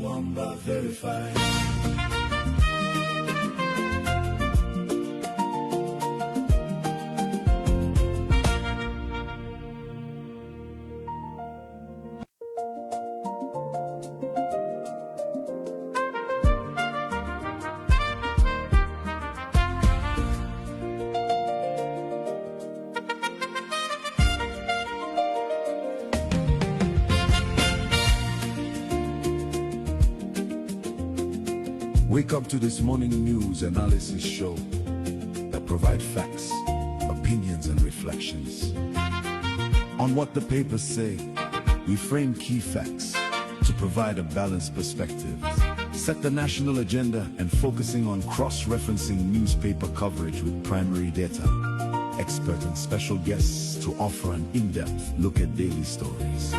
Mwamba verified. Wake up to this morning news analysis show that provide facts, opinions, and reflections. On what the papers say, we frame key facts to provide a balanced perspective, set the national agenda, and focusing on cross-referencing newspaper coverage with primary data, expert and special guests to offer an in-depth look at daily stories.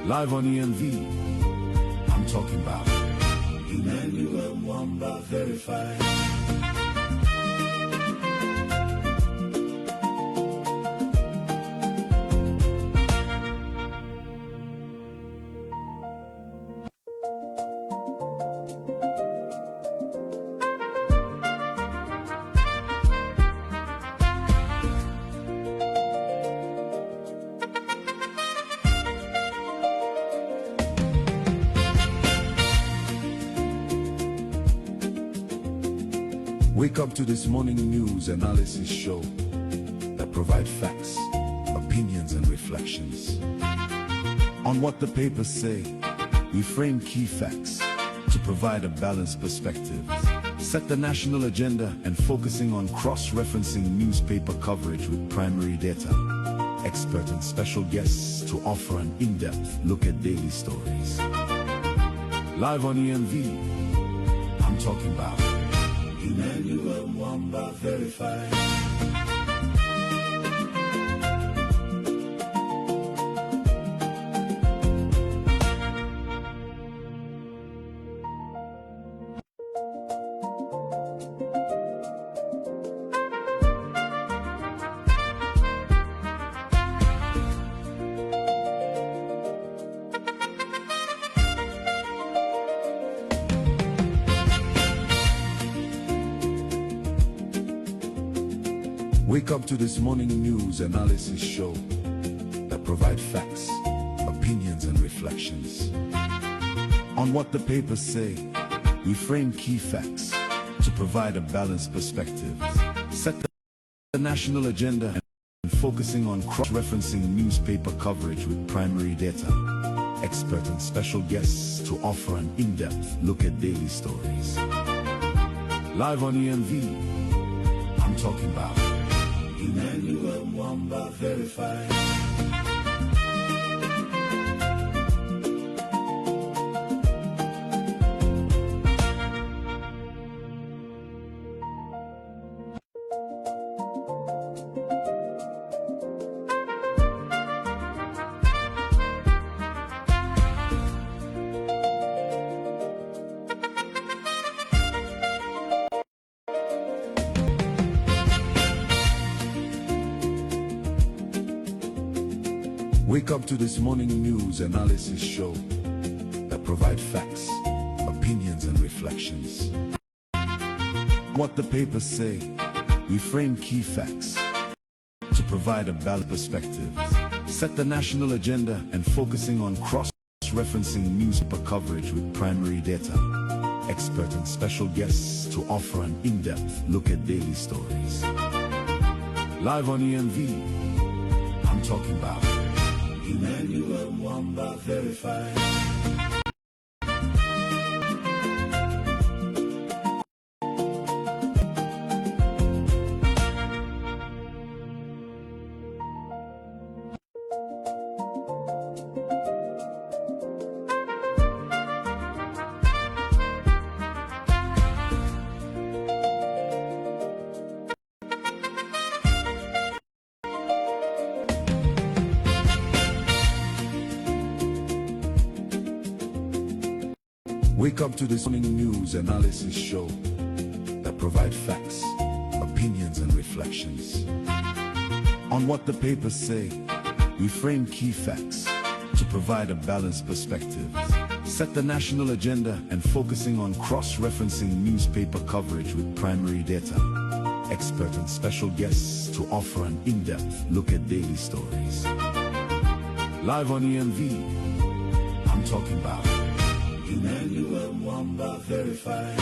Live on EMV, I'm talking about Mwamba verified. Wake up to this morning news analysis show that provide facts, opinions, and reflections. On what the papers say, we frame key facts to provide a balanced perspective, set the national agenda, and focusing on cross-referencing newspaper coverage with primary data, expert and special guests to offer an in-depth look at daily stories. Live on EMV, I'm talking about Mwamba verified. Wake up to this morning news analysis show that provide facts, opinions, and reflections. On what the papers say, we frame key facts to provide a balanced perspective, set the national agenda, and focusing on cross-referencing newspaper coverage with primary data, expert and special guests to offer an in-depth look at daily stories. Live on EMV, I'm talking about Mwamba verified. Wake up to this morning news analysis show that provide facts, opinions, and reflections. What the papers say, we frame key facts to provide a balanced perspective, set the national agenda, and focusing on cross-referencing newspaper coverage with primary data, expert and special guests to offer an in-depth look at daily stories. Live on EMV, I'm talking about Mwamba verified. Wake up to this morning news analysis show that provide facts, opinions, and reflections. On what the papers say, we frame key facts to provide a balanced perspective, set the national agenda and focusing on cross-referencing newspaper coverage with primary data. Expert and special guests to offer an in-depth look at daily stories. Live on EMV, I'm talking about Emmanuel Mwamba verified.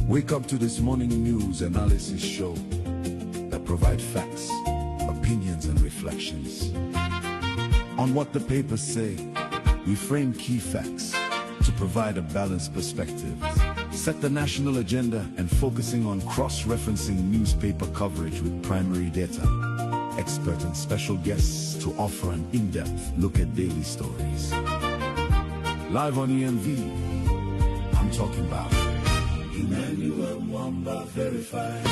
Wake up to this morning news analysis show that provide facts, opinions and reflections. On what the papers say, we frame key facts to provide a balanced perspective. Set the national agenda and focusing on cross-referencing newspaper coverage with primary data. Expert and special guests to offer an in-depth look at daily stories. Live on EMV, I'm talking about Emmanuel Mwamba verified.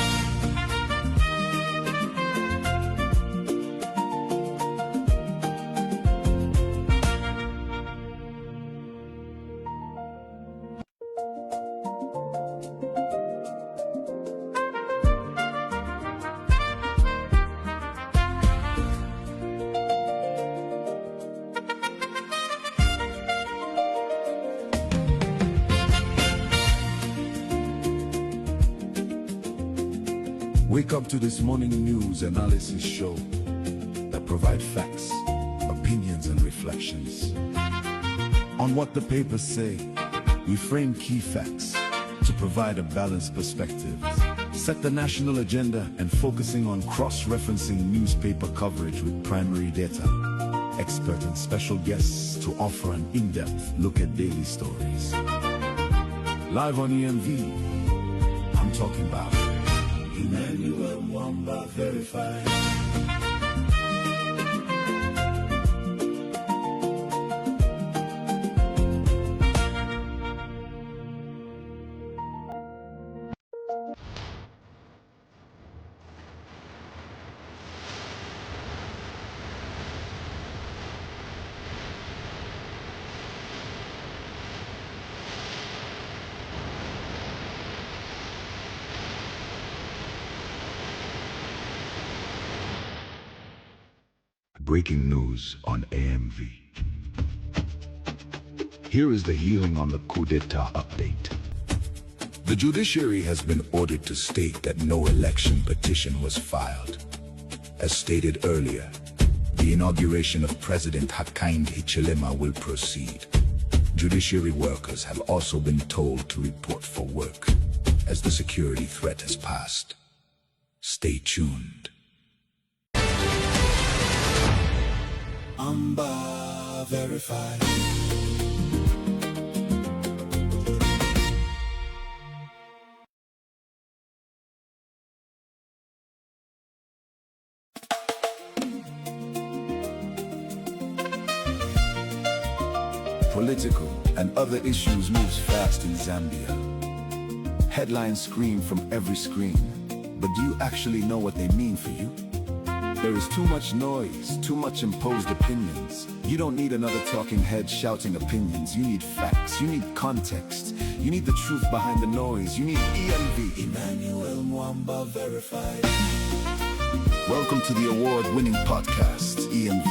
Wake up to this morning news analysis show that provide facts, opinions and reflections. On what the papers say, we frame key facts to provide a balanced perspective. Set the national agenda and focusing on cross-referencing newspaper coverage with primary data. Expert and special guests to offer an in-depth look at daily stories. Live on EMV, I'm talking about Emmanuel Mwamba verified. Breaking news on AMV. Here is the hearing on the coup d'etat update. The judiciary has been ordered to state that no election petition was filed. As stated earlier, the inauguration of President Hakainde Hichilema will proceed. Judiciary workers have also been told to report for work, as the security threat has passed. Stay tuned. Mwamba verified. Political and other issues moves fast in Zambia. Headlines scream from every screen, but do you actually know what they mean for you? There is too much noise, too much imposed opinions. You don't need another talking head shouting opinions. You need facts, you need context. You need the truth behind the noise. You need EMV. Emmanuel Mwamba verified. Welcome to the award-winning podcast, EMV.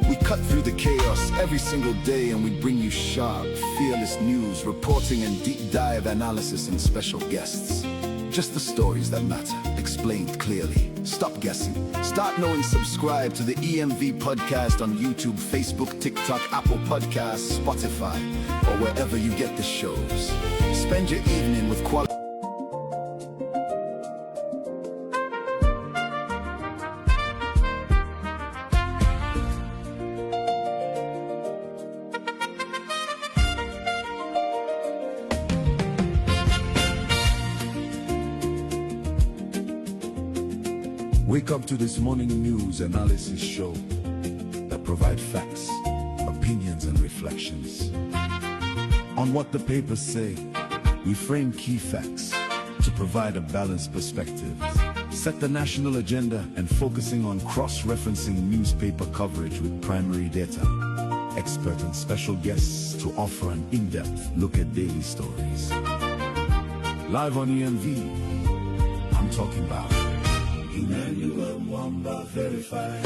We cut through the chaos every single day and we bring you sharp, fearless news, reporting and deep dive analysis and special guests. Just the stories that matter, explained clearly. Stop guessing. Start knowing. Subscribe to the EMV podcast on YouTube, Facebook, TikTok, Apple Podcasts, Spotify, or wherever you get the shows. Spend your evening with quality. Wake up to this morning news analysis show that provide facts, opinions. opinions and reflections. On what the papers say, we frame key facts to provide a balanced perspective, set the national agenda, and focusing on cross-referencing newspaper coverage with primary data, expert and special guests to offer an in-depth look at daily stories. Live on EMV, I'm talking about Emmanuel Mwamba verified.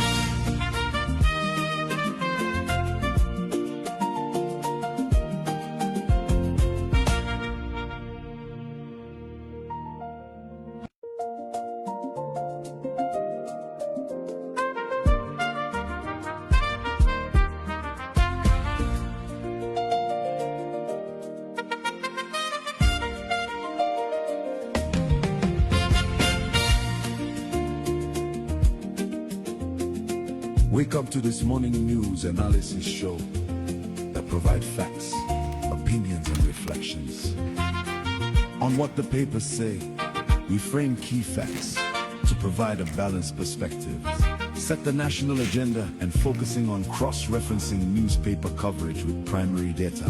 Wake up to this morning news analysis show that provide facts, opinions, and reflections. On what the papers say, we frame key facts to provide a balanced perspective, set the national agenda, and focusing on cross-referencing newspaper coverage with primary data,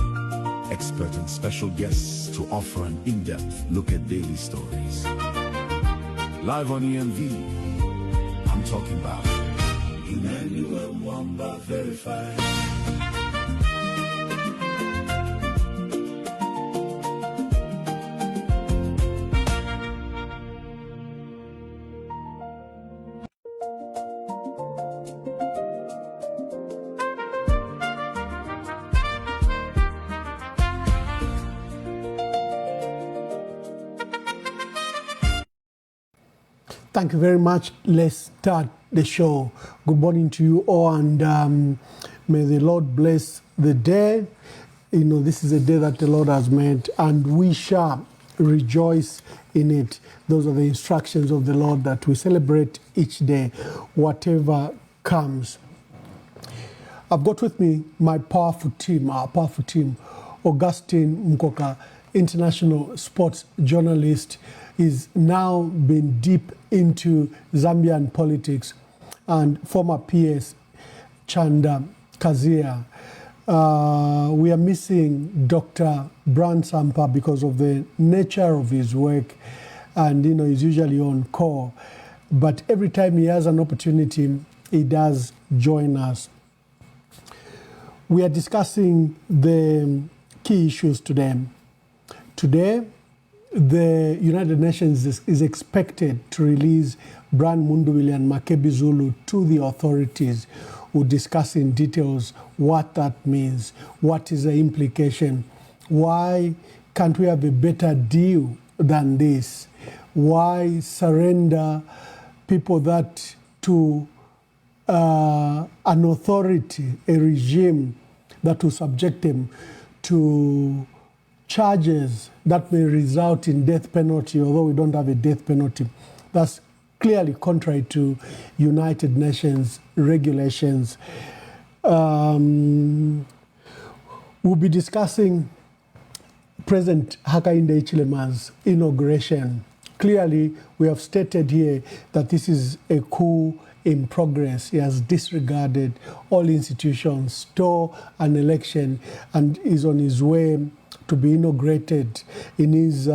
expert and special guests to offer an in-depth look at daily stories. Live on EMV, I'm talking about Emmanuel Mwamba verified. Thank you very much. Let's start the show. Good morning to you all, and may the Lord bless the day. You know, this is a day that the Lord has made, and we shall rejoice in it. Those are the instructions of the Lord, that we celebrate each day, whatever comes. I've got with me my powerful team, our powerful team. Augustine Mkoka, international sports journalist, is now been deep into Zambian politics, and former PS Chanda Kazia. We are missing Dr. Bran Sampa because of the nature of his work, and you know, he's usually on call, but every time he has an opportunity, he does join us. We are discussing the key issues today. Today, the United Nations is expected to release Bran Mundubile and Makebi Zulu to the authorities. We'll discuss in details what that means, what is the implication, why can't we have a better deal than this, why surrender people that to an authority, a regime that will subject them to charges that may result in death penalty, although we don't have a death penalty. That's clearly contrary to United Nations regulations. We'll be discussing President Hakainde Hichilema'S inauguration. Clearly, we have stated here that this is a coup in progress. He has disregarded all institutions, stole an election, and is on his way to be inaugurated in his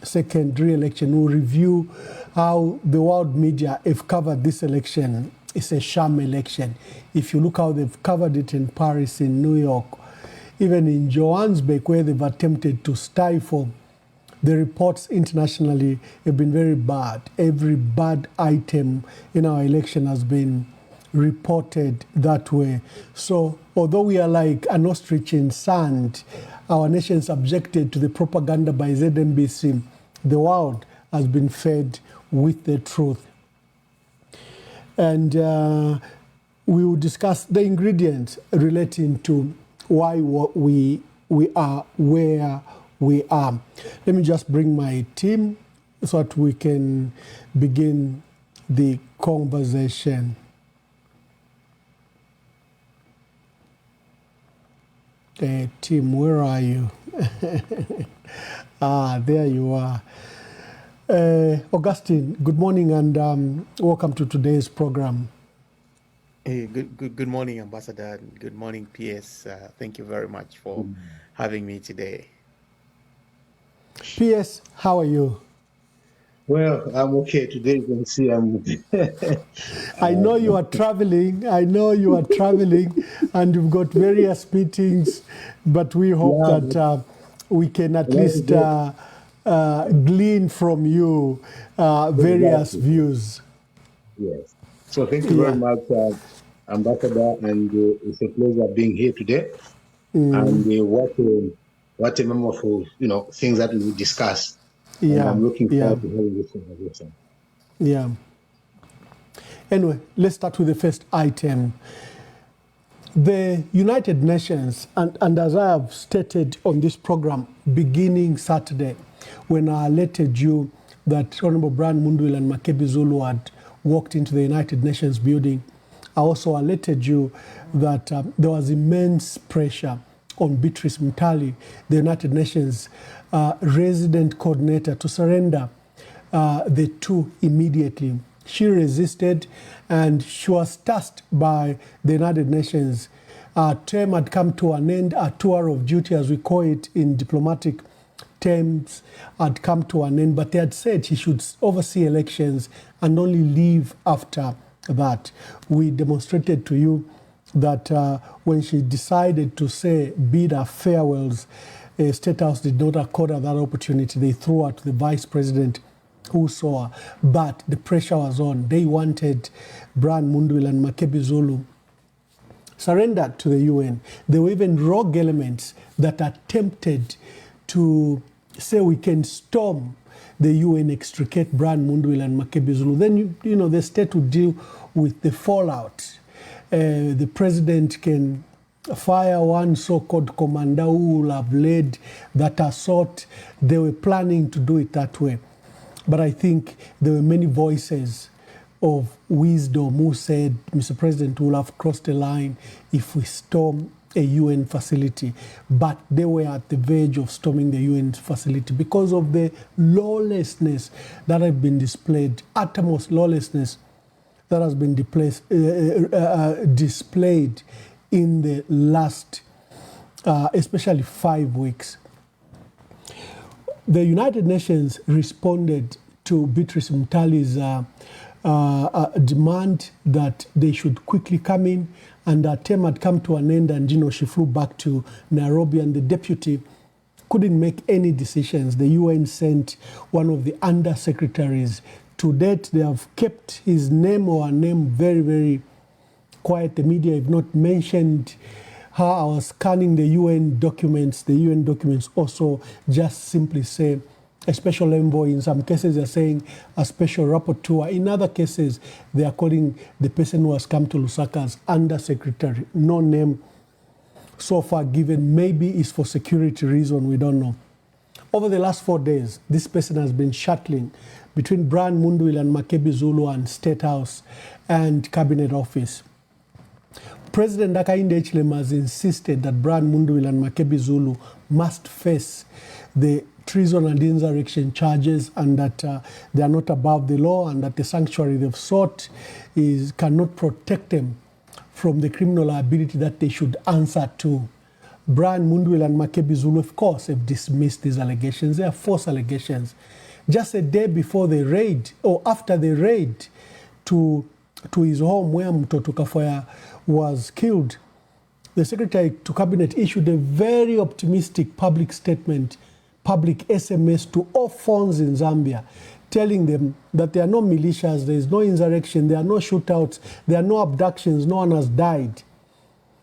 second re-election. We'll review how the world media have covered this election. It's a sham election. If you look how they've covered it in Paris, in New York, even in Johannesburg, where they've attempted to stifle, the reports internationally have been very bad. Every bad item in our election has been reported that way. So although we are like an ostrich in sand, our nation subjected to the propaganda by ZNBC, the world has been fed with the truth. And we will discuss the ingredients relating to why we are where we are. Let me just bring my team so that we can begin the conversation. Tim, where are you? There you are. Augustine, good morning, and welcome to today's program. Hey, good morning, Ambassador. And good morning, PS. Thank you very much for having me today. PS, how are you? Well, I'm okay today. You can see I'm. I know you are traveling. I know you are traveling, and you've got various meetings, but we hope Yeah, that we can at well, least glean from you various exactly. views. Yes. So thank you very Yeah. much, Ambassador, and it's a pleasure being here today. And what a memorable, things that we will discuss. And Yeah. I'm looking Yeah. forward to having this conversation. Yeah. Anyway, let's start with the first item. The United Nations, and as I have stated on this program, beginning Saturday, when I alerted you that Honorable Brian Mundubile and Makebi Zulu had walked into the United Nations building, I also alerted you that there was immense pressure on Beatrice Mutale, the United Nations resident coordinator, to surrender the two immediately. She resisted, and she was tasked by the United Nations. Her term had come to an end. A tour of duty, as we call it in diplomatic terms, had come to an end. But they had said she should oversee elections and only leave after that. We demonstrated to you that when she decided to say bid her farewells, State House did not accord her that opportunity. They threw her to the Vice President, who saw her. But the pressure was on. They wanted Brian Mundubile and Makebi Zulu surrendered to the UN. There were even rogue elements that attempted to say we can storm the UN, extricate Brian Mundubile and Makebi Zulu. Then, the state would deal with the fallout. The president can fire one so-called commander who will have led that assault. They were planning to do it that way. But I think there were many voices of wisdom who said, Mr. President, will have crossed the line if we storm a UN facility. But they were at the verge of storming the UN facility because of the lawlessness that had been displayed, uttermost lawlessness that has been displayed in the last, especially 5 weeks. The United Nations responded to Beatrice Mutale's demand that they should quickly come in, and her term had come to an end, and she flew back to Nairobi, and the deputy couldn't make any decisions. The UN sent one of the undersecretaries. To date, they have kept his name or her name very, very quiet. The media have not mentioned how I was scanning the UN documents. The UN documents also just simply say a special envoy. In some cases, they're saying a special rapporteur. In other cases, they are calling the person who has come to Lusaka as undersecretary. No name so far given. Maybe it's for security reason, we don't know. Over the last 4 days, this person has been shuttling between Brian Mundubile and Makebi Zulu and State House and Cabinet Office. President Hakainde Hichilema'S insisted that Brian Mundubile and Makebi Zulu must face the treason and insurrection charges, and that they are not above the law, and that the sanctuary they've sought cannot protect them from the criminal liability that they should answer to. Brian Mundubile and Makebi Zulu, of course, have dismissed these allegations. They are false allegations. Just a day before the raid, or after the raid to his home where Mtoto Kafoya was killed, the Secretary to Cabinet issued a very optimistic public statement, public SMS to all phones in Zambia, telling them that there are no militias, there is no insurrection, there are no shootouts, there are no abductions, no one has died.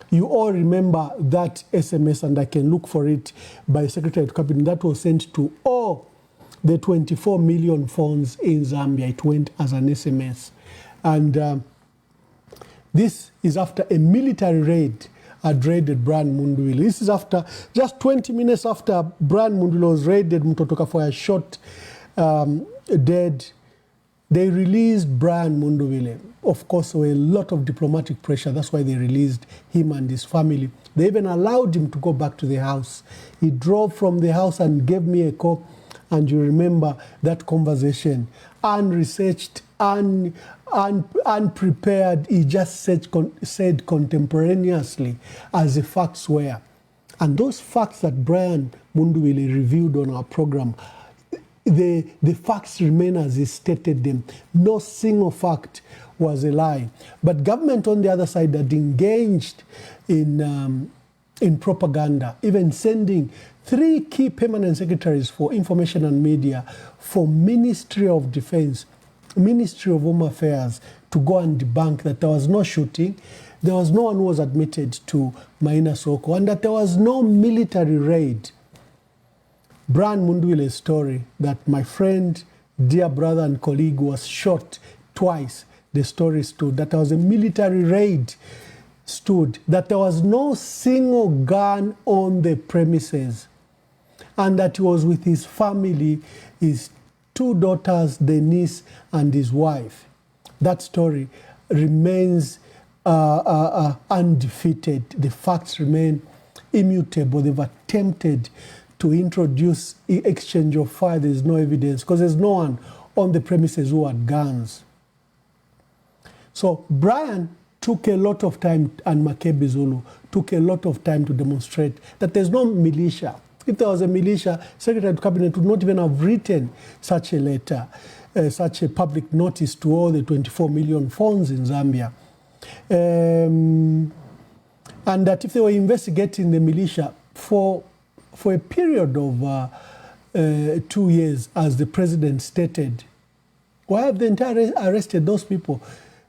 You all remember that SMS, and I can look for it, by Secretary to Cabinet that was sent to all the 24 million phones in Zambia. It went as an SMS. And this is after a military raid had raided Brian Mundubile. This is after, just 20 minutes after Brian Mundubile was raided, Mtoto Kafoya shot dead. They released Brian Mundubile. Of course, there were a lot of diplomatic pressure. That's why they released him and his family. They even allowed him to go back to the house. He drove from the house and gave me a call. And you remember that conversation, unresearched, unprepared, he just said contemporaneously as the facts were. And those facts that Brian Mundubile reviewed on our program, the facts remain as he stated them. No single fact was a lie. But government on the other side had engaged in propaganda, even sending 3 key permanent secretaries for information and media, for Ministry of Defense, Ministry of Home Affairs, to go and debunk that there was no shooting, there was no one who was admitted to Maina Soko, and that there was no military raid. Brian Mundubile's story that my friend, dear brother and colleague was shot twice, the story stood. That there was a military raid stood. That there was no single gun on the premises. And that he was with his family, his 2 daughters, Denise and his wife. That story remains undefeated. The facts remain immutable. They've attempted to introduce exchange of fire. There's no evidence because there's no one on the premises who had guns. So Brian took a lot of time, and Makebi Zulu took a lot of time to demonstrate that there's no militia. If there was a militia, Secretary of Cabinet would not even have written such a letter, such a public notice to all the 24 million phones in Zambia. And that if they were investigating the militia for a period of 2 years, as the president stated, why have they entirely arrested those people?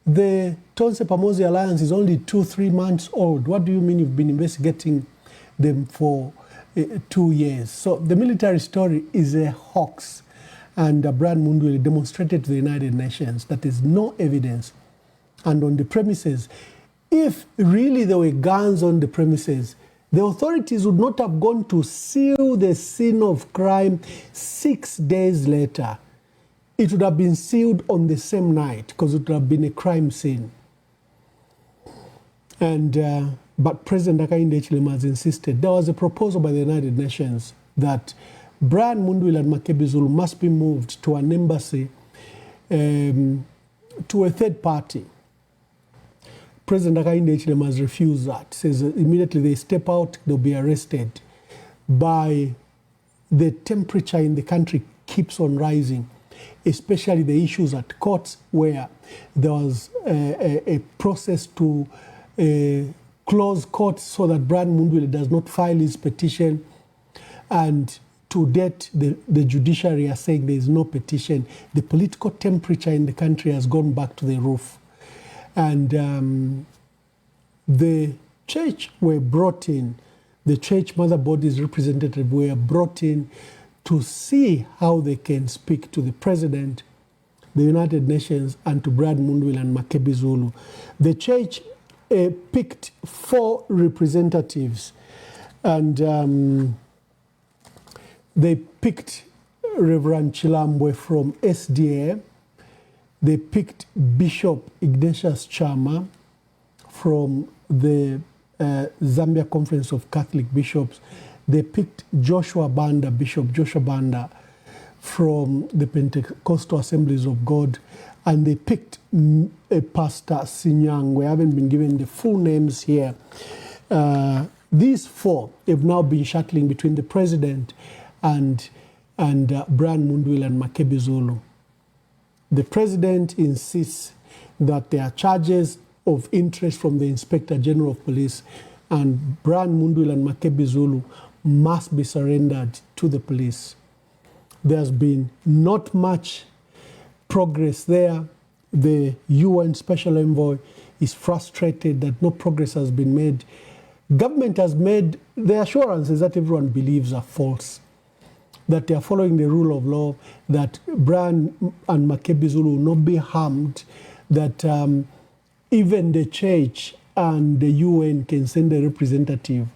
The Tonse Pamosi Alliance is only 2-3 months old. What do you mean you've been investigating them for 2 years? So the military story is a hoax. And Brian Mundubile demonstrated to the United Nations that there's no evidence. And on the premises, if really there were guns on the premises, the authorities would not have gone to seal the scene of crime 6 days later. It would have been sealed on the same night because it would have been a crime scene. And but President Hakainde Hichilema'S insisted. There was a proposal by the United Nations that Brian Mundubile and Makebi Zulu must be moved to an embassy, to a third party. President Hakainde Hichilema'S refused that. Says immediately they step out, they'll be arrested. By the temperature in the country keeps on rising, especially the issues at courts where there was a process to close courts so that Brian Mundubile does not file his petition. And to date, the judiciary are saying there is no petition. The political temperature in the country has gone back to the roof. And the church were brought in, the church mother bodies representatives were brought in to see how they can speak to the president, the United Nations, and to Brian Mundubile and Makebi Zulu. The church picked 4 representatives, and they picked Reverend Chilambwe from SDA. They picked Bishop Ignatius Chama from the Zambia Conference of Catholic Bishops. They picked Joshua Banda, Bishop Joshua Banda from the Pentecostal Assemblies of God. And they picked Pastor Sinyang. We haven't been given the full names here. These 4 have now been shuttling between the president and Brian Mundubile and Makebi Zulu. The president insists that there are charges of interest from the Inspector General of Police, and Brian Mundubile and Makebi Zulu must be surrendered to the police. There's been not much progress there. The UN Special Envoy is frustrated that no progress has been made. Government has made the assurances that everyone believes are false, that they are following the rule of law, that Brian and Makebi Zulu will not be harmed, that even the church and the UN can send a representative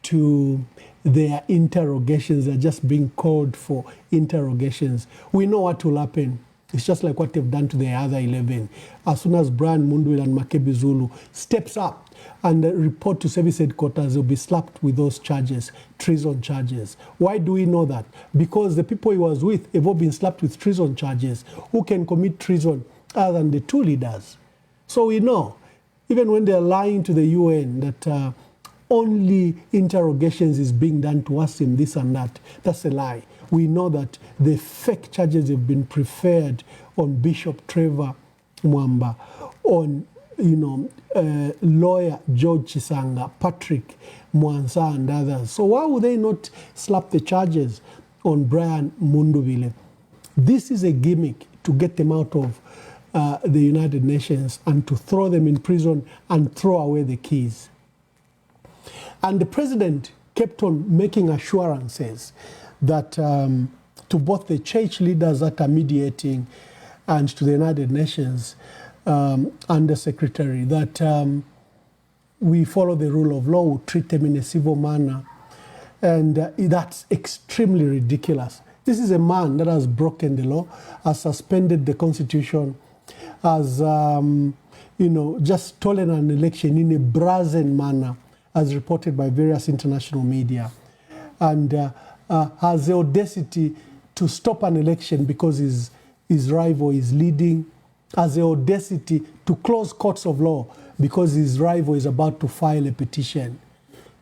to their interrogations. They're just being called for interrogations. We know what will happen. It's just like what they've done to the other 11. As soon as Brian Mundubile and Makebi Zulu steps up and report to service headquarters, they'll be slapped with those charges, treason charges. Why do we know that? Because the people he was with have all been slapped with treason charges. Who can commit treason other than the two leaders. So we know, even when they're lying to the UN that only interrogations is being done to Wasim, this and that, that's a lie. We know that the fake charges have been preferred on Bishop Trevor Mwamba, on lawyer George Chisanga, Patrick Mwansa and others. So why would they not slap the charges on Brian Mundubile? This is a gimmick to get them out of the United Nations and to throw them in prison and throw away the keys. And the president kept on making assurances that to both the church leaders that are mediating and to the United Nations Undersecretary that we follow the rule of law, we treat them in a civil manner. And that's extremely ridiculous. This is a man that has broken the law, has suspended the constitution, has just stolen an election in a brazen manner, as reported by various international media, and has the audacity to stop an election because his rival is leading, has the audacity to close courts of law because his rival is about to file a petition.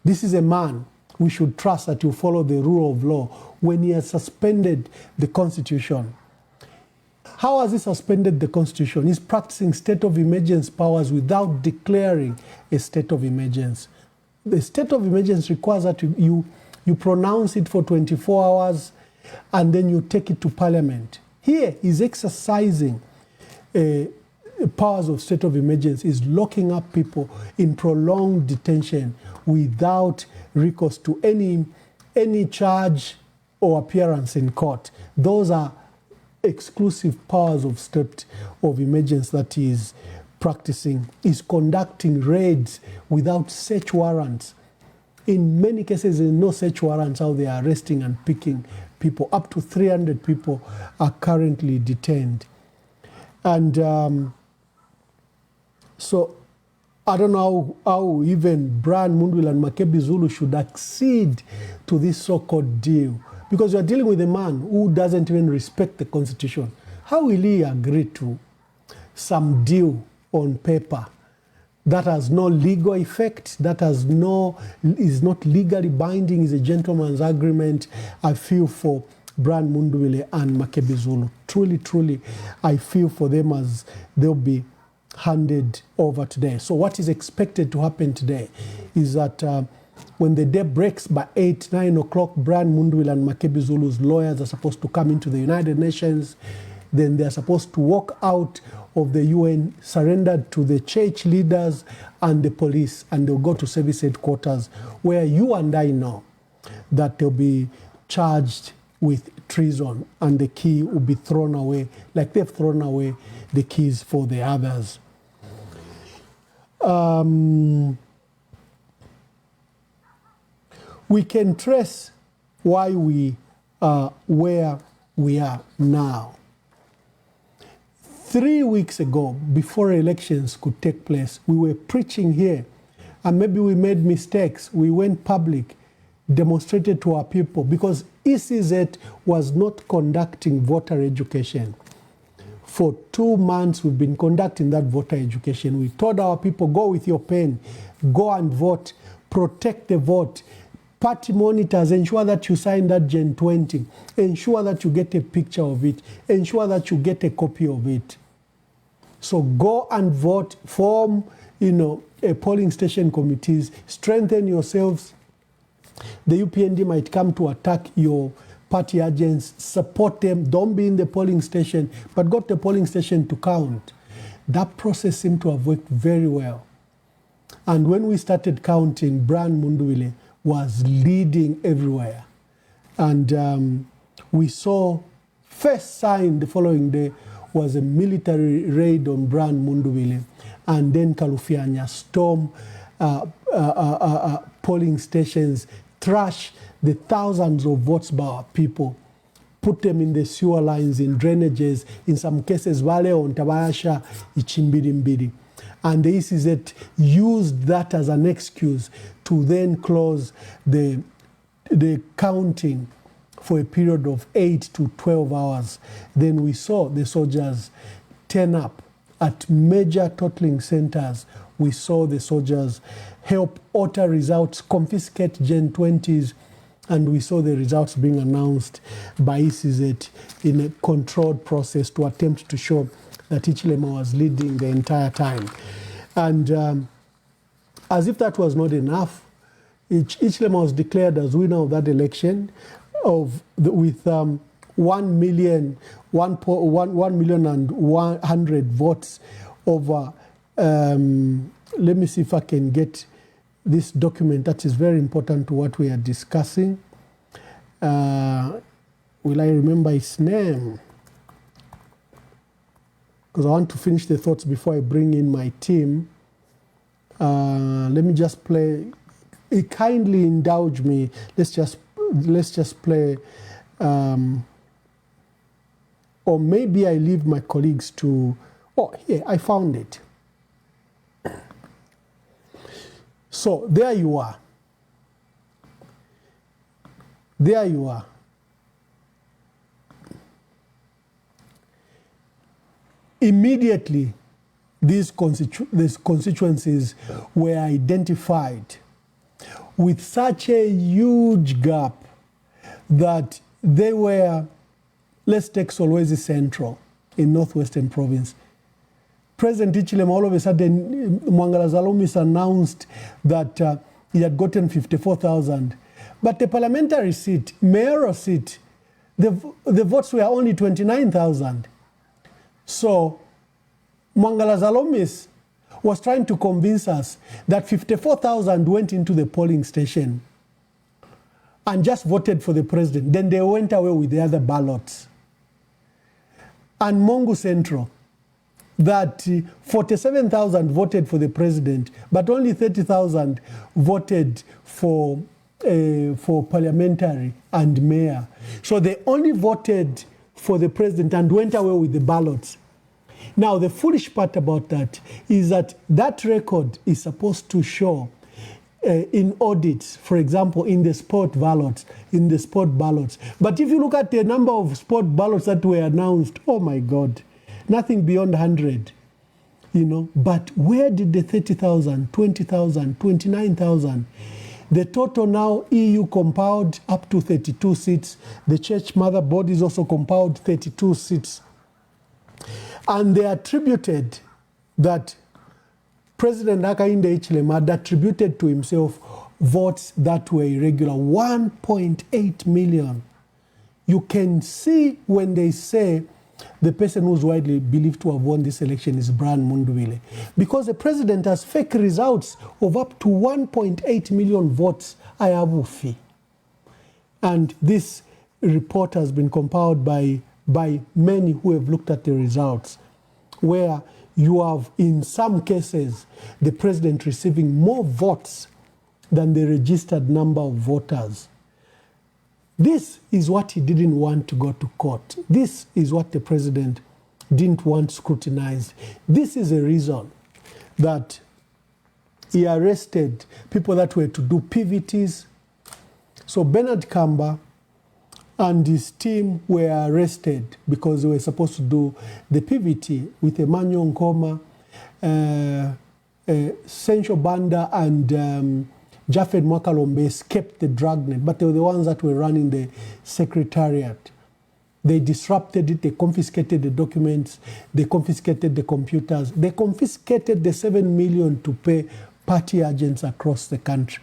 This is a man we should trust that will follow the rule of law when he has suspended the Constitution. How has he suspended the Constitution? He's practicing state of emergency powers without declaring a state of emergency. The state of emergency requires that you pronounce it for 24 hours and then you take it to Parliament. Here, he's exercising powers of state of emergency, is locking up people in prolonged detention without recourse to any charge or appearance in court. Those are exclusive powers of state of emergency that he is practicing. Is conducting raids without search warrants. In many cases, there are no search warrants, how they are arresting and picking people. Up to 300 people are currently detained. And so I don't know how even Brian Mundubile and Makebi Zulu should accede to this so-called deal. Because you are dealing with a man who doesn't even respect the Constitution. How will he agree to some deal on paper that has no legal effect, that is not legally binding, is a gentleman's agreement? I feel for Brian Mundubile and Makebi Zulu. Truly, truly, I feel for them as they'll be handed over today. So what is expected to happen today is that when the day breaks by 8, 9 o'clock, Brian Mundubile and Makebi Zulu's lawyers are supposed to come into the United Nations. Then they're supposed to walk out of the UN, surrendered to the church leaders and the police, and they'll go to service headquarters where you and I know that they'll be charged with treason and the key will be thrown away, like they've thrown away the keys for the others. We can trace why we are where we are now. 3 weeks ago, before elections could take place, we were preaching here, and maybe we made mistakes. We went public, demonstrated to our people, because ECZ was not conducting voter education. For 2 months, we've been conducting that voter education. We told our people, go with your pen, go and vote, protect the vote. Party monitors, ensure that you sign that Gen 20, ensure that you get a picture of it, ensure that you get a copy of it. So go and vote, form, a polling station committees, strengthen yourselves. The UPND might come to attack your party agents, support them, don't be in the polling station, but go to the polling station to count. That process seemed to have worked very well. And when we started counting, Brian Mundubile was leading everywhere. And we saw first sign the following day was a military raid on Brian Mundubile, and then Kalufianya storm polling stations, trash the thousands of votes by our people, put them in the sewer lines, in drainages, in some cases, Vale on Tabayasha, Ichimbirimbiri. And the ECZ used that as an excuse to then close the counting for a period of 8 to 12 hours. Then we saw the soldiers turn up at major totaling centers. We saw the soldiers help alter results, confiscate Gen 20s, and we saw the results being announced by ECZ in a controlled process to attempt to show that Hichilema was leading the entire time. And as if that was not enough, Hichilema was declared as winner of that election with 1,100,000 votes over, let me see if I can get this document that is very important to what we are discussing. Will I remember his name? Because I want to finish the thoughts before I bring in my team. Let me just play. Kindly indulge me. Let's just play. Or maybe I leave my colleagues to. Oh, here I found it. So there you are. There you are. Immediately, these constituencies were identified with such a huge gap that they were, let's take Solwezi Central in Northwestern Province. President Hichilema, all of a sudden, Mwangala Zalumis announced that he had gotten 54,000. But the parliamentary seat, mayoral seat, the votes were only 29,000. So Mwangala Zalumis was trying to convince us that 54,000 went into the polling station and just voted for the president. Then they went away with the other ballots. And Mongu Central, that 47,000 voted for the president, but only 30,000 voted for parliamentary and mayor. So they only voted for the president and went away with the ballots. Now, the foolish part about that is that that record is supposed to show in audits, for example, in the sport ballots, But if you look at the number of sport ballots that were announced, oh my God, nothing beyond 100, you know. But where did the 30,000, 20,000, 29,000? The total now EU compiled up to 32 seats. The church mother bodies also compiled 32 seats. And they attributed that President Hakainde Hichilema had attributed to himself votes that were irregular, 1.8 million. You can see when they say the person who's widely believed to have won this election is Brian Mundubile, because the president has fake results of up to 1.8 million votes. I have a fee. And this report has been compiled by many who have looked at the results, where you have, in some cases, the president receiving more votes than the registered number of voters. This is what he didn't want to go to court. This is what the president didn't want scrutinized. This is a reason that he arrested people that were to do PVTs. So Bernard Kamba and his team were arrested because they were supposed to do the PVT with Emmanuel Nkoma, Sencho Banda and Japheth Mwakalombe escaped the dragnet, but they were the ones that were running the secretariat. They disrupted it, they confiscated the documents, they confiscated the computers, they confiscated the 7 million to pay party agents across the country.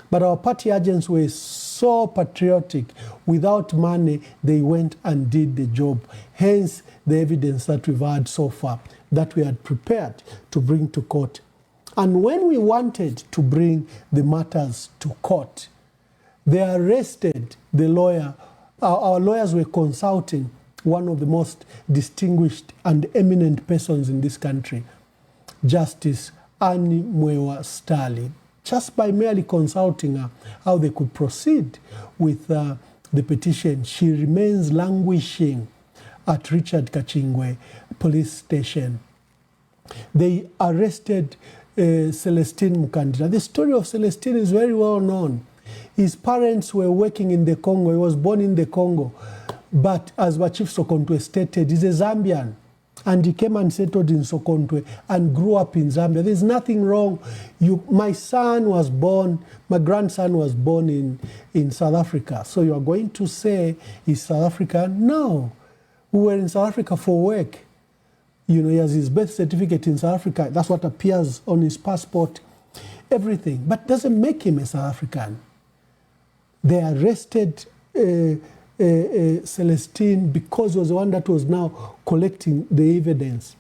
But our party agents were so patriotic. Without money, they went and did the job. Hence, the evidence that we've had so far that we had prepared to bring to court. And when we wanted to bring the matters to court, they arrested the lawyer. Our lawyers were consulting one of the most distinguished and eminent persons in this country, Justice Annie Mwewa Stalin, just by merely consulting her how they could proceed with the petition. She remains languishing at Richard Kachingwe police station. They arrested Celestine Mukandira. The story of Celestine is very well known. His parents were working in the Congo. He was born in the Congo. But as Chief Sokontwe stated, he's a Zambian. and he came and settled in Sokontwe and grew up in Zambia. There's nothing wrong. My grandson was born in South Africa. So you are going to say he's South African? No. We were in South Africa for work. He has his birth certificate in South Africa. That's what appears on his passport, everything. But doesn't make him a South African. They arrested Celestine because he was the one that was now collecting the evidence.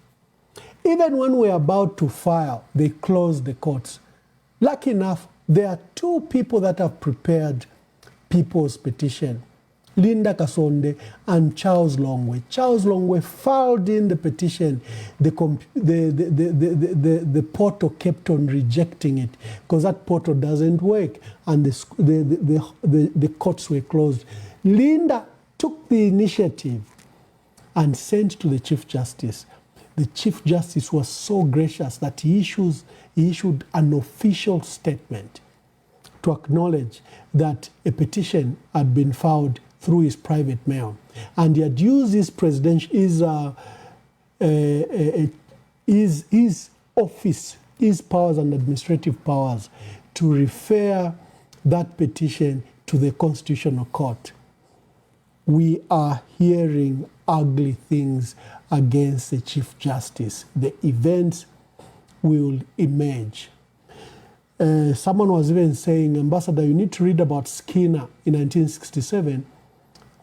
Even when we were about to file, they closed the courts. Lucky enough, there are two people that have prepared people's petition, Linda Kasonde and Charles Longwe. Charles Longwe filed in the petition. The portal kept on rejecting it because that portal doesn't work, and the courts were closed. Linda took the initiative and sent to the Chief Justice. The Chief Justice was so gracious that he issued an official statement to acknowledge that a petition had been filed through his private mail, and he had used his his office, his powers and administrative powers to refer that petition to the Constitutional Court. We are hearing ugly things against the Chief Justice. The events will emerge. Someone was even saying, Ambassador, you need to read about Skinner in 1967,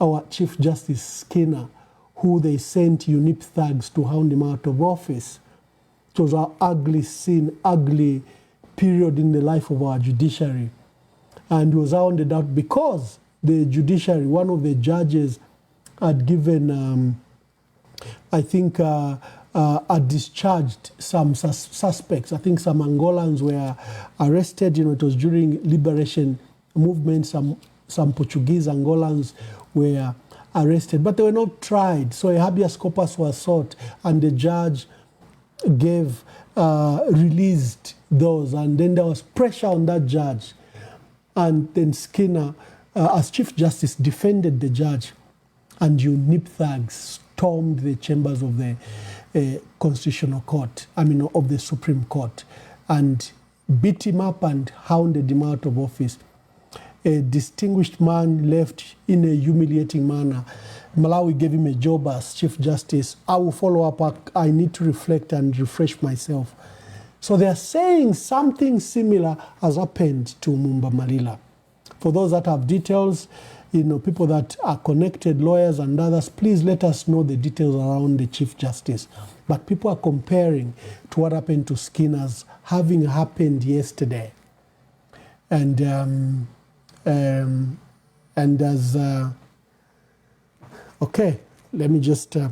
our Chief Justice Skinner, who they sent UNIP thugs to hound him out of office. It was an ugly scene, ugly period in the life of our judiciary. And he was hounded out because the judiciary, one of the judges had given, had discharged some suspects. I think some Angolans were arrested. It was during liberation movement. Some Portuguese Angolans were arrested, but they were not tried. So a habeas corpus was sought, and the judge released those. And then there was pressure on that judge. And then Skinner, as Chief Justice, defended the judge, and UNIP thugs stormed the chambers of the Constitutional Court, of the Supreme Court, and beat him up and hounded him out of office. A distinguished man left in a humiliating manner. Malawi gave him a job as Chief Justice. I will follow up. I need to reflect and refresh myself. So they are saying something similar has happened to Mumba Malila. For those that have details, people that are connected, lawyers and others, please let us know the details around the Chief Justice. But people are comparing to what happened to Skinner's having happened yesterday. And as, okay, let me just, I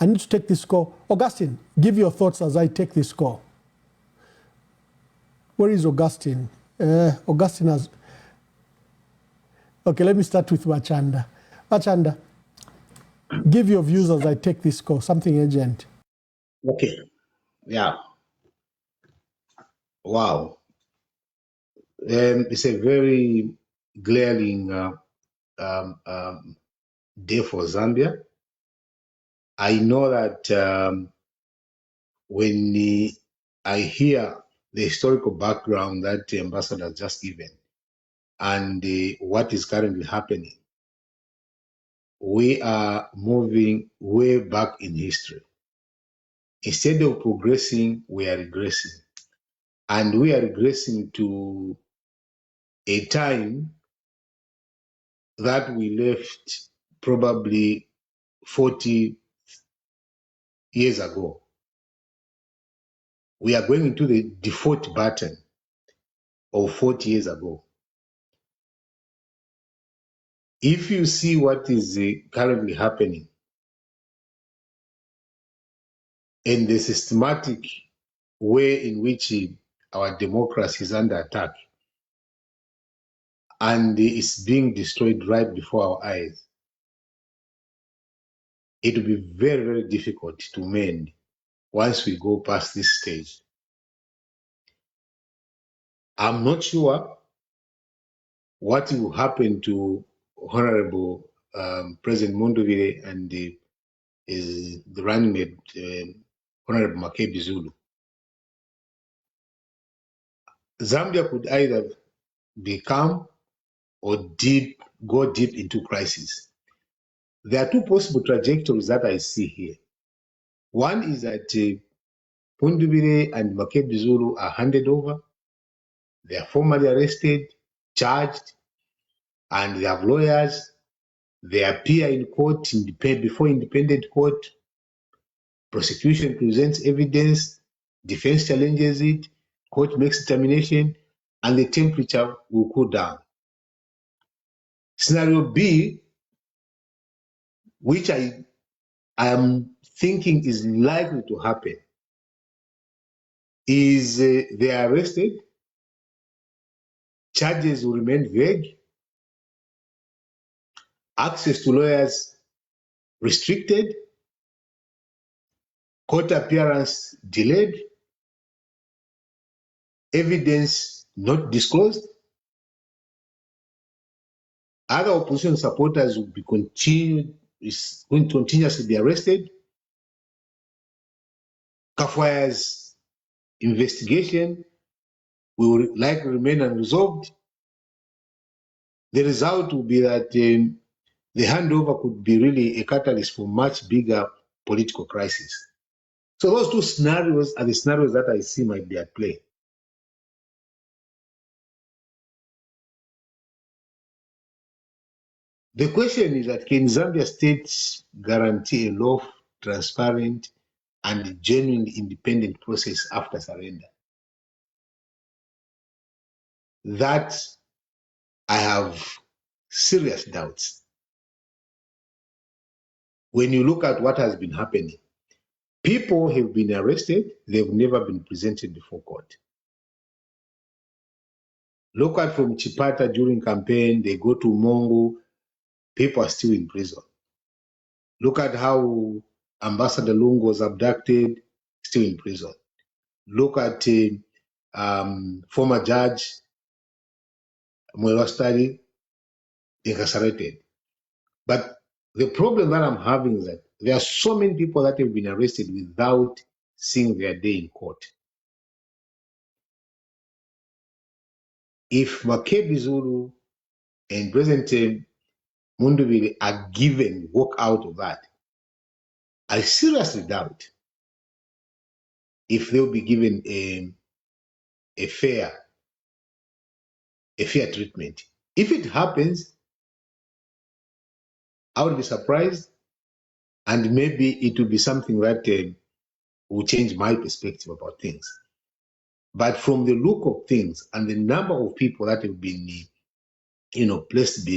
need to take this call. Augustine, give your thoughts as I take this call. Where is Augustine? Augustine has, okay, let me start with Bachanda. Bachanda, give your views as I take this call, something urgent. Okay, yeah. Wow. It's a very glaring day for Zambia. I know that when I hear the historical background that the ambassador has just given and what is currently happening, we are moving way back in history. Instead of progressing, we are regressing. And we are regressing to a time that we left probably 40 years ago. We are going into the default pattern of 40 years ago. If you see what is currently happening and the systematic way in which our democracy is under attack and is being destroyed right before our eyes, it will be very, very difficult to mend once we go past this stage. I'm not sure what will happen to Honorable President Mundubile and is the running mate, Honorable Makebi Zulu. Zambia could either become or go deep into crisis. There are two possible trajectories that I see here. One is that Mundubile and Makebi Zulu are handed over. They are formally arrested, charged, and they have lawyers. They appear in court before independent court. Prosecution presents evidence, defense challenges it, court makes determination, and the temperature will cool down. Scenario B, which I am thinking is likely to happen, is they are arrested, charges will remain vague, access to lawyers restricted, court appearance delayed, evidence not disclosed. Other opposition supporters will be continuously be arrested. Kafuaya's investigation will likely remain unresolved. The result will be that the handover could be really a catalyst for much bigger political crisis. So those two scenarios are the scenarios that I see might be at play. The question is that can Zambia state guarantee a lawful, transparent, and genuinely independent process after surrender? That I have serious doubts. When you look at what has been happening, people have been arrested, they've never been presented before court. Look at from Chipata during campaign, they go to Mongo, people are still in prison. Look at how Ambassador Lungu was abducted, still in prison. Look at former judge Mwelwa Study, incarcerated. But the problem that I'm having is that there are so many people that have been arrested without seeing their day in court. If Makebi Zulu and President Mundubile are given walk out of that, I seriously doubt if they'll be given a fair treatment. If it happens, I would be surprised, and maybe it will be something that will change my perspective about things. But from the look of things and the number of people that have been, placed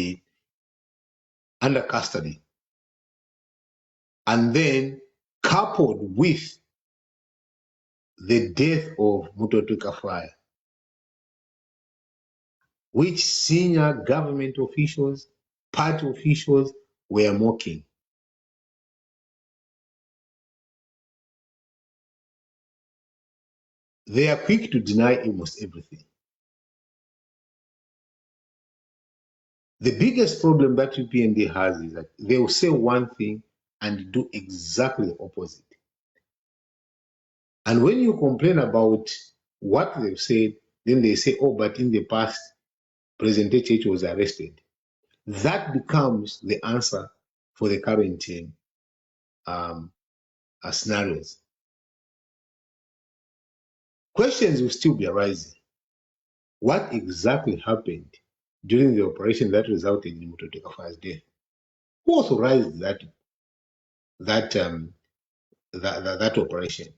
under custody, and then coupled with the death of Mutotwe Kafuaya, which senior government officials, party officials were mocking. They are quick to deny almost everything. The biggest problem that UPND has is that they will say one thing and do exactly the opposite. And when you complain about what they've said, then they say, oh, but in the past, President HH was arrested. That becomes the answer for the current scenarios. Questions will still be arising. What exactly happened during the operation that resulted in Mutotwe Kafuaya's death? Who authorized that operation?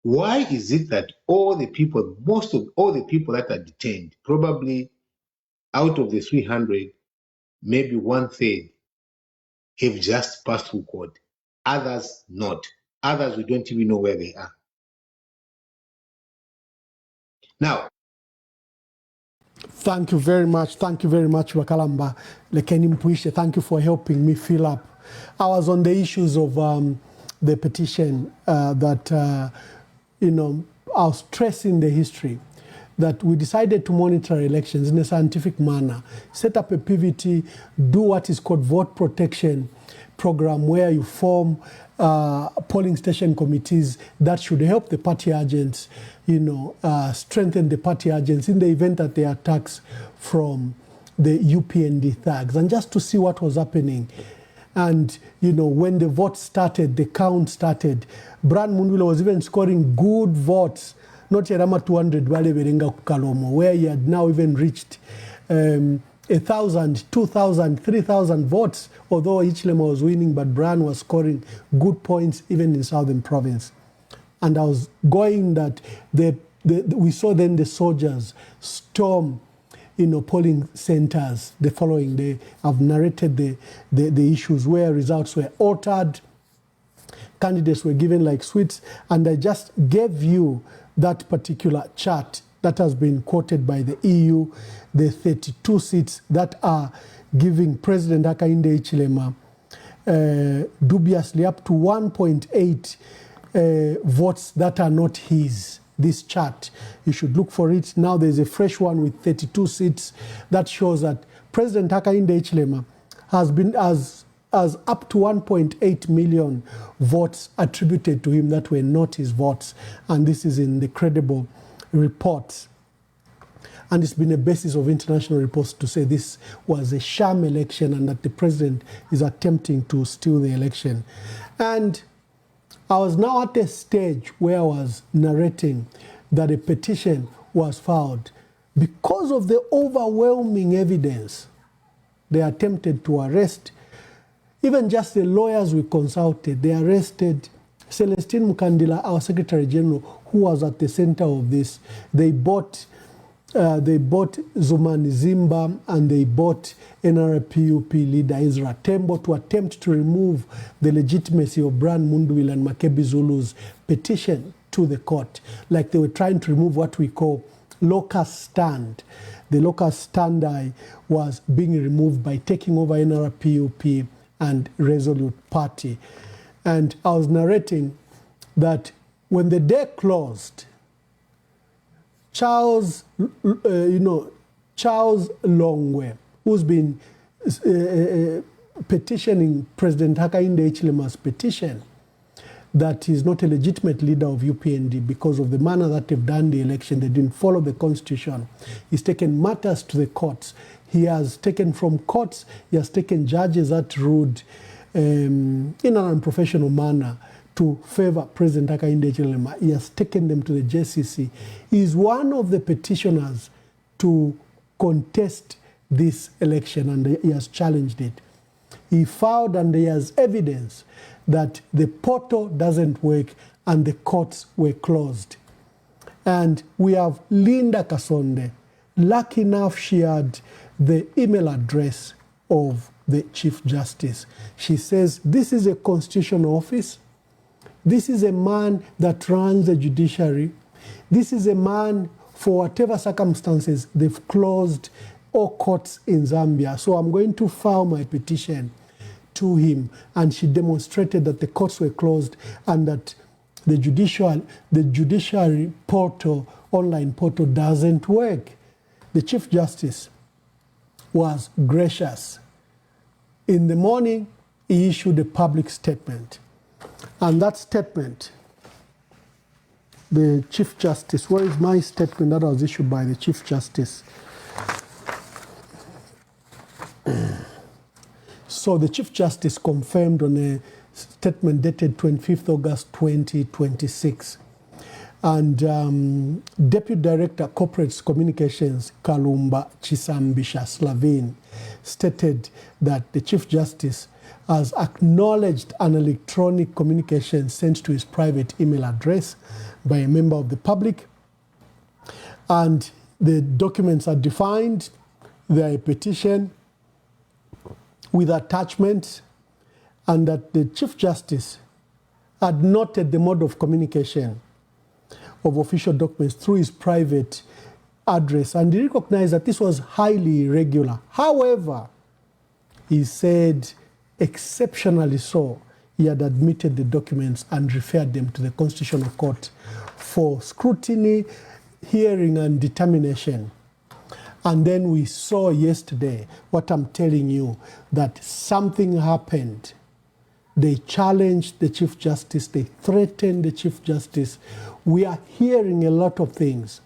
Why is it that most of all the people that are detained, probably out of the 300, maybe 1/3 have just passed through court, others not. Others we don't even know where they are. Now, Thank you very much, Wakalamba Lekeni Mpuishe. Thank you for helping me fill up. I was on the issues of the petition that, I was stressing the history that we decided to monitor elections in a scientific manner, set up a PVT, do what is called vote protection, program where you form polling station committees that should help the party agents, strengthen the party agents in the event that there are attacks from the UPND thugs, and just to see what was happening. And, when the vote started, the count started, Brian Mundubile was even scoring good votes, not Yerama 200, where he had now even reached 1,000, 2,000, 3,000 votes, although Hichilema was winning, but Brian was scoring good points even in Southern Province. And I was going that we saw then the soldiers storm polling centers the following day. I've narrated the issues where results were altered, candidates were given like sweets, and I just gave you that particular chart that has been quoted by the EU, the 32 seats that are giving President Hakainde Hichilema dubiously up to 1.8 votes that are not his. This chart, you should look for it. Now there's a fresh one with 32 seats that shows that President Hakainde Hichilema has up to 1.8 million votes attributed to him that were not his votes. And this is in the credible reports. And it's been a basis of international reports to say this was a sham election and that the president is attempting to steal the election. And I was now at a stage where I was narrating that a petition was filed. Because of the overwhelming evidence, they attempted to arrest, even just the lawyers we consulted, they arrested Celestine Mukandila, our Secretary General, who was at the center of this. They bought Zumani Zimba and they bought NRPUP leader Ezra Tembo to attempt to remove the legitimacy of Brian Mundubile and Makebi Zulu's petition to the court. Like they were trying to remove what we call locus stand. The locus standi was being removed by taking over NRPUP and Resolute Party. And I was narrating that when the day closed, Charles Longwe, who's been petitioning President Hakainde Hichilema's petition that he's not a legitimate leader of UPND because of the manner that they've done the election. They didn't follow the constitution. He's taken matters to the courts. He has taken from courts, he has taken judges that ruled in an unprofessional manner to favor President Hakainde Hichilema. He has taken them to the JCC. He is one of the petitioners to contest this election, and he has challenged it. He filed and he has evidence that the portal doesn't work and the courts were closed. And we have Linda Kasonde. Lucky enough, she had the email address of the Chief Justice. She says, this is a constitutional office. This is a man that runs the judiciary. This is a man, for whatever circumstances, they've closed all courts in Zambia. So I'm going to file my petition to him. And she demonstrated that the courts were closed and that the judiciary portal, online portal, doesn't work. The Chief Justice was gracious. In the morning, he issued a public statement. And that statement, the Chief Justice, where is my statement that was issued by the Chief Justice? So the Chief Justice confirmed on a statement dated 25th August 2026. And Deputy Director Corporate Communications Kalumba Chisambisha Slavin stated that the Chief Justice has acknowledged an electronic communication sent to his private email address by a member of the public. And the documents are defined. They are a petition with attachments, and that the Chief Justice had noted the mode of communication of official documents through his private address, and he recognized that this was highly irregular. However, he said, exceptionally so, he had admitted the documents and referred them to the Constitutional Court for scrutiny, hearing, and determination. And then we saw yesterday what I'm telling you, that something happened They challenged the Chief Justice. They threatened the Chief Justice. We are hearing a lot of things.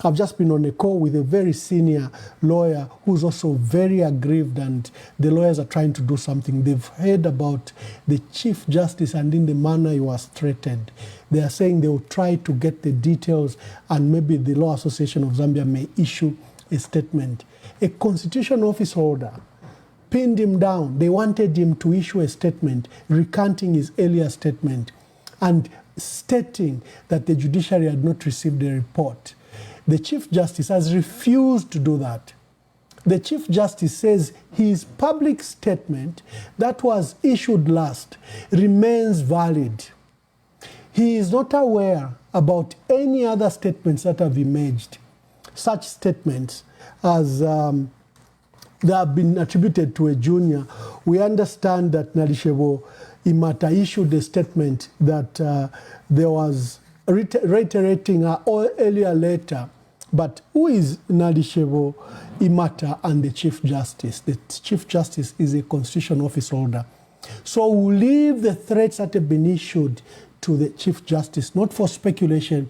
I've just been on a call with a very senior lawyer who's also very aggrieved, and the lawyers are trying to do something. They've heard about the Chief Justice and in the manner he was threatened. They are saying they will try to get the details, and maybe the Law Association of Zambia may issue a statement. A constitutional office holder pinned him down. They wanted him to issue a statement recanting his earlier statement and stating that the judiciary had not received the report. The Chief Justice has refused to do that. The Chief Justice says his public statement that was issued last remains valid. He is not aware about any other statements that have emerged. Such statements as that have been attributed to a junior. We understand that Hichilema'S issued a statement that there was reiterating her earlier letter. But who is Hichilema'S and the Chief Justice? The Chief Justice is a constitutional office holder. So we'll leave the threats that have been issued to the Chief Justice, not for speculation.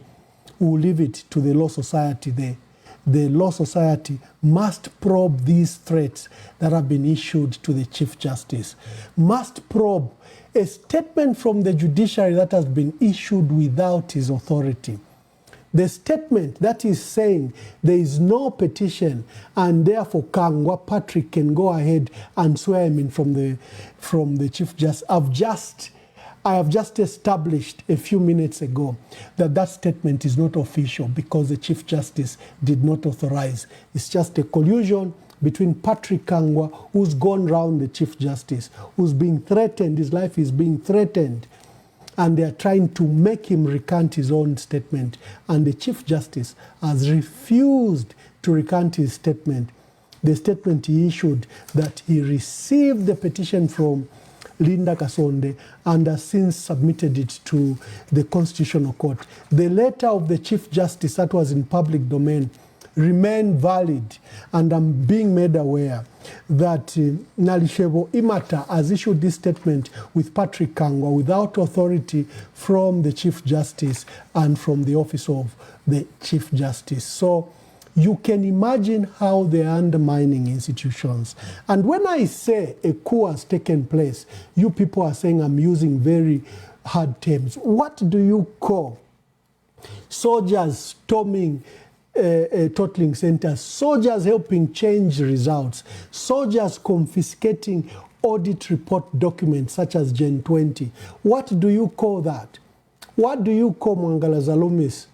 We'll leave it to the Law Society there. The Law Society must probe these threats that have been issued to the Chief Justice, must probe a statement from the judiciary that has been issued without his authority. The statement that is saying there is no petition and therefore Kangwa Patrick can go ahead and swear him in from the Chief Justice. I have just established a few minutes ago that statement is not official because the Chief Justice did not authorize. It's just a collusion between Patrick Kangwa, who's gone round the Chief Justice, who's being threatened, his life is being threatened, and they are trying to make him recant his own statement. And the Chief Justice has refused to recant his statement. The statement he issued that he received the petition from Linda Kasonde and has since submitted it to the Constitutional Court. The letter of the Chief Justice that was in public domain remained valid, and I'm being made aware that Hichilema'S has issued this statement with Patrick Kangwa without authority from the Chief Justice and from the office of the Chief Justice. So you can imagine how they are undermining institutions. And when I say a coup has taken place, you people are saying I'm using very hard terms. What do you call soldiers storming totaling centers, soldiers helping change results, soldiers confiscating audit report documents such as Gen 20? What do you call that? What do you call Mwangala Zalumis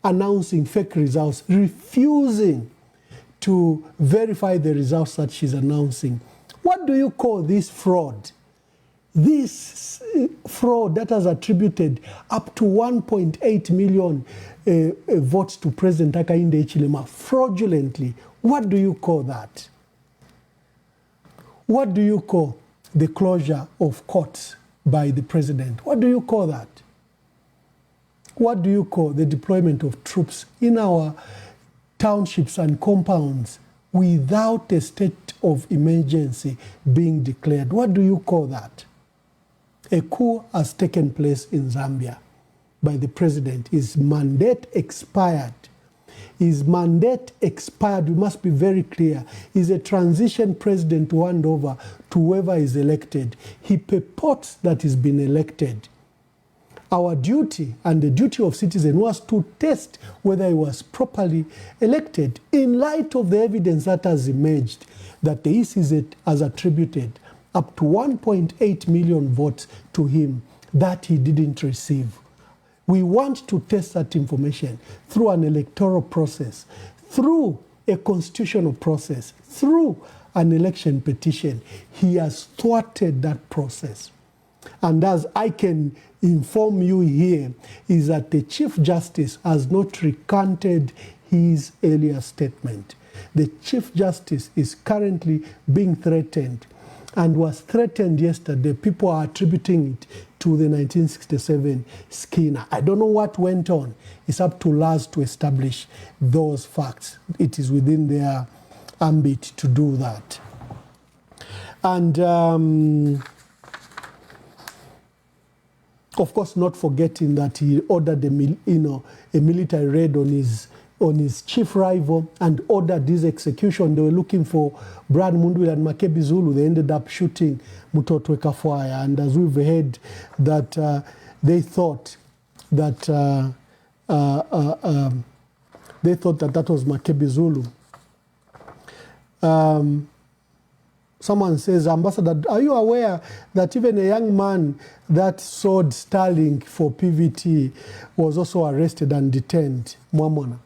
announcing fake results, refusing to verify the results that she's announcing? What do you call this fraud? This fraud that has attributed up to 1.8 million votes to President Hakainde Hichilema fraudulently. What do you call that? What do you call the closure of courts by the president? What do you call that? What do you call the deployment of troops in our townships and compounds without a state of emergency being declared? What do you call that? A coup has taken place in Zambia by the president. His mandate expired. His mandate expired. We must be very clear. He's a transition president to hand over to whoever is elected. He purports that he's been elected. Our duty and the duty of citizens was to test whether he was properly elected in light of the evidence that has emerged that the ECZ has attributed up to 1.8 million votes to him that he didn't receive. We want to test that information through an electoral process, through a constitutional process, through an election petition. He has thwarted that process. And as I can inform you here, is that the Chief Justice has not recanted his earlier statement. The Chief Justice is currently being threatened and was threatened yesterday. People are attributing it to the 1967 Skinner. I don't know what went on. It's up to LAS to establish those facts. It is within their ambit to do that. And Of course, not forgetting that he ordered a military raid on his chief rival and ordered this execution. They were looking for Brad Mundubile and Makebi Zulu. They ended up shooting Mutotwe Kafwaya. And as we've heard, that they thought that that was Makebi Zulu. Someone says, Ambassador, are you aware that even a young man that sold Starlink for PVT was also arrested and detained? Mwamona.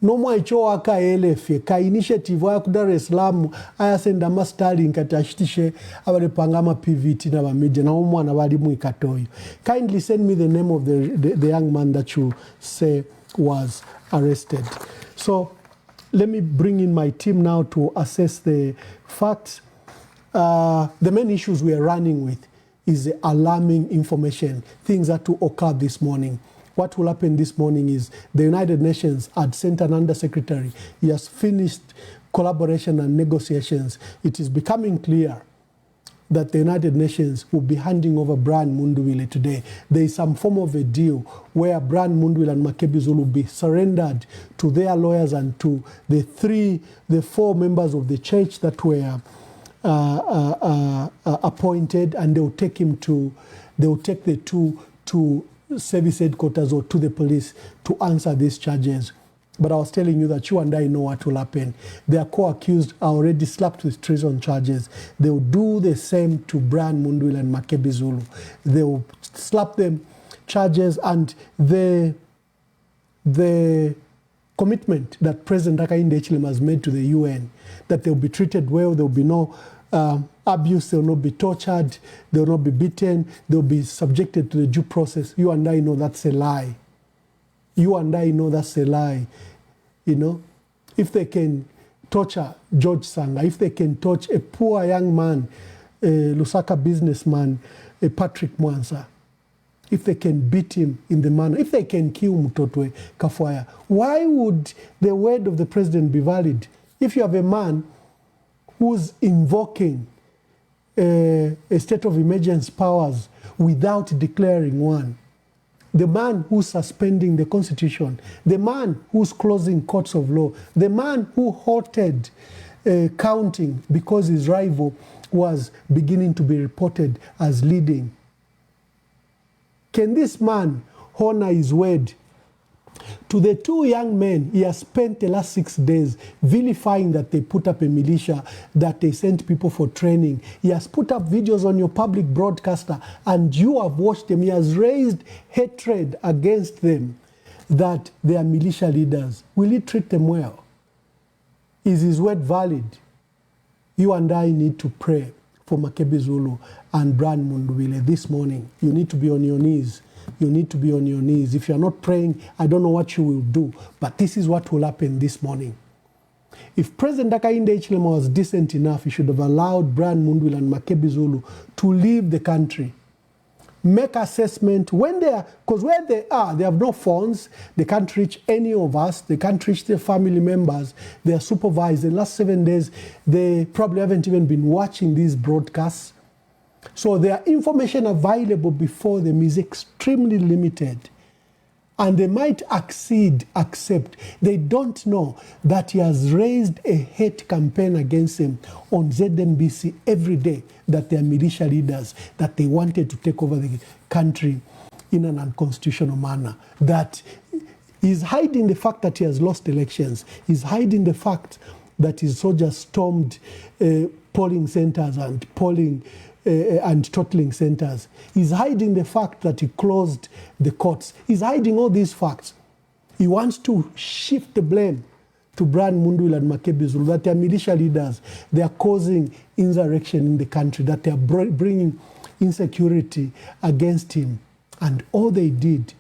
Nomwa icho waka elefye, ka initiative wa Dar es Salaam ayasenda ma Starlink atashitishe abarepangama PVT na bamedia na omwana bali mu ikatoyo. Kindly send me the name of the young man that you say was arrested. So let me bring in my team now to assess the facts. The main issues we are running with is the alarming information, things that to occur this morning. What will happen this morning is the United Nations had sent an undersecretary. He has finished collaboration and negotiations. It is becoming clear that the United Nations will be handing over Brian Mundubile today. There is some form of a deal where Brian Mundubile and Makebi Zulu will be surrendered to their lawyers and to the four members of the church that were appointed, and they will take the two to service headquarters or to the police to answer these charges. But I was telling you that you and I know what will happen. Their co-accused are already slapped with treason charges. They will do the same to Brian Mundubile and Makebi Zulu. They will slap them charges, and the commitment that President Hakainde Hichilema'S made to the UN, that they will be treated well, there will be no abuse, they will not be tortured, they will not be beaten, they will be subjected to the due process. You and I know that's a lie. You and I know that's a lie. You know, if they can torture George Sanga, if they can torture a poor young man, a Lusaka businessman, a Patrick Mwansa, if they can beat him in the manner, if they can kill Mutotwe Kafwaya, why would the word of the president be valid? If you have a man who's invoking a state of emergency powers without declaring one, the man who's suspending the constitution, the man who's closing courts of law, the man who halted counting because his rival was beginning to be reported as leading. Can this man honor his word? To the two young men, he has spent the last 6 days vilifying that they put up a militia, that they sent people for training. He has put up videos on your public broadcaster, and you have watched them. He has raised hatred against them, that they are militia leaders. Will he treat them well? Is his word valid? You and I need to pray for Makebi Zulu and Brian Mundubile this morning. You need to be on your knees. You need to be on your knees. If you're not praying, I don't know what you will do. But this is what will happen this morning. If President Hakainde Hichilema was decent enough, he should have allowed Brian Mundubile and Makebi Zulu to leave the country. Make assessment when they are, because where they are, they have no phones. They can't reach any of us. They can't reach their family members. They are supervised. The last 7 days, they probably haven't even been watching these broadcasts. So their information available before them is extremely limited. And they might accept. They don't know that he has raised a hate campaign against them on ZNBC every day, that they are militia leaders, that they wanted to take over the country in an unconstitutional manner, that he's hiding the fact that he has lost elections. He's hiding the fact that his soldiers stormed polling centers and and totaling centers. He's hiding the fact that he closed the courts. He's hiding all these facts. He wants to shift the blame to Brian Mundubile and Makebi Zulu, that they are militia leaders. They are causing insurrection in the country, that they are bringing insecurity against him. And all they did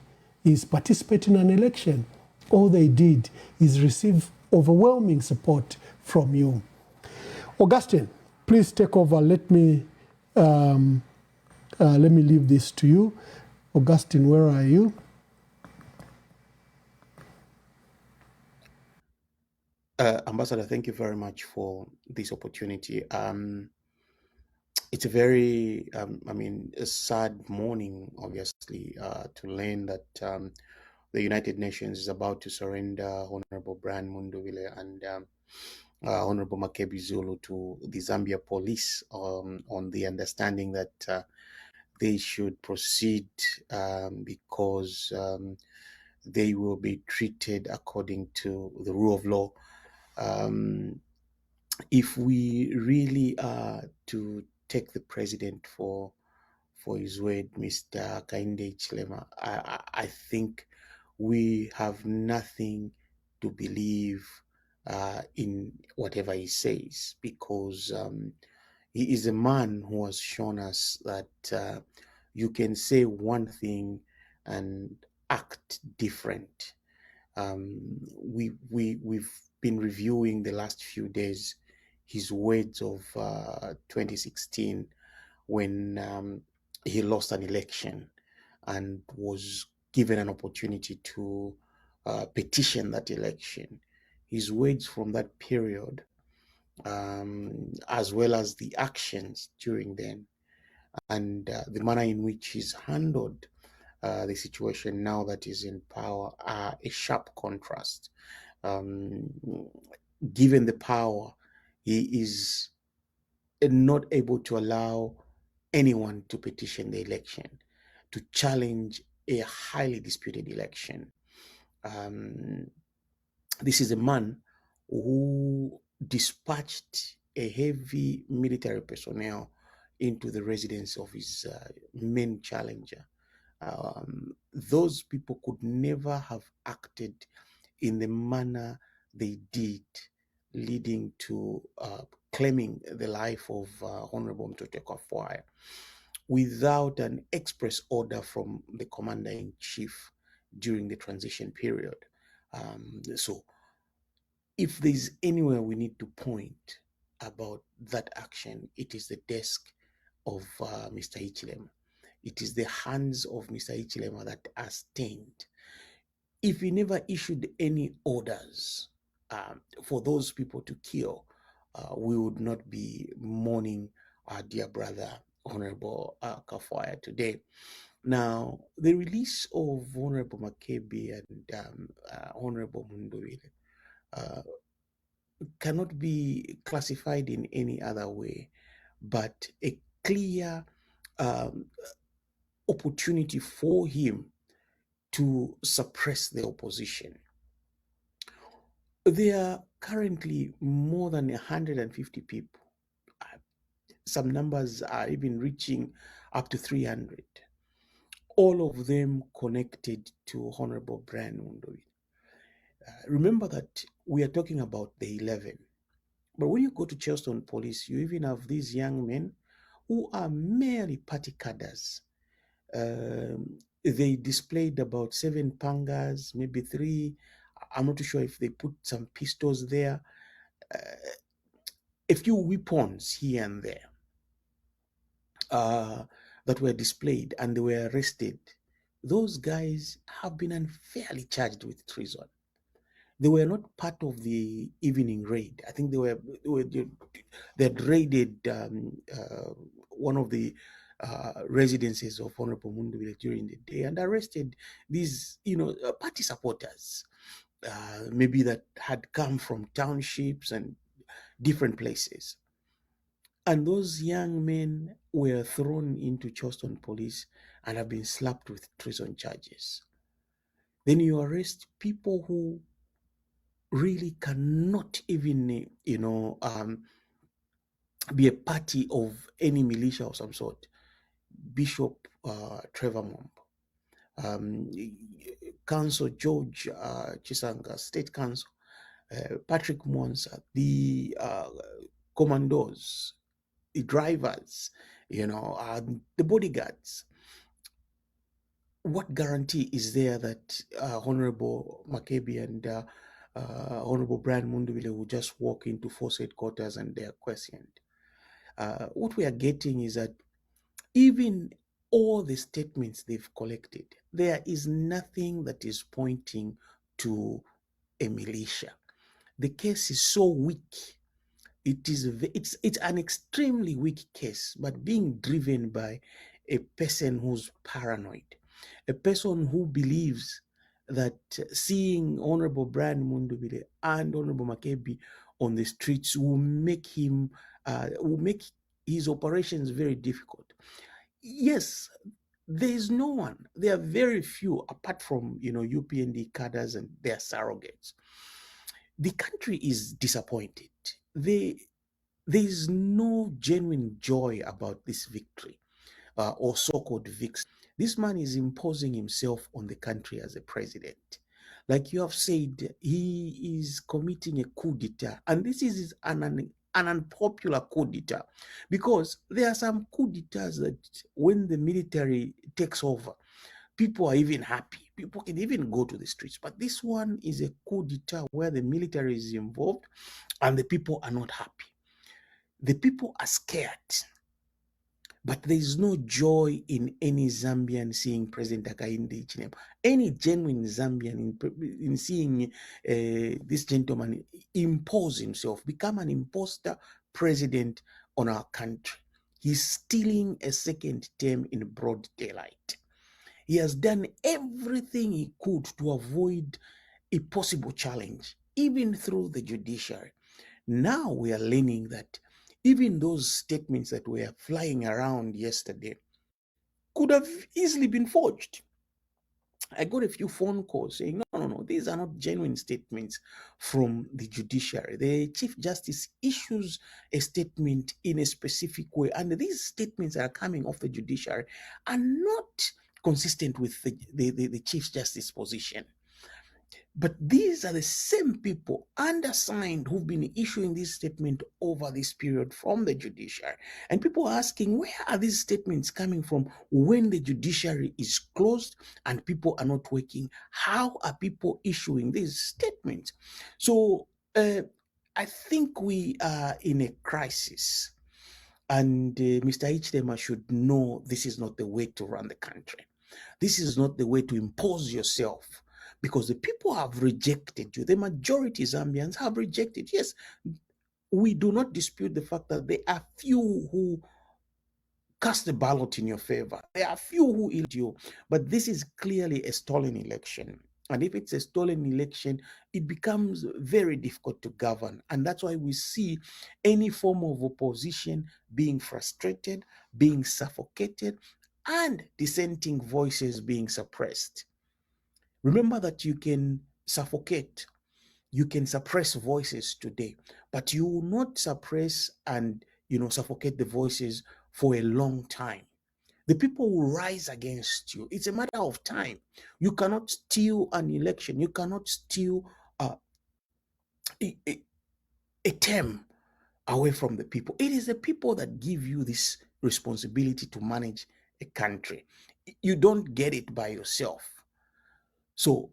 is participate in an election. All they did is receive overwhelming support from you. Augustine, please take over. Let me leave this to you. Augustine, where are you? Ambassador, thank you very much for this opportunity. it's a very, a sad morning, obviously, to learn that the United Nations is about to surrender Honorable Brian Mundubile and Honorable Makebi Zulu to the Zambia police on the understanding that they should proceed because they will be treated according to the rule of law. If we really are to take the president for his word, Mr. Hakainde Hichilema, I think we have nothing to believe in whatever he says, because he is a man who has shown us that you can say one thing and act different. We've been reviewing the last few days his words of 2016 when he lost an election and was given an opportunity to petition that election. His words from that period, as well as the actions during then, and the manner in which he's handled the situation now that he's in power, are a sharp contrast. Given the power, he is not able to allow anyone to petition the election, to challenge a highly disputed election. This is a man who dispatched a heavy military personnel into the residence of his main challenger. Those people could never have acted in the manner they did, leading to claiming the life of Honorable Mtote Kwafoya without an express order from the commander-in-chief during the transition period. So if there's anywhere we need to point about that action, it is the desk of Mr. Hichilema. It is the hands of Mr. Hichilema that are stained. If he never issued any orders for those people to kill, we would not be mourning our dear brother, Honorable Kwafoya, today. Now, the release of Honorable Makebi and Honorable Mundubile cannot be classified in any other way but a clear opportunity for him to suppress the opposition. There are currently more than 150 people. Some numbers are even reaching up to 300. All of them connected to Honorable Brian Mundubile. Remember that we are talking about the 11. But when you go to Charleston Police, you even have these young men who are merely party cadres. They displayed about 7 pangas, maybe 3. I'm not too sure if they put some pistols there. A few weapons here and there that were displayed, and they were arrested. Those guys have been unfairly charged with treason. They were not part of the evening raid. I think they had raided one of the residences of Honorable Mundubile during the day and arrested these, party supporters, maybe that had come from townships and different places. And those young men were thrown into Charleston Police and have been slapped with treason charges. Then you arrest people who really cannot even, be a party of any militia of some sort. Bishop Trevor Momb, Council George Chisanga, State Council, Patrick Mwansa, the commandos, the drivers, the bodyguards. What guarantee is there that Honorable Makebi and Honorable Brian Mundubile will just walk into force headquarters and they are questioned? What we are getting is that even all the statements they've collected, there is nothing that is pointing to a militia. The case is so weak. it's an extremely weak case, but being driven by a person who's paranoid, a person who believes that seeing Honorable Brian Mundubile and Honorable Makebi on the streets will make his operations very difficult. Yes, there is no one. There are very few, apart from UPND cadres and their surrogates. The country is disappointed. There is no genuine joy about this victory or so-called victory. This man is imposing himself on the country as a president. Like you have said, he is committing a coup d'etat, and this is an unpopular coup d'etat, because there are some coup d'etats that when the military takes over, people are even happy. People can even go to the streets. But this one is a coup d'etat where the military is involved and the people are not happy. The people are scared. But there is no joy in any Zambian seeing President Hakainde Hichilema. Any genuine Zambian in seeing this gentleman impose himself, become an imposter president on our country. He's stealing a second term in broad daylight. He has done everything he could to avoid a possible challenge, even through the judiciary. Now we are learning that even those statements that were flying around yesterday could have easily been forged. I got a few phone calls saying, no, these are not genuine statements from the judiciary. The Chief Justice issues a statement in a specific way, and these statements that are coming off the judiciary are not consistent with the Chief Justice position. But these are the same people undersigned who've been issuing this statement over this period from the judiciary. And people are asking, where are these statements coming from when the judiciary is closed and people are not working? How are people issuing these statements? So I think we are in a crisis. And Mr. Hichilema should know this is not the way to run the country. This is not the way to impose yourself, because the people have rejected you. The majority Zambians have rejected. Yes, we do not dispute the fact that there are few who cast the ballot in your favor. There are few who elect you, but this is clearly a stolen election. And if it's a stolen election, it becomes very difficult to govern. And that's why we see any form of opposition being frustrated, being suffocated, and dissenting voices being suppressed. Remember that you can suffocate, you can suppress voices today, but you will not suppress and suffocate the voices for a long time. The people will rise against you. It's a matter of time. You cannot steal an election. You cannot steal a term away from the people. It is the people that give you this responsibility to manage a country. You don't get it by yourself. So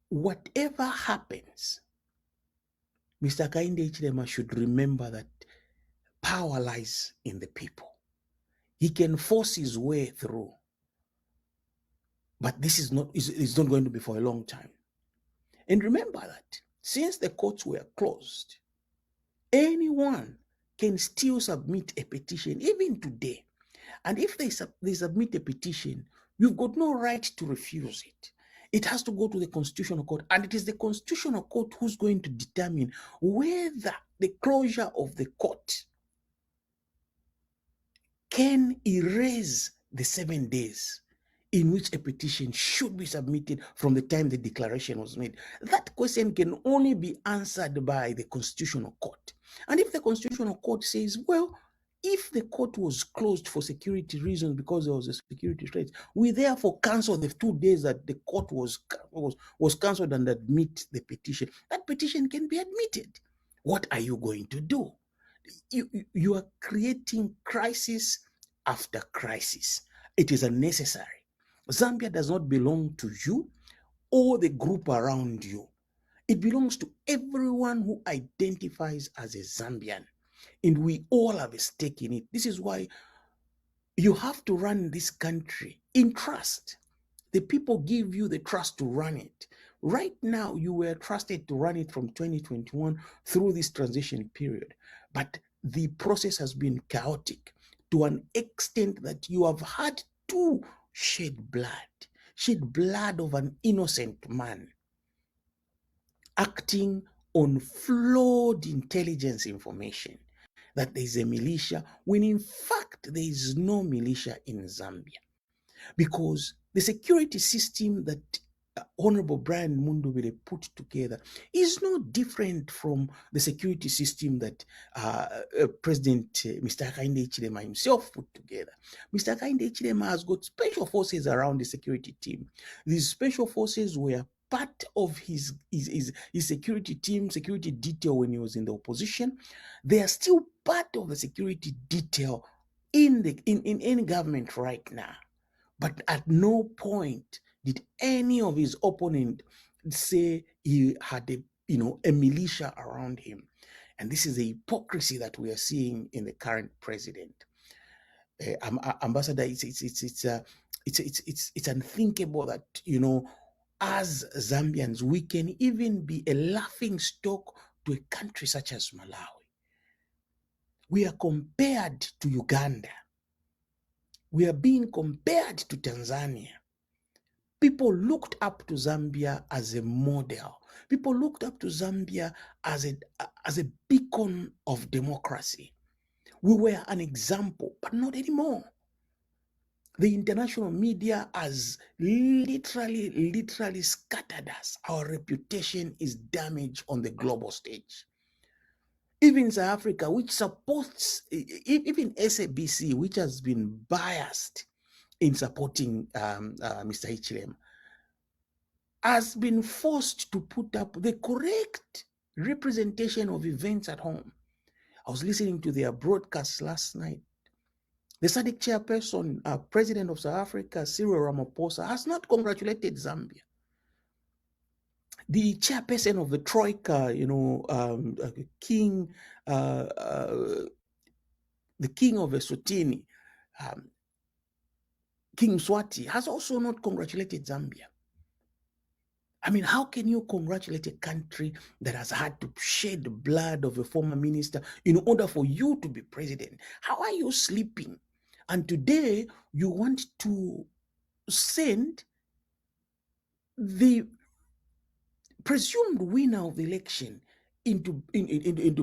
whatever happens, Mr. Hakainde Hichilema should remember that power lies in the people. He can force his way through, but this is not going to be for a long time. And remember that since the courts were closed, anyone can still submit a petition, even today. And if they submit a petition, you've got no right to refuse it. It has to go to the Constitutional Court, and it is the Constitutional Court who's going to determine whether the closure of the court can erase the 7 days in which a petition should be submitted from the time the declaration was made. That question can only be answered by the Constitutional Court. And if the Constitutional Court says, well, if the court was closed for security reasons because there was a security threat, we therefore cancel the 2 days that the court was cancelled and admit the petition. That petition can be admitted. What are you going to do? You are creating crisis after crisis. It is unnecessary. Zambia does not belong to you or the group around you. It belongs to everyone who identifies as a Zambian. And we all have a stake in it. This is why you have to run this country in trust. The people give you the trust to run it. Right now, you were trusted to run it from 2021 through this transition period. but the process has been chaotic to an extent that you have had to shed blood of an innocent man acting on flawed intelligence information that there is a militia when in fact there is no militia in Zambia, because the security system that Honorable Brian Mundubile put together is no different from the security system that President Mr. Hakainde Hichilema himself put together. Mr. Hakainde Hichilema has got special forces around the security team. These special forces were part of his security team, security detail when he was in the opposition. They are still part of the security detail in any government right now. But at no point did any of his opponents say he had a militia around him. And this is the hypocrisy that we are seeing in the current president. Ambassador, it's unthinkable that, as Zambians, we can even be a laughing stock to a country such as Malawi. We are compared to Uganda. We are being compared to Tanzania. People looked up to Zambia as a model. People looked up to Zambia as a beacon of democracy. We were an example, but not anymore. The international media has literally scattered us. Our reputation is damaged on the global stage. Even South Africa, which supports, even SABC, which has been biased in supporting Mr. Hichilema, has been forced to put up the correct representation of events at home. I was listening to their broadcast last night. The SADC chairperson, President of South Africa, Cyril Ramaphosa, has not congratulated Zambia. The chairperson of the Troika, King, the King of Eswatini, King Mswati, has also not congratulated Zambia. I mean, how can you congratulate a country that has had to shed the blood of a former minister in order for you to be president? How are you sleeping? And today you want to send the presumed winner of the election into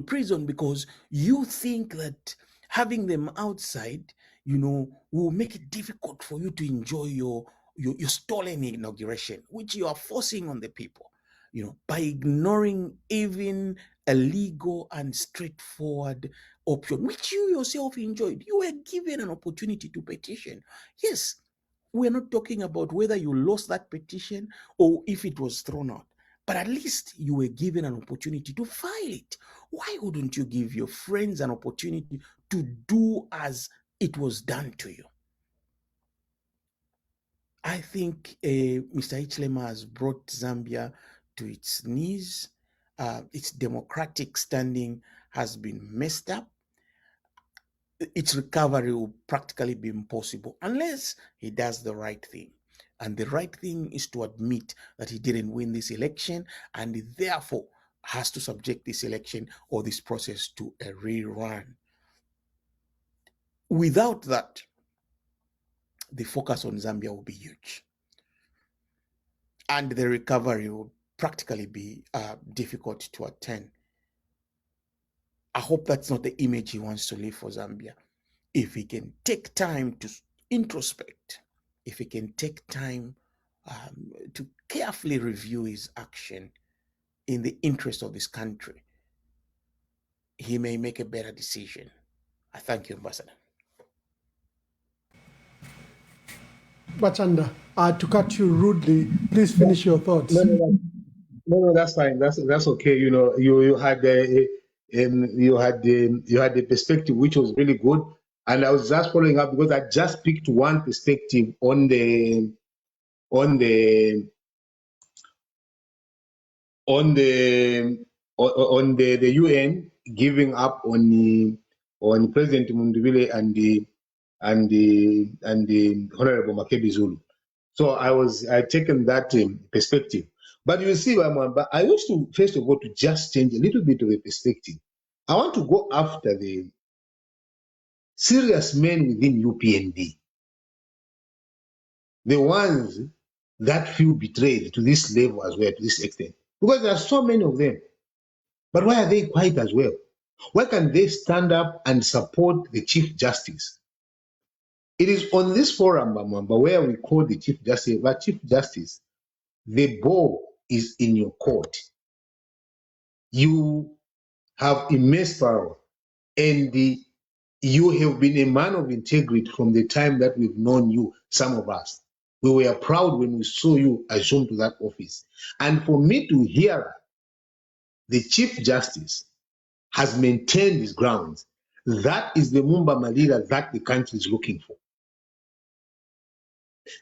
prison because you think that having them outside, will make it difficult for you to enjoy your stolen inauguration, which you are forcing on the people, by ignoring even a legal and straightforward option, which you yourself enjoyed. You were given an opportunity to petition. Yes, we're not talking about whether you lost that petition or if it was thrown out, but at least you were given an opportunity to file it. Why wouldn't you give your friends an opportunity to do as it was done to you? I think Mr. Hichilema has brought Zambia to its knees. Its democratic standing has been messed up. Its recovery will practically be impossible unless he does the right thing. And the right thing is to admit that he didn't win this election and he therefore has to subject this election or this process to a rerun. Without that, the focus on Zambia will be huge. And the recovery will practically be difficult to attain. I hope that's not the image he wants to leave for Zambia. If he can take time to introspect, if he can take time to carefully review his action in the interest of his country, he may make a better decision. I thank you, Ambassador. Bachanda, to cut you rudely, please finish your thoughts. No, that's fine. That's okay. You had the perspective which was really good, and I was just following up because I just picked one perspective on the UN giving up on President Mundubile and the Honorable Makebi Zulu. So I taken that perspective. But you see, I wish to first of all to just change a little bit of the perspective. I want to go after the serious men within UPND, the ones that feel betrayed to this level as well, to this extent. Because there are so many of them. But why are they quiet as well? Why can they stand up and support the Chief Justice? It is on this forum, Mamamba, where we call the Chief Justice, but Chief Justice, the ball is in your court. You have immense power, and you have been a man of integrity from the time that we've known you, some of us. We were proud when we saw you assume to that office. And for me to hear the Chief Justice has maintained his grounds, that is the Mumba Malira that the country is looking for.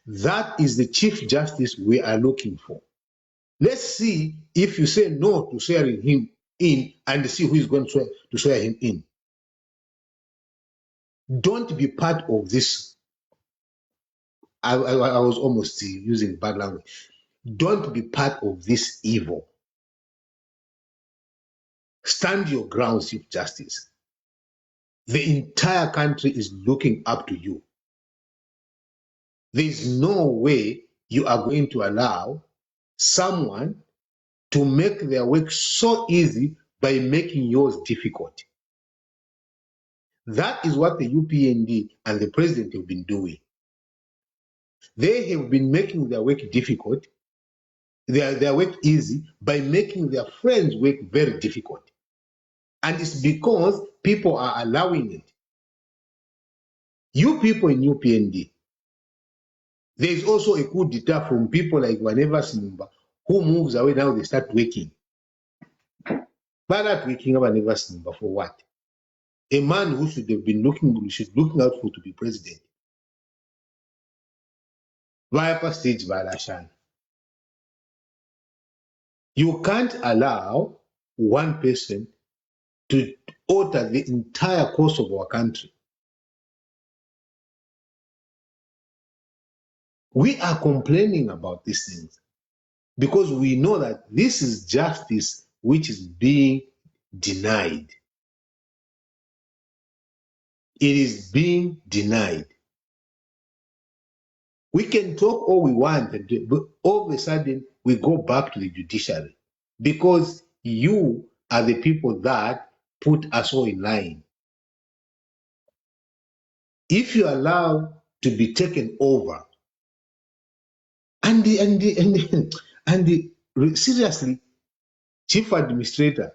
That is the Chief Justice we are looking for. Let's see if you say no to swearing him in and see who is going to swear him in. Don't be part of this. I was almost using bad language. Don't be part of this evil. Stand your ground, Chief Justice. The entire country is looking up to you. There is no way you are going to allow someone to make their work so easy by making yours difficult. That is what the UPND and the president have been doing. They have been making their work difficult, their work easy, by making their friends' work very difficult. And it's because people are allowing it. You people in UPND, there is also a coup d'etat from people like Waneva Simba, who moves away now, they start working. But that working Waneva Simba for what? A man who should have been looking out for to be president. Via stage violation. You can't allow one person to alter the entire course of our country. We are complaining about these things because we know that this is justice which is being denied. It is being denied. We can talk all we want, but all of a sudden we go back to the judiciary because you are the people that put us all in line. If you allow to be taken over, and seriously, chief administrator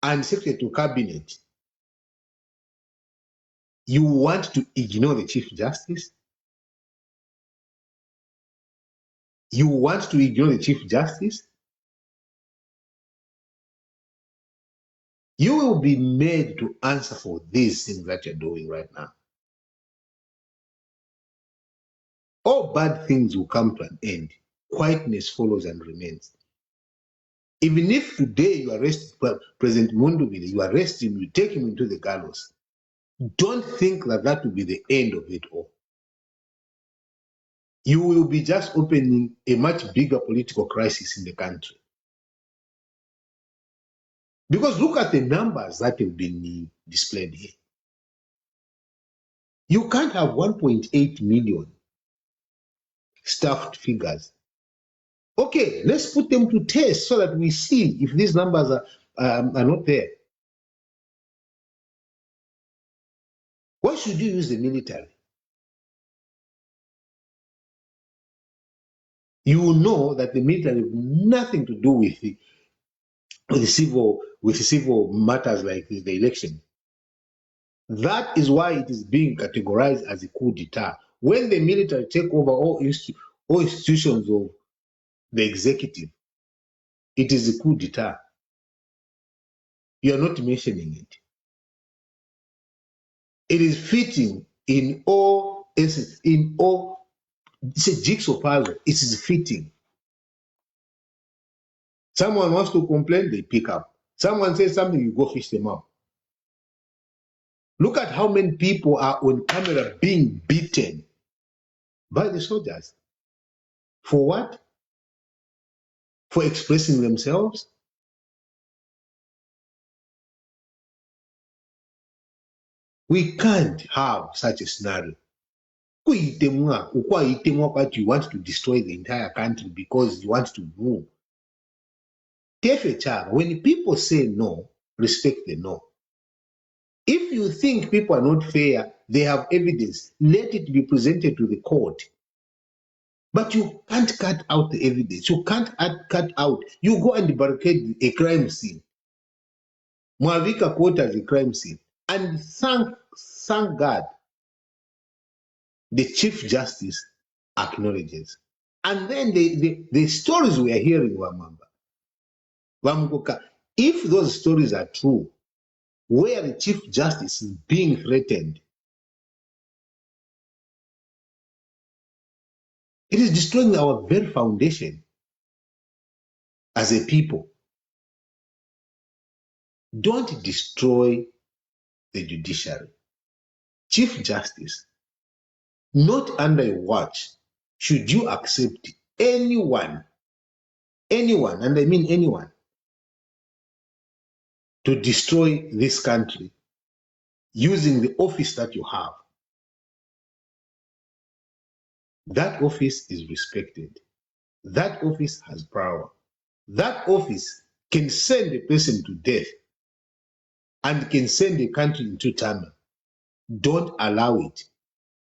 and secretary to cabinet, you want to ignore the chief justice? You want to ignore the chief justice? You will be made to answer for these things that you're doing right now. All bad things will come to an end. Quietness follows and remains. Even if today you arrest President Mundubile, you arrest him, you take him into the gallows, don't think that that will be the end of it all. You will be just opening a much bigger political crisis in the country. Because look at the numbers that have been displayed here. You can't have 1.8 million staffed figures. Okay, let's put them to test so that we see if these numbers are not there. Why should you use the military? You know that the military have nothing to do with the civil matters like the election. That is why it is being categorized as a coup d'etat. When the military take over all institutions of the executive, it is a coup d'etat. You are not mentioning it. It is fitting in all essence, in all, it's a jigsaw puzzle. It is fitting. Someone wants to complain, they pick up. Someone says something, you go fish them up. Look at how many people are on camera being beaten by the soldiers. For what? For expressing themselves? We can't have such a scenario. But you want to destroy the entire country because you want to move. When people say no, respect the no. If you think people are not fair, they have evidence, let it be presented to the court. But you can't cut out the evidence. You can't cut out. You go and barricade a crime scene. Mwavika Court as a crime scene. And thank God, the Chief Justice acknowledges. And then the stories we are hearing, Wamukoka, if those stories are true, where the Chief Justice is being threatened, it is destroying our very foundation as a people. Don't destroy the judiciary. Chief Justice, not under your watch, should you accept anyone, and I mean anyone, to destroy this country using the office that you have. That office is respected. That office has power. That office can send a person to death and can send a country into turmoil. Don't allow it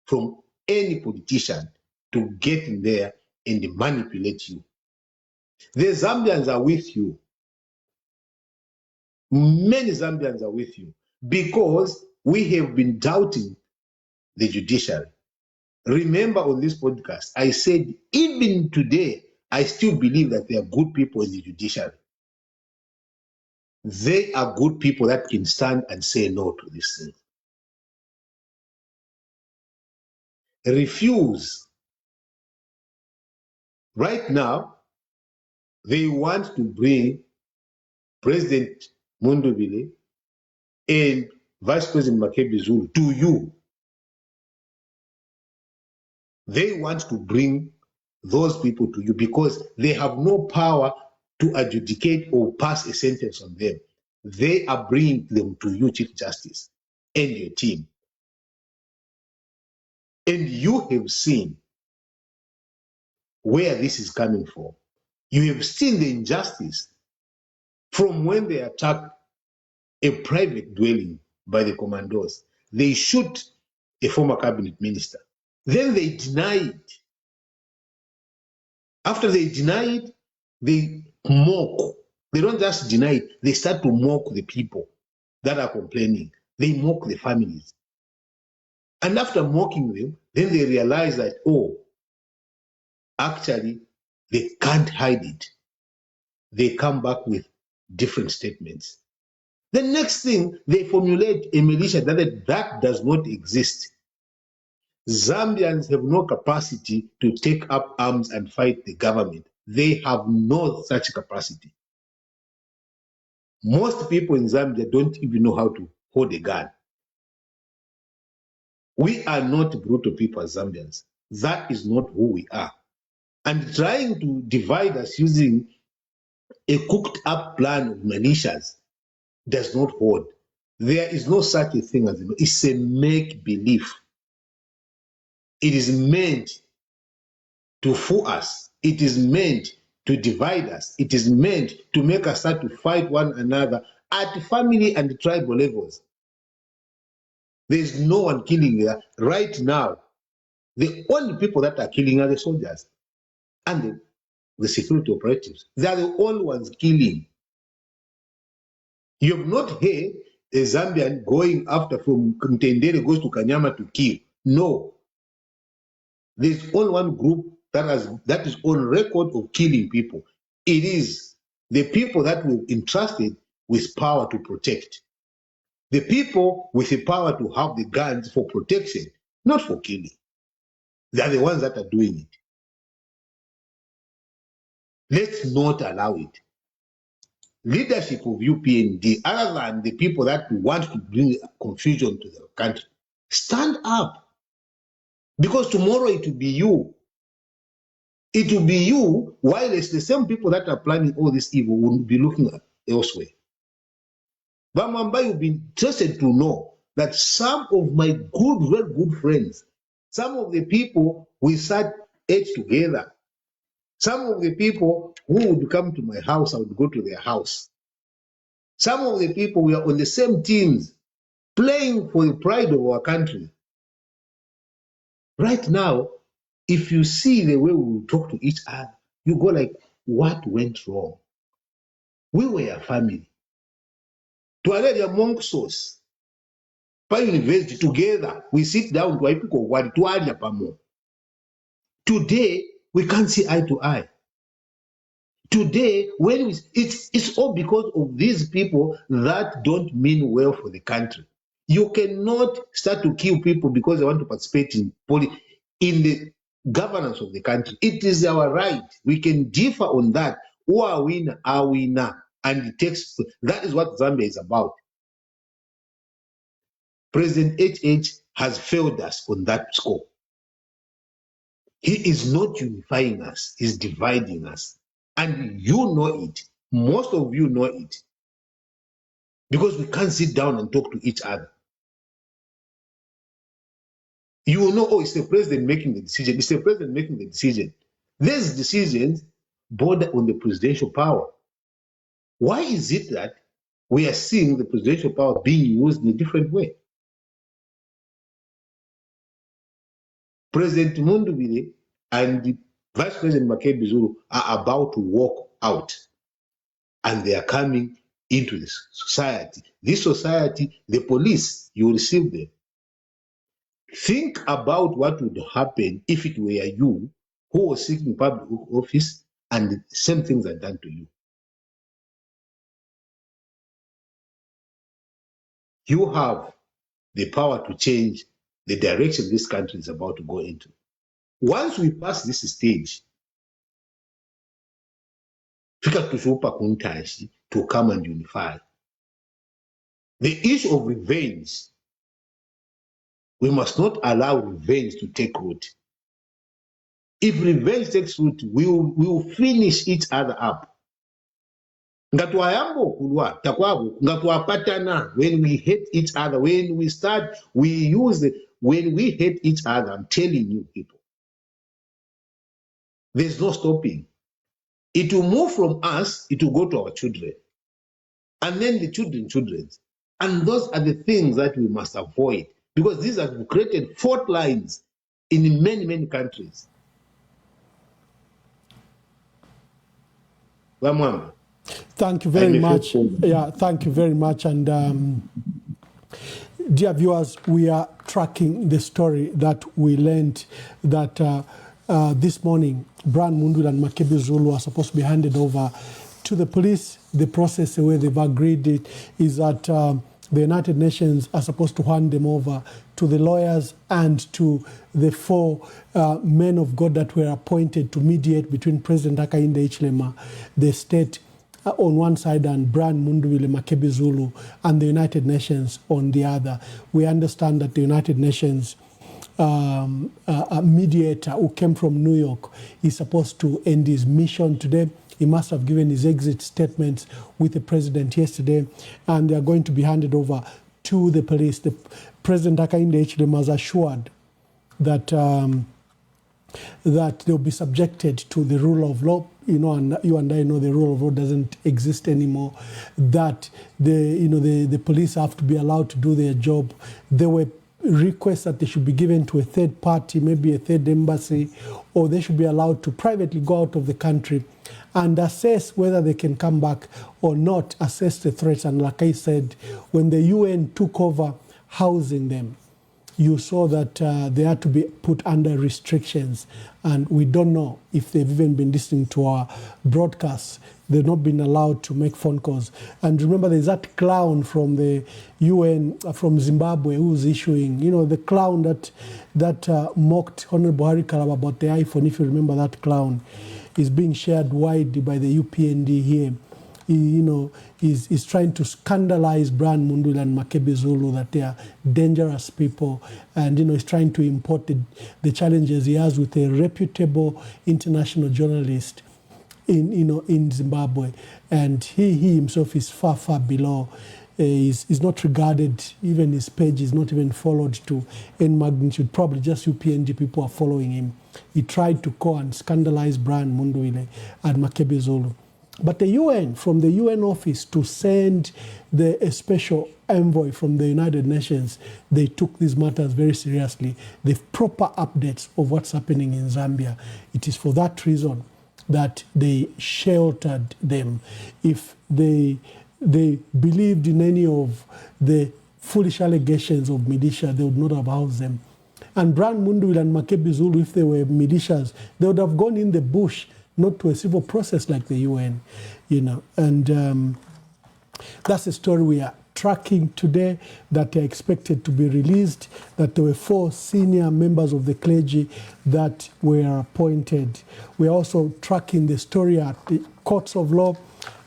from any politician to get in there and manipulate you. The Zambians are with you. Many Zambians are with you because we have been doubting the judiciary. Remember on this podcast, I said even today, I still believe that there are good people in the judiciary. They are good people that can stand and say no to this thing. Refuse. Right now, they want to bring President Mundubile and Vice President Makebi Zulu to you. They want to bring those people to you because they have no power to adjudicate or pass a sentence on them. They are bringing them to you, Chief Justice, and your team. And you have seen where this is coming from. You have seen the injustice from when they attack a private dwelling by the commandos. They shoot a former cabinet minister. Then they deny it. After they deny it, they mock. They don't just deny it, they start to mock the people that are complaining. They mock the families. And after mocking them, then they realize that, oh, actually, they can't hide it. They come back with different statements. The next thing, they formulate a militia that does not exist. Zambians have no capacity to take up arms and fight the government. They have no such capacity. Most people in Zambia don't even know how to hold a gun. We are not brutal people as Zambians. That is not who we are. And trying to divide us using a cooked up plan of militias does not hold. There is no such a thing as it's a make-believe. It is meant to fool us. It is meant to divide us. It is meant to make us start to fight one another at family and tribal levels. There is no one killing there. Right now, the only people that are killing are the soldiers and the security operatives. They are the only ones killing. You have not heard a Zambian going after from Mtendere goes to Kanyama to kill. No. There's only one group that is on record of killing people. It is the people that were entrusted with power to protect. The people with the power to have the guns for protection, not for killing. They are the ones that are doing it. Let's not allow it. Leadership of UPND, other than the people that want to bring confusion to the country, stand up. Because tomorrow it will be you. It will be you, while it's the same people that are planning all this evil will be looking at elsewhere. Bamamba, you'll be interested to know that some of my good, very good friends, some of the people we sat ate together, some of the people who would come to my house, I would go to their house. Some of the people we are on the same teams, playing for the pride of our country. Right now, if you see the way we talk to each other, you go like, what went wrong? We were a family. Twaleria monk sauce. Pa university together, we sit down to people one twalia pamo. Today, we can't see eye to eye. Today, when it's all because of these people that don't mean well for the country. You cannot start to kill people because they want to participate in the governance of the country. It is our right. We can differ on that. Who are winner, are winner, and it takes. That is what Zambia is about. President HH has failed us on that score. He is not unifying us, he's dividing us. And you know it. Most of you know it. Because we can't sit down and talk to each other. You will know, oh, it's the president making the decision. It's the president making the decision. These decisions border on the presidential power. Why is it that we are seeing the presidential power being used in a different way? President Mundubile and the Vice President Makebi Zulu are about to walk out, and they are coming into this society. This society, the police, you receive them. Think about what would happen if it were you who was seeking public office and the same things are done to you. You have the power to change the direction this country is about to go into. Once we pass this stage, to come and unify. The issue of revenge, we must not allow revenge to take root. If revenge takes root, we will finish each other up. When we hate each other, when we hate each other, I'm telling you people, there's no stopping. It will move from us, it will go to our children. And then the children's. And those are the things that we must avoid, because these have created fault lines in many, many countries. Thank you very much. Yeah, thank you very much. And dear viewers, we are tracking the story that we learned that this morning, Brian Mundubile and Makebi Zulu are supposed to be handed over to the police. The process, the way they've agreed it, is that the United Nations are supposed to hand them over to the lawyers and to the 4 men of God that were appointed to mediate between President Hakainde Hichilema, the state on one side, and Brian Mundubile, Makebi Zulu, and the United Nations on the other. We understand that the United Nations a mediator who came from New York is supposed to end his mission today. He must have given his exit statements with the president yesterday, and they are going to be handed over to the police. The President Hakainde Hichilema has assured that that they'll be subjected to the rule of law. You know, and you and I know the rule of law doesn't exist anymore. That the police have to be allowed to do their job. There were requests that they should be given to a third party, maybe a third embassy, or they should be allowed to privately go out of the country and assess whether they can come back or not, assess the threats. And like I said, when the UN took over housing them, you saw that they had to be put under restrictions. And we don't know if they've even been listening to our broadcasts. They've not been allowed to make phone calls. And remember, there's that clown from the UN, from Zimbabwe, who's issuing, the clown that mocked Honorable Harry Kalaba about the iPhone. If you remember that clown, is being shared widely by the UPND here. Is trying to scandalize Brian Mundubile and Makebi Zulu, that they are dangerous people, and he's trying to import the challenges he has with a reputable international journalist in Zimbabwe, and he himself is far below is not regarded, even his page is not even followed to any magnitude. Probably just UPNG people are following him. He tried to go and scandalize Brian Mundubile and Makebi Zulu. But the UN, from the UN office to send a special envoy from the United Nations, they took these matters very seriously. The proper updates of what's happening in Zambia. It is for that reason that they sheltered them. If they believed in any of the foolish allegations of militia, they would not have housed them. And Brian Mundubile and Makebi Zulu, if they were militias, they would have gone in the bush, not to a civil process like the UN, you know. And that's a story we are tracking today, that are expected to be released, that there were 4 senior members of the clergy that were appointed. We are also tracking the story at the courts of law.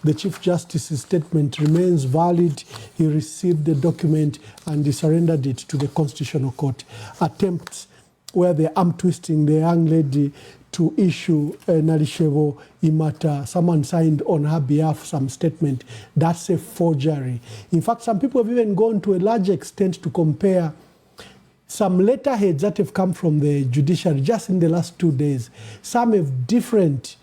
The Chief Justice's statement remains valid. He received the document and he surrendered it to the Constitutional Court. Attempts where they arm twisting the young lady to issue Nalishevo Imata, someone signed on her behalf some statement, that's a forgery. In fact, some people have even gone to a large extent to compare some letterheads that have come from the judiciary just in the last 2 days. Some have different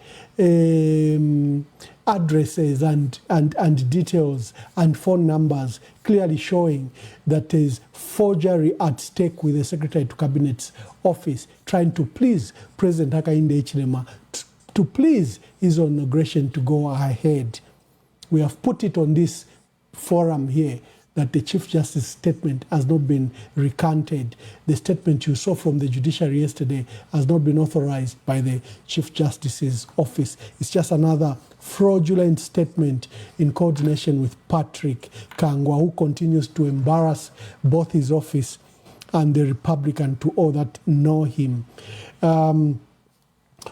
addresses and details and phone numbers, clearly showing that there is forgery at stake with the Secretary to Cabinet's office, trying to please President Hakainde Hichilema, to please his inauguration to go ahead. We have put it on this forum here that the Chief Justice's statement has not been recanted. The statement you saw from the judiciary yesterday has not been authorized by the Chief Justice's office. It's just another fraudulent statement in coordination with Patrick Kangwa, who continues to embarrass both his office and the Republican to all that know him.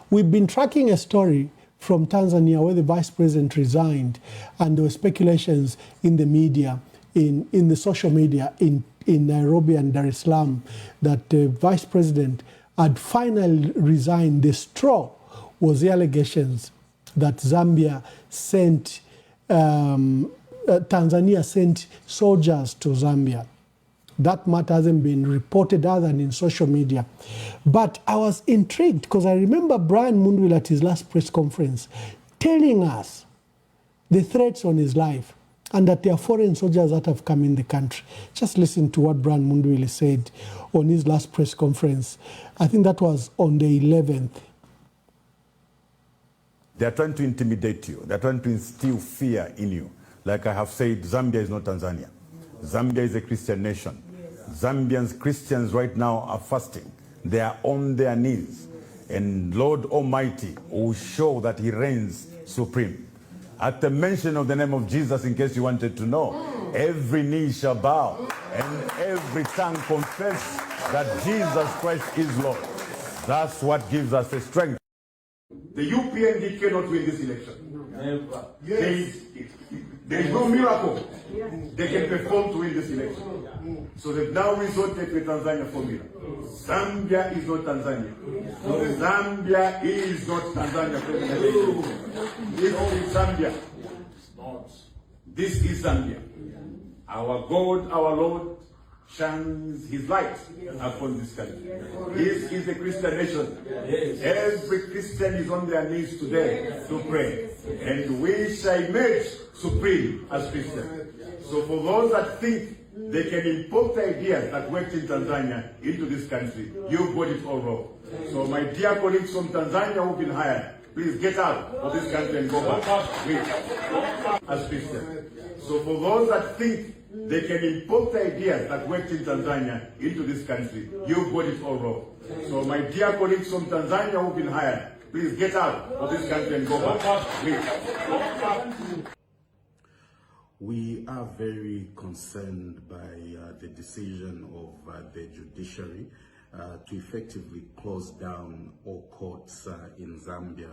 We've been tracking a story from Tanzania where the vice president resigned, and there were speculations in the media, in the social media in Nairobi and Dar es Salaam, that the vice president had finally resigned. The straw was the allegations that Tanzania sent soldiers to Zambia. That matter hasn't been reported other than in social media. But I was intrigued because I remember Brian Mundubile at his last press conference telling us the threats on his life and that there are foreign soldiers that have come in the country. Just listen to what Brian Mundubile said on his last press conference. I think that was on the 11th. They are trying to intimidate you. They are trying to instill fear in you. Like I have said, Zambia is not Tanzania. Zambia is a Christian nation. Zambians, Christians right now are fasting. They are on their knees. And Lord Almighty will show that he reigns supreme. At the mention of the name of Jesus, in case you wanted to know, every knee shall bow and every tongue confess that Jesus Christ is Lord. That's what gives us the strength. The UPND cannot win this election. Never. Yes. There is no miracle they can perform to win this election. So they've now resorted to a Tanzania formula. Zambia is not Tanzania. Zambia is not Tanzania. This is Zambia. This is Zambia. Our God, our Lord, shines his light upon this country. This is a Christian nation. Every Christian is on their knees today to pray. And we shall emerge supreme as Christians. So for those that think they can import ideas that worked in Tanzania into this country, you've got it all wrong. So my dear colleagues from Tanzania who've been hired, please get out of this country and go back as Christians. So for those that think they can import ideas that worked in Tanzania into this country, you've got it all wrong. So my dear colleagues from Tanzania who've been hired, please get out of this country and go back. We are very concerned by the decision of the judiciary to effectively close down all courts in Zambia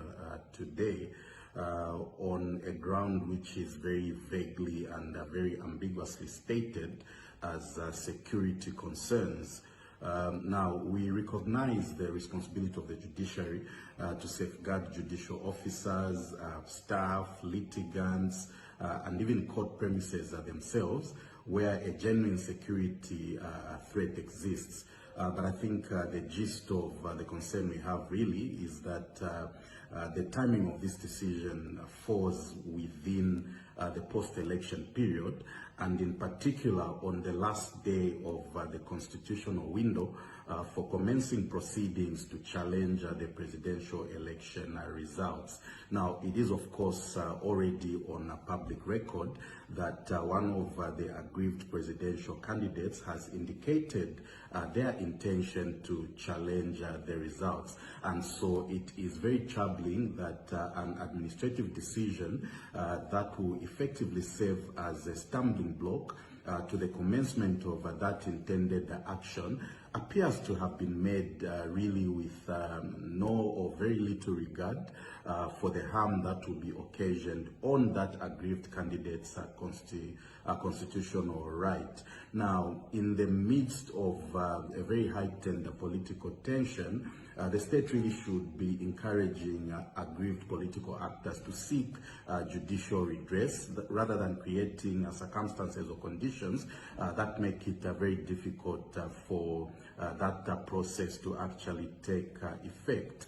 today on a ground which is very vaguely and very ambiguously stated as security concerns. Now, we recognize the responsibility of the judiciary to safeguard judicial officers, staff, litigants, and even court premises themselves where a genuine security threat exists. But I think the gist of the concern we have really is that the timing of this decision falls within the post-election period, and in particular on the last day of the constitutional window for commencing proceedings to challenge the presidential election results. Now, it is of course already on a public record that one of the aggrieved presidential candidates has indicated their intention to challenge the results. And so it is very troubling that an administrative decision that will effectively serve as a stumbling block to the commencement of that intended action appears to have been made really with no or very little regard for the harm that will be occasioned on that aggrieved candidate's constitutional right. Now, in the midst of a very heightened political tension, the state really should be encouraging aggrieved political actors to seek judicial redress rather than creating circumstances or conditions that make it very difficult for that process to actually take effect.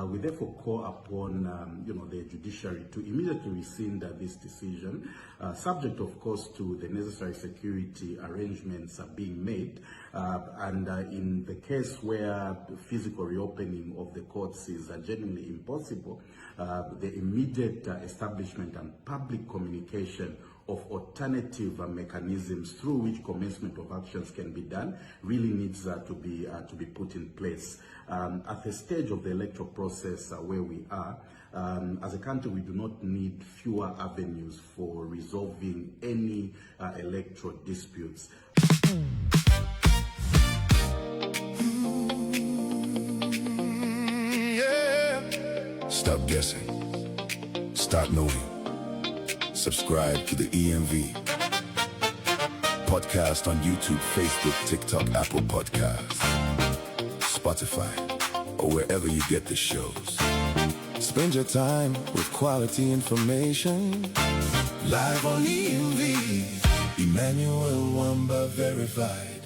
We therefore call upon the judiciary to immediately rescind this decision, subject of course to the necessary security arrangements being made, and in the case where the physical reopening of the courts is genuinely impossible, the immediate establishment and public communication of alternative mechanisms through which commencement of actions can be done really needs to be put in place. At the stage of the electoral process where we are, as a country, we do not need fewer avenues for resolving any electoral disputes. Stop guessing. Start knowing. Subscribe to the EMV podcast on YouTube, Facebook, TikTok, Apple Podcasts, Spotify, or wherever you get the shows. Spend your time with quality information. Live on EMV. Emmanuel Wamba verified.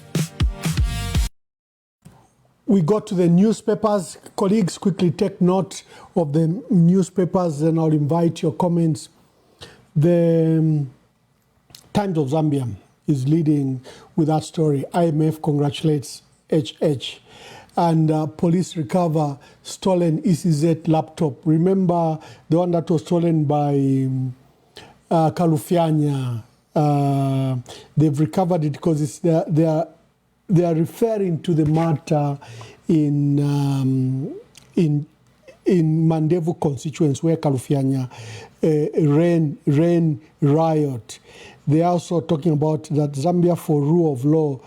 We got to the newspapers. Colleagues, quickly take note of the newspapers, and I'll invite your comments. The Times of Zambia is leading with that story. IMF congratulates HH. And police recover stolen ECZ laptop. Remember the one that was stolen by Kalufianya? They've recovered it because it's they are referring to the matter in Mandevu constituents where Kalufianya ran riot. They are also talking about that Zambia for rule of law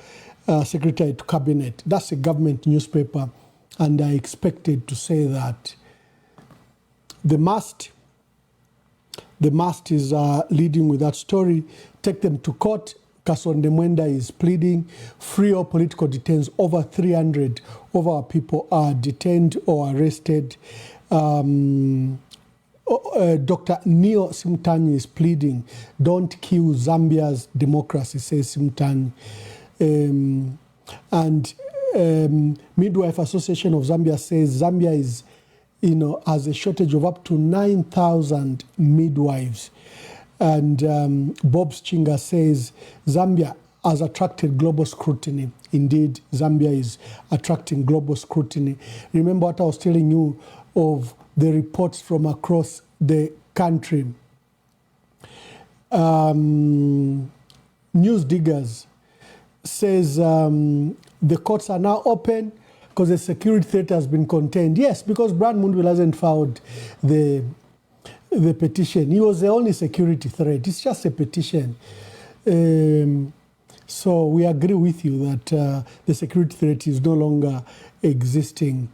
secretary to cabinet. That's a government newspaper, and I expected to say that. The Must is leading with that story. Take them to court. Kasonde Mwenda is pleading. Free all political detainees. Over 300 of our people are detained or arrested. Dr. Neo Simtani is pleading. Don't kill Zambia's democracy, says Simtani. Midwife Association of Zambia says Zambia is, has a shortage of up to 9,000 midwives. And Bob Chinga says Zambia has attracted global scrutiny. Indeed, Zambia is attracting global scrutiny. Remember what I was telling you of the reports from across the country. News Diggers says the courts are now open because the security threat has been contained. Yes, because Brian Mundubile hasn't filed the petition. He was the only security threat. It's just a petition. So we agree with you that the security threat is no longer existing.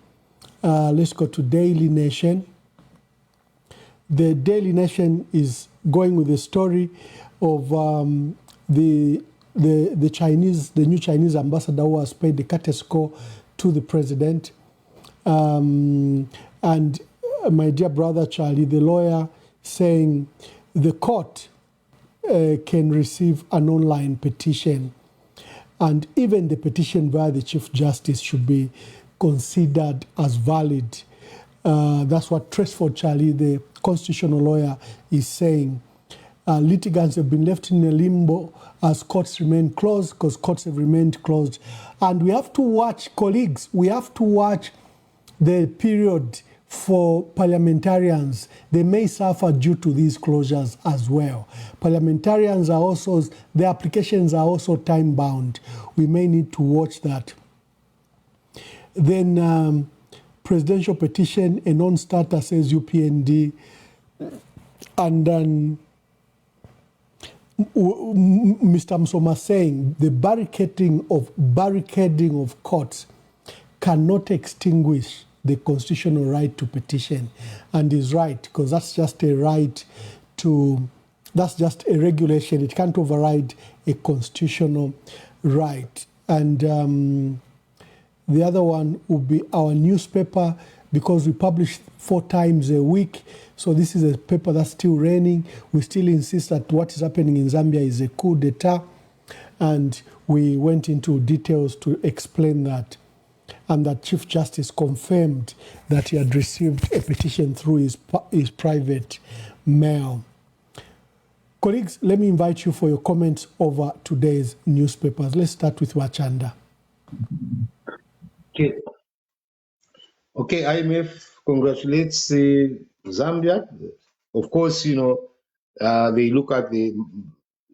Let's go to Daily Nation. The Daily Nation is going with the story of the new Chinese ambassador who has paid the courtesy call to the president. And my dear brother Charlie, the lawyer, saying the court can receive an online petition. And even the petition via the Chief Justice should be considered as valid. That's what Tresford Charlie, the constitutional lawyer, is saying. Litigants have been left in a limbo as courts remain closed, because courts have remained closed. And we have to watch, colleagues, we have to watch the period for parliamentarians. They may suffer due to these closures as well. Parliamentarians are also, their applications are also time bound. We may need to watch that. Then presidential petition, a non-starter, says UPND. And then Mr. Msoma saying the barricading of courts cannot extinguish the constitutional right to petition. And he's right, because that's just a right to, that's just a regulation. It can't override a constitutional right. And the other one would be our newspaper, because we publish 4 times a week. So this is a paper that's still running. We still insist that what is happening in Zambia is a coup d'etat. And we went into details to explain that. And that Chief Justice confirmed that he had received a petition through his private mail. Colleagues, let me invite you for your comments over today's newspapers. Let's start with Wachanda. Okay, IMF congratulates Zambia. Of course, they look at the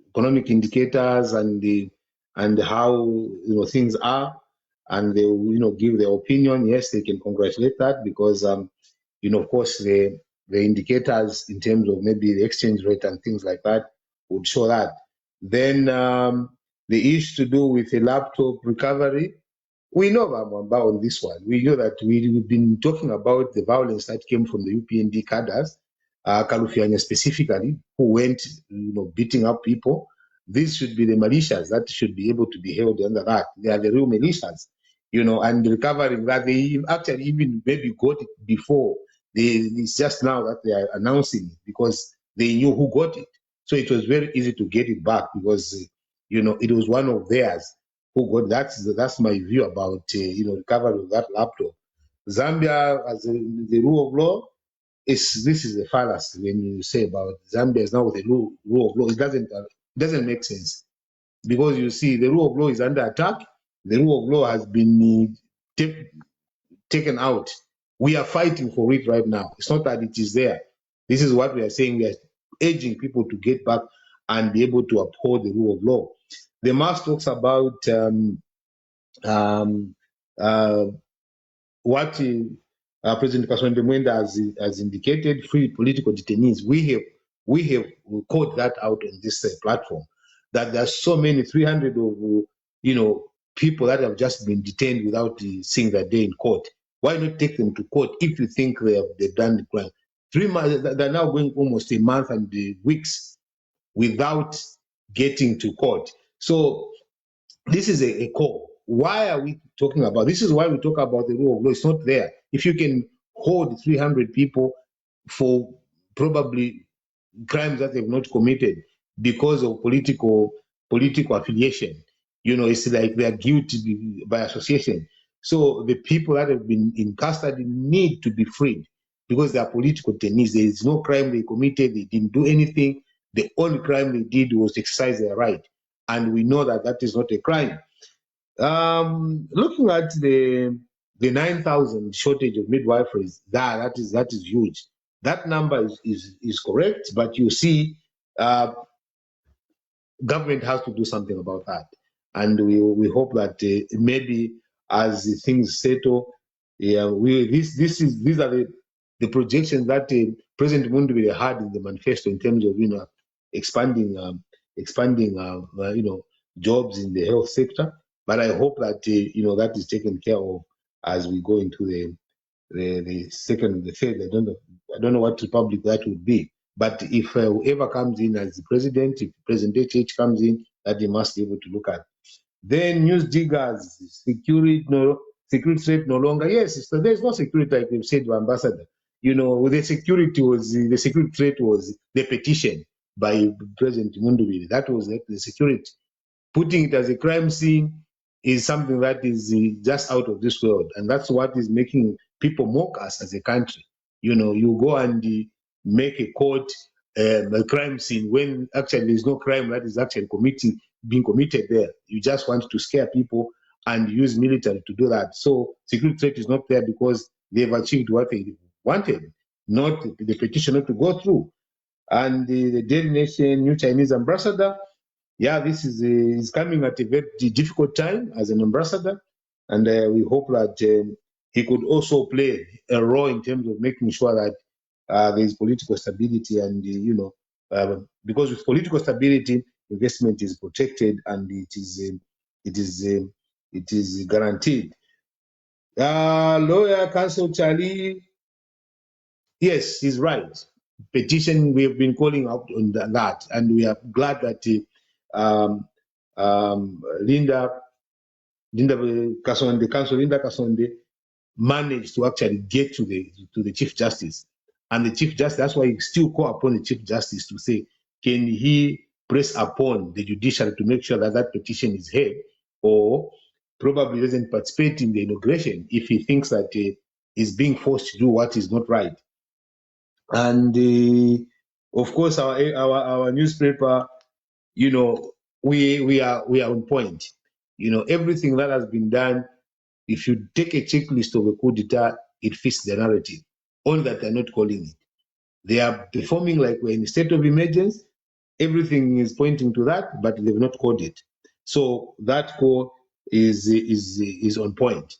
economic indicators and how things are, and they give their opinion. Yes, they can congratulate that, because of course the indicators in terms of maybe the exchange rate and things like that would show that. Then the issue to do with the laptop recovery. We know about on this one. We know that we've been talking about the violence that came from the UPND cadres, Kalufianya specifically, who went beating up people. These should be the militias that should be able to be held under that. They are the real militias, and recovering that. They actually even maybe got it before. It's just now that they are announcing it, because they knew who got it. So it was very easy to get it back, because it was one of theirs who got. That's my view about recovery of that laptop. Zambia, as the rule of law, this is the fallacy when you say about Zambia is now the rule of law. It doesn't make sense, because you see the rule of law is under attack. The rule of law has been taken out. We are fighting for it right now. It's not that it is there. This is what we are saying. We are urging people to get back and be able to uphold the rule of law. The Mass talks about what President Kaswende Mwenda has indicated: free political detainees. We have called that out on this platform, that there are so many 300 of people that have just been detained without seeing their day in court. Why not take them to court if you think they've done the crime? 3 months, they're now going almost a month and weeks without getting to court. So this is a call. Why are we talking about this? Is why we talk about the rule of law. It's not there. If you can hold 300 people for probably crimes that they've not committed because of political affiliation, it's like they are guilty by association. So the people that have been in custody need to be freed, because they are political detainees. There is no crime they committed. They didn't do anything. The only crime they did was exercise their right, and we know that that is not a crime. Looking at the 9,000 shortage of midwiferys, that is huge. That number is correct, but you see, government has to do something about that, and we hope that maybe as things settle, these are the projections that President Mundubile had in the manifesto in terms of expanding jobs in the health sector. But I hope that that is taken care of as we go into the second, the third. I don't know what republic that would be. But if whoever comes in as the president, if President H comes in, that they must be able to look at. Then news diggers, security threat no longer. Yes, so there's no security, like we've said to Ambassador. The security threat was the petition. by President Mundubile. That was the security. Putting it as a crime scene is something that is just out of this world, and that's what is making people mock us as a country. You know, you go and make a court a crime scene when actually there's no crime that is actually being committed there. You just want to scare people and use military to do that. So security threat is not there because they've achieved what they wanted, not the petition not to go through. And the Daily Nation, new Chinese ambassador, yeah, this is coming at a very difficult time as an ambassador, and we hope that he could also play a role in terms of making sure that there is political stability, and because with political stability, investment is protected and it is guaranteed. Lawyer Counsel Charlie, yes, he's right. Petition, we have been calling out on that, and we are glad that Linda Kasonde managed to actually get to the Chief Justice. And the Chief Justice, that's why he still call upon the Chief Justice to say, can he press upon the judiciary to make sure that that petition is heard, or probably doesn't participate in the inauguration if he thinks that he's being forced to do what is not right. And of course, our newspaper, you know, we are on point. You know, everything that has been done, if you take a checklist of a coup d'etat, it fits the narrative. Only that they're not calling it. They are performing like we're in a state of emergency. Everything is pointing to that, but they've not called it. So that call is on point.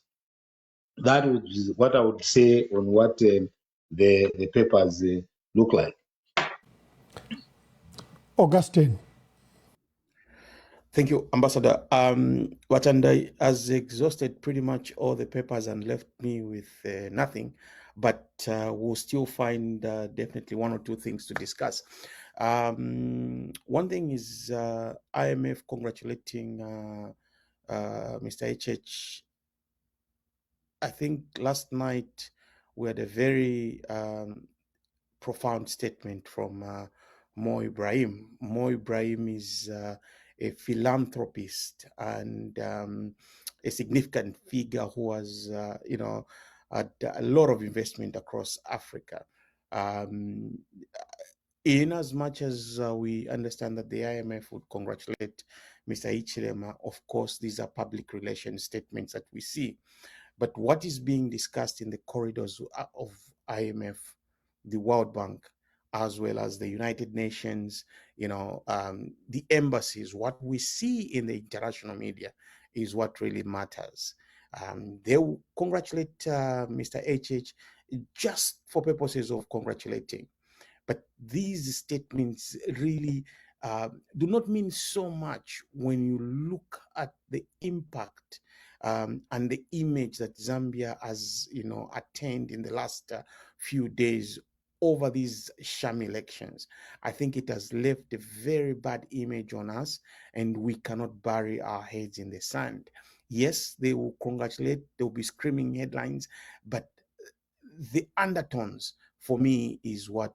That is what I would say on what the papers look like. Augustine. Thank you, Ambassador. Watanda has exhausted pretty much all the papers and left me with nothing, but we'll still find definitely one or two things to discuss. One thing is IMF congratulating Mr. HH. I think last night we had a very profound statement from Mo Ibrahim. Mo Ibrahim is a philanthropist and a significant figure who has, had a lot of investment across Africa. In as much as we understand that the IMF would congratulate Mr. Hichilema, of course, these are public relations statements that we see. But what is being discussed in the corridors of IMF, the World Bank, as well as the United Nations, the embassies, what we see in the international media is what really matters. They will congratulate Mr. HH just for purposes of congratulating. But these statements really do not mean so much when you look at the impact and the image that Zambia has, attained in the last few days over these sham elections. I think it has left a very bad image on us, and we cannot bury our heads in the sand. Yes, they will congratulate, they will be screaming headlines, but the undertones for me is what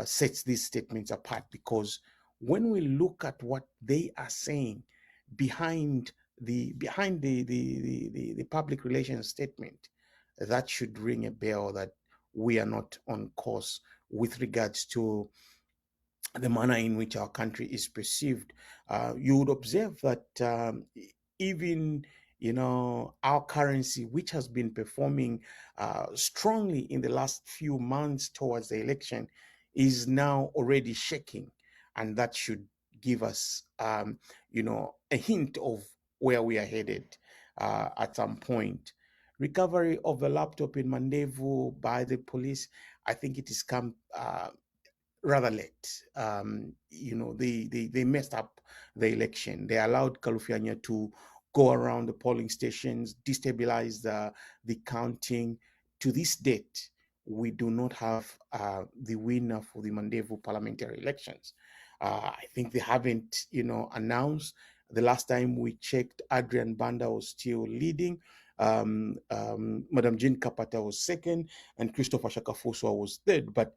sets these statements apart, because when we look at what they are saying behind the public relations statement, that should ring a bell that we are not on course with regards to the manner in which our country is perceived. You would observe that even our currency, which has been performing strongly in the last few months towards the election, is now already shaking, and that should give us a hint of where we are headed at some point. Recovery of a laptop in Mandevu by the police, I think it has come rather late. They messed up the election. They allowed Kalufyanya to go around the polling stations, destabilize the counting. To this date, we do not have the winner for the Mandevu parliamentary elections. I think they haven't, announced. The last time we checked, Adrian Banda was still leading. Madam Jean Kapata was second, and Christopher Shakafuswa was third. But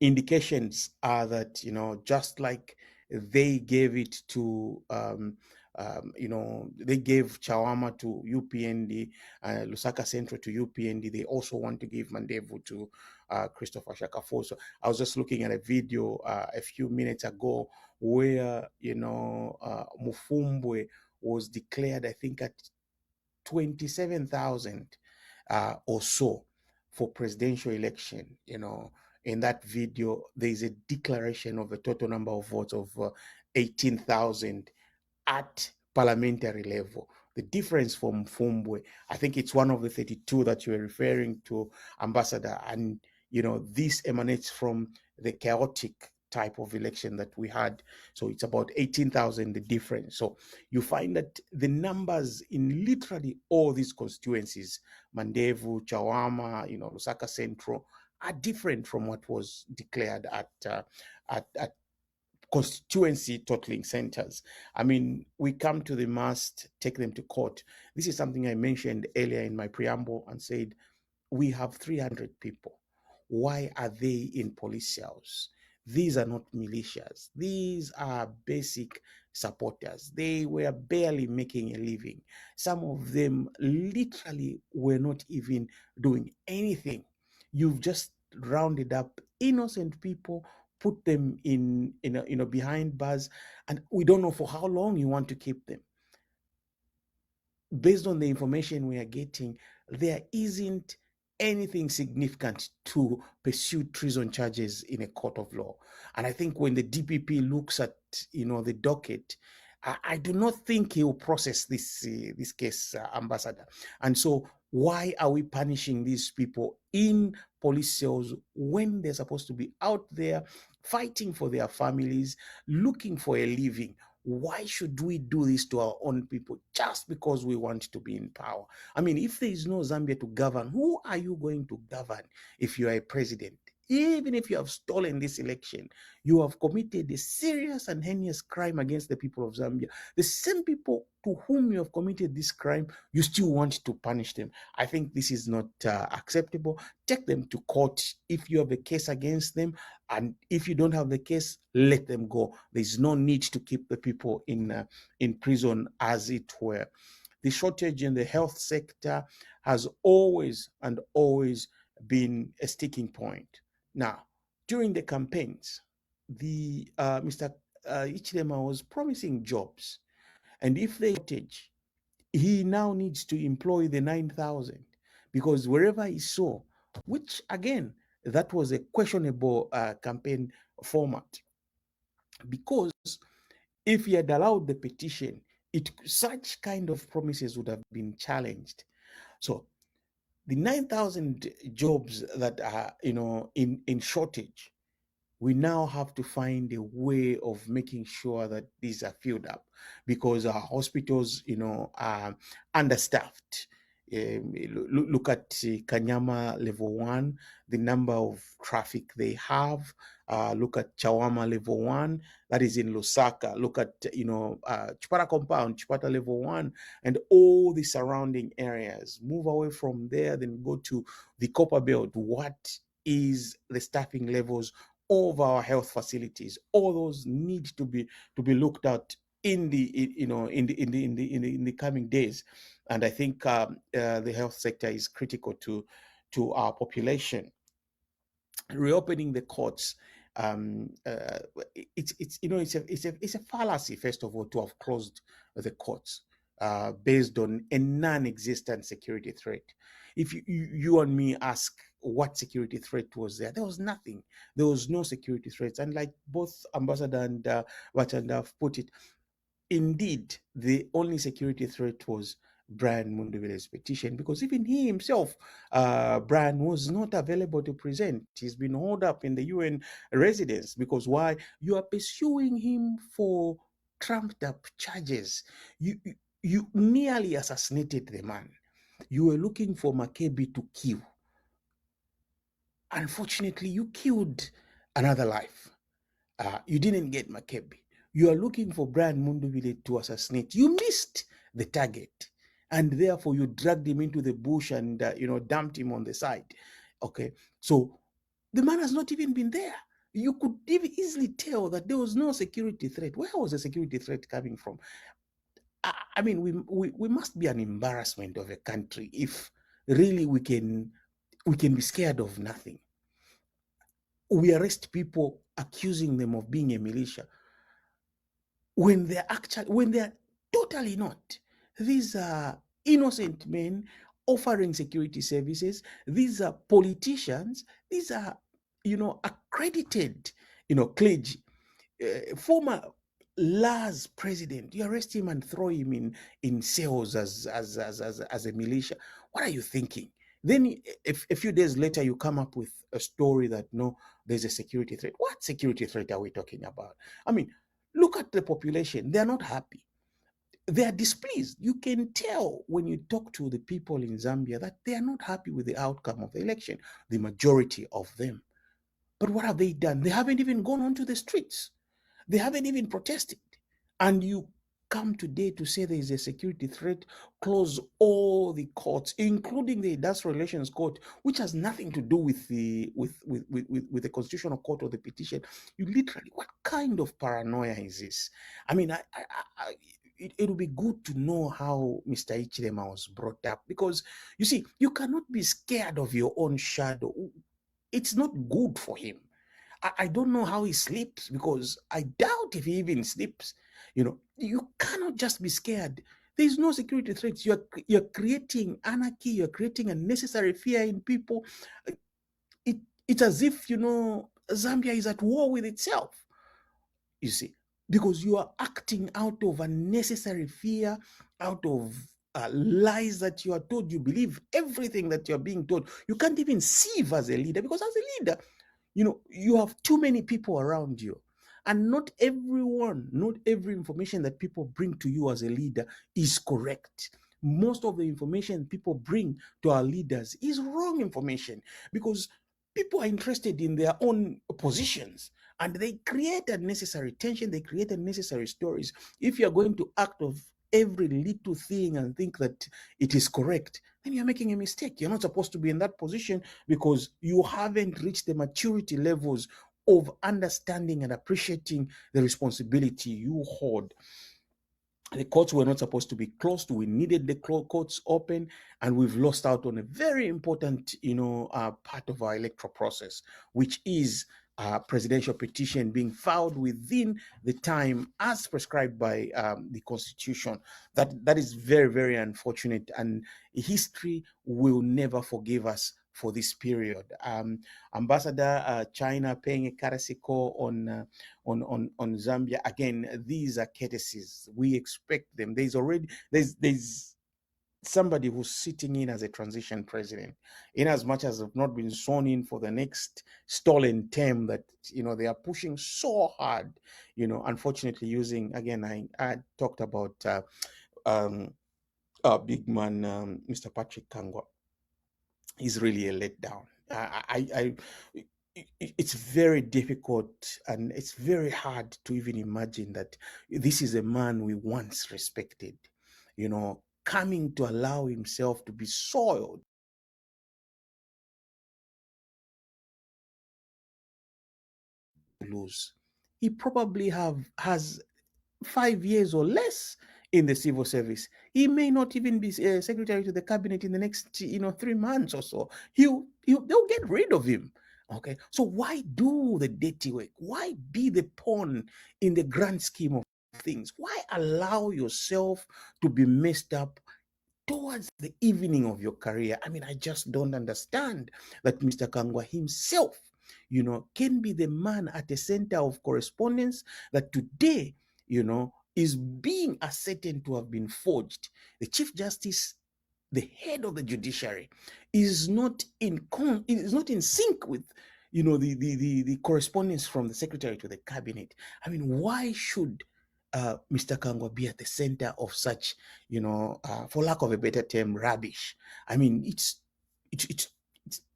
indications are that, just like they gave it to, they gave Chawama to UPND, Lusaka Central to UPND. They also want to give Mandevu to Christopher Shakafo. So I was just looking at a video a few minutes ago where, Mufumbwe was declared, I think, at 27,000 or so for presidential election. In that video, there is a declaration of a total number of votes of 18,000 at parliamentary level. The difference from Fumbwe, I think it's one of the 32 that you were referring to, Ambassador, and this emanates from the chaotic type of election that we had. So it's about 18,000 the difference. So you find that the numbers in literally all these constituencies, Mandevu, Chawama, Lusaka Central, are different from what was declared at constituency totaling centers. I mean, we come to the must take them to court. This is something I mentioned earlier in my preamble and said, we have 300 people. Why are they in police cells? These are not militias. These are basic supporters. They were barely making a living. Some of them literally were not even doing anything. You've just rounded up innocent people, put them in behind bars, and we don't know for how long you want to keep them. Based on the information we are getting, there isn't anything significant to pursue treason charges in a court of law. And I think when the DPP looks at the docket, I do not think he will process this case, Ambassador. And so why are we punishing these people in police cells when they're supposed to be out there fighting for their families, looking for a living? Why should we do this to our own people just because we want to be in power? I mean, if there is no Zambia to govern, who are you going to govern if you are a president? Even if you have stolen this election, you have committed a serious and heinous crime against the people of Zambia. The same people to whom you have committed this crime, you still want to punish them. I think this is not acceptable. Take them to court if you have a case against them. And if you don't have the case, let them go. There's no need to keep the people in prison, as it were. The shortage in the health sector has always been a sticking point. Now, during the campaigns, the Mr. Hichilema was promising jobs, and if they shortage, he now needs to employ the 9,000 because wherever he saw, which again, that was a questionable campaign format, because if he had allowed the petition, such kind of promises would have been challenged. So the 9,000 jobs that are in shortage, we now have to find a way of making sure that these are filled up, because our hospitals are understaffed. Look at Kanyama level 1, the number of traffic they have. Look at Chawama level 1, that is in Lusaka. Look at Chipata compound, Chipata level 1, and all the surrounding areas. Move away from there, then go to the Copper Belt. What is the staffing levels of our health facilities? All those need to be looked at in the coming days. And I think the health sector is critical to our population. Reopening the courts, it's a fallacy, first of all, to have closed the courts based on a non-existent security threat. If you and me ask what security threat was there was nothing. There was no security threats. And like both Ambassador and Wachanda have put it, indeed, the only security threat was Brian Mundubile's petition, because even he himself, Brian, was not available to present. He's been holed up in the UN residence. Because why? You are pursuing him for trumped up charges. You nearly assassinated the man. You were looking for Makebi to kill. Unfortunately, you killed another life. You didn't get Makebi. You are looking for Brian Mundubile to assassinate. You missed the target, and therefore you dragged him into the bush and dumped him on the side. Okay, so the man has not even been there. you could easily tell that there was no security threat. Where was the security threat coming from? I mean, we must be an embarrassment of a country if really we can be scared of nothing. We arrest people accusing them of being a militia when they're totally not. These are innocent men offering security services. These are politicians. These are, accredited, clergy. Former last president, you arrest him and throw him in cells as a militia. What are you thinking? Then if a few days later you come up with a story that no, there's a security threat. What security threat are we talking about? I mean, look at the population. They're not happy. They are displeased. You can tell when you talk to the people in Zambia that they are not happy with the outcome of the election, the majority of them. But what have they done? They haven't even gone onto the streets. They haven't even protested. And you come today to say there is a security threat, close all the courts, including the Industrial Relations Court, which has nothing to do with the with the Constitutional Court or the petition. You literally, what kind of paranoia is this? I mean, it would be good to know how Mr. Hichilema was brought up, because you see, you cannot be scared of your own shadow. It's not good for him. I don't know how he sleeps, because I doubt if he even sleeps. You cannot just be scared. There is no security threats. You're creating anarchy. You're creating unnecessary fear in people. It's as if, Zambia is at war with itself. You see, because you are acting out of unnecessary fear, out of lies that you are told. You believe everything that you're being told. You can't even sieve as a leader, because as a leader, you have too many people around you, and not every information that people bring to you as a leader is correct. Most of the information people bring to our leaders is wrong information, because people are interested in their own positions, and they create unnecessary tension. They create unnecessary stories. If you're going to act of every little thing and think that it is correct, then you're making a mistake. You're not supposed to be in that position, because you haven't reached the maturity levels of understanding and appreciating the responsibility you hold. The courts were not supposed to be closed. We needed the courts open, and we've lost out on a very important, part of our electoral process, which is presidential petition being filed within the time as prescribed by the Constitution. That is very, very unfortunate, and history will never forgive us for this period. Ambassador, China paying a courtesy call on Zambia. Again, these are courtesies. We expect them. There's somebody who's sitting in as a transition president, in as much as have not been sworn in for the next stolen term that they are pushing so hard. Unfortunately, using, again, I talked about big man, Mr. Patrick Kangwa. Is really a letdown. It's very difficult, and it's very hard to even imagine that this is a man we once respected, coming to allow himself to be soiled. Lose. He probably has 5 years or less in the civil service. He may not even be secretary to the cabinet in the next 3 months or so. They'll get rid of him. Okay, so why do the dirty work? Why be the pawn in the grand scheme of things? Why allow yourself to be messed up towards the evening of your career? I mean, I just don't understand that Mr. Kangwa himself, can be the man at the center of correspondence that today, is being ascertained to have been forged. The Chief Justice, the head of the judiciary, is not in sync with the correspondence from the secretary to the cabinet. I mean, why should Mr. Kangwa be at the center of such, for lack of a better term, rubbish? I mean, it's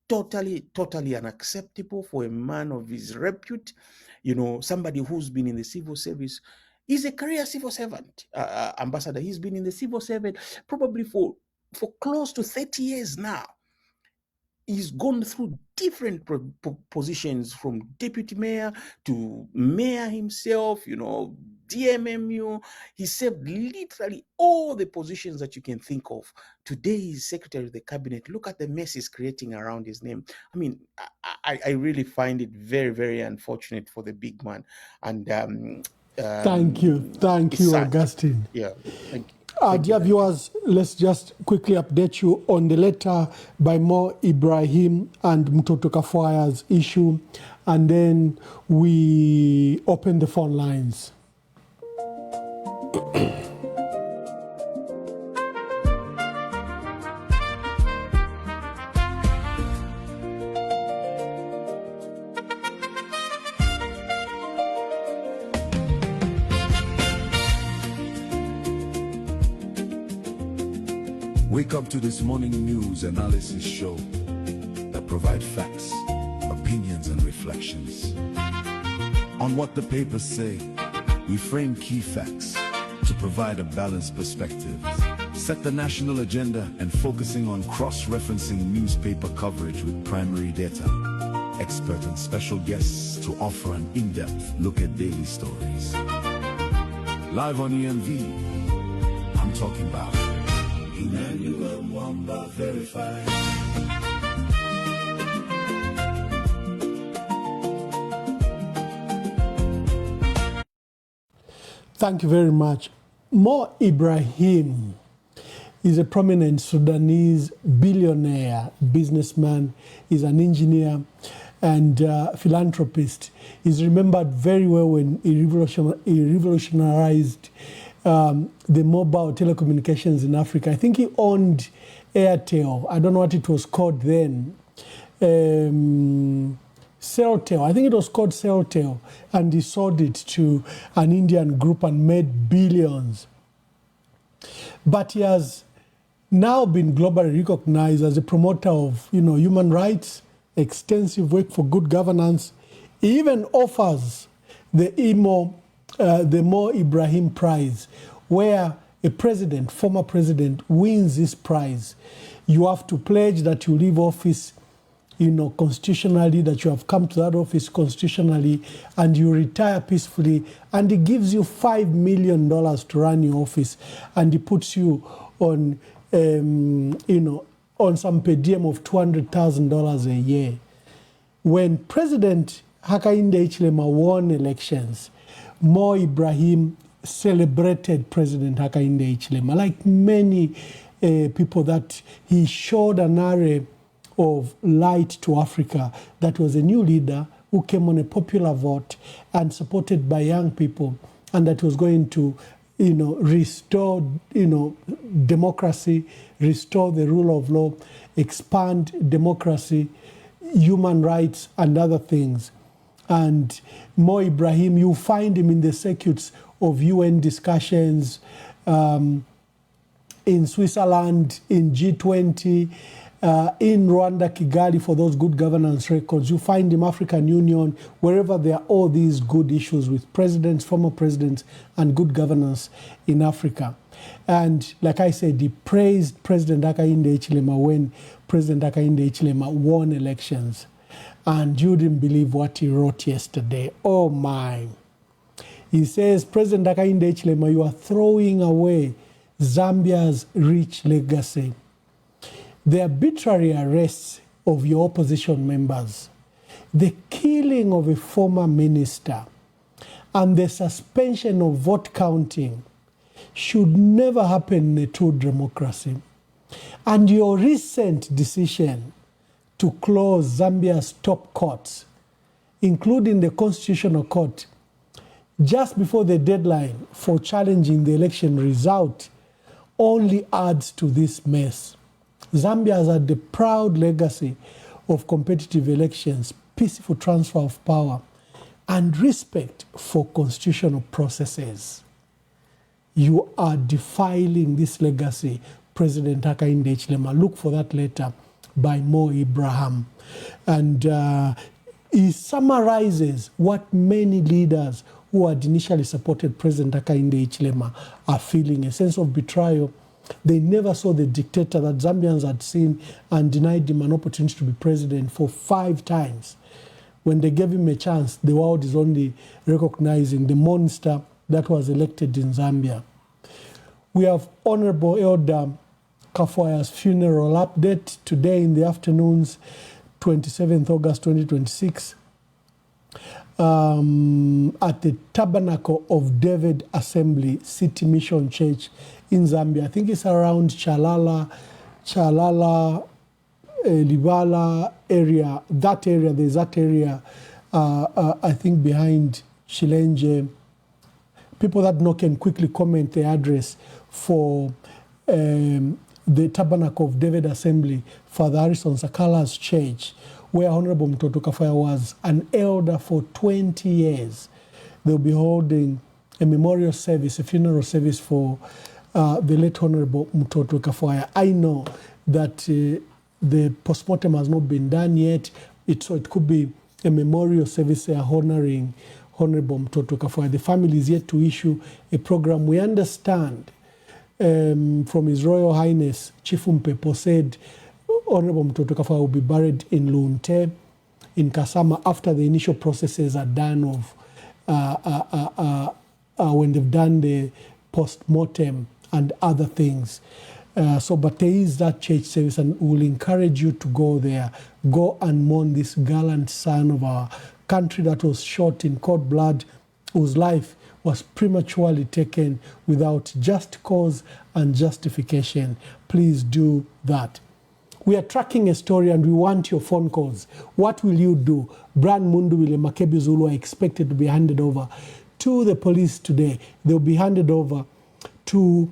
totally unacceptable for a man of his repute, somebody who's been in the civil service. He's a career civil servant, ambassador. He's been in the civil service probably for close to 30 years now. he's gone through different positions, from deputy mayor to mayor himself, DMMU. He served literally all the positions that you can think of. Today he's secretary of the cabinet. Look at the mess he's creating around his name. I mean, I really find it very, very unfortunate for the big man. And thank you, sad. Augustine. Yeah, thank you. Dear viewers, let's just quickly update you on the letter by Mo Ibrahim and Mtoto Kafuaya's issue, and then we open the phone lines. Wake up to this morning news analysis show that provide facts, opinions, and reflections. On what the papers say, we frame key facts to provide a balanced perspective, set the national agenda, and focusing on cross-referencing newspaper coverage with primary data, expert and special guests to offer an in-depth look at daily stories. Live on EMV, I'm talking about Emmanuel Mwamba verified. Thank you very much. Mo Ibrahim is a prominent Sudanese billionaire, businessman. He's an engineer and philanthropist. He's remembered very well when he revolutionized the mobile telecommunications in Africa. I think he owned Airtel. I don't know what it was called then. Celltel. I think it was called Celltel. And he sold it to an Indian group and made billions. But he has now been globally recognized as a promoter of, human rights, extensive work for good governance. He even offers the Mo Ibrahim Prize, where a president, former president, wins this prize. You have to pledge that you leave office, constitutionally, that you have come to that office constitutionally, and you retire peacefully. And he gives you $5 million to run your office, and he puts you on, on some per diem of $200,000 a year. When President Hakainde Hichilema won elections, Mo Ibrahim celebrated President Hakainde Hichilema. Like many people, that he showed an array of light to Africa, that was a new leader who came on a popular vote and supported by young people, and that was going to, restore, democracy, restore the rule of law, expand democracy, human rights, and other things. And Mo Ibrahim, you find him in the circuits of UN discussions, in Switzerland, in G20, in Rwanda, Kigali, for those good governance records. You find him African Union, wherever there are all these good issues with presidents, former presidents, and good governance in Africa. And like I said, he praised President Hakainde Hichilema when President Hakainde Hichilema won elections. And you didn't believe what he wrote yesterday. Oh my. He says, President Hakainde Hichilema, you are throwing away Zambia's rich legacy. The arbitrary arrests of your opposition members, the killing of a former minister, and the suspension of vote counting should never happen in a true democracy. And your recent decision to close Zambia's top courts, including the Constitutional Court, just before the deadline for challenging the election result, only adds to this mess. Zambia has had the proud legacy of competitive elections, peaceful transfer of power, and respect for constitutional processes. You are defiling this legacy, President Hakainde Hichilema. Look for that letter by Mo Ibrahim. And he summarizes what many leaders who had initially supported President Hakainde Hichilema are feeling: a sense of betrayal, They never saw the dictator that Zambians had seen and denied him an opportunity to be president for 5 times. When they gave him a chance, the world is only recognizing the monster that was elected in Zambia. We have Honorable Elder Kafuaya's funeral update today in the afternoons, 27th August 2026, at the Tabernacle of David Assembly City Mission Church in Zambia. I think it's around Chalala, Libala area. There's that area, I think behind Shilenje. People that know can quickly comment the address for the Tabernacle of David Assembly, Father Harrison Sakala's church, where Honorable Mtoto Kafuaya was an elder for 20 years. They'll be holding a memorial service, a funeral service for the late Honorable Mtoto Kafuaya. I know that the postmortem has not been done yet, so it could be a memorial service honoring Honorable Mtoto Kafuaya. The family is yet to issue a program. We understand from His Royal Highness Chifu Mpepo said Honorable Mtoto Kafuaya will be buried in Lunte, in Kasama, after the initial processes are done of when they've done the post-mortem and other things. But there is that church service, and we'll encourage you to go there. Go and mourn this gallant son of our country that was shot in cold blood, whose life was prematurely taken without just cause and justification. Please do that. We are tracking a story and we want your phone calls. What will you do? Brand Mundubile, Makebi, Zulu are expected to be handed over to the police today. They'll be handed over through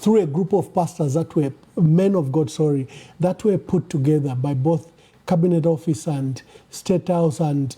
a group of pastors that were, men of God, that were put together by both Cabinet Office and State House and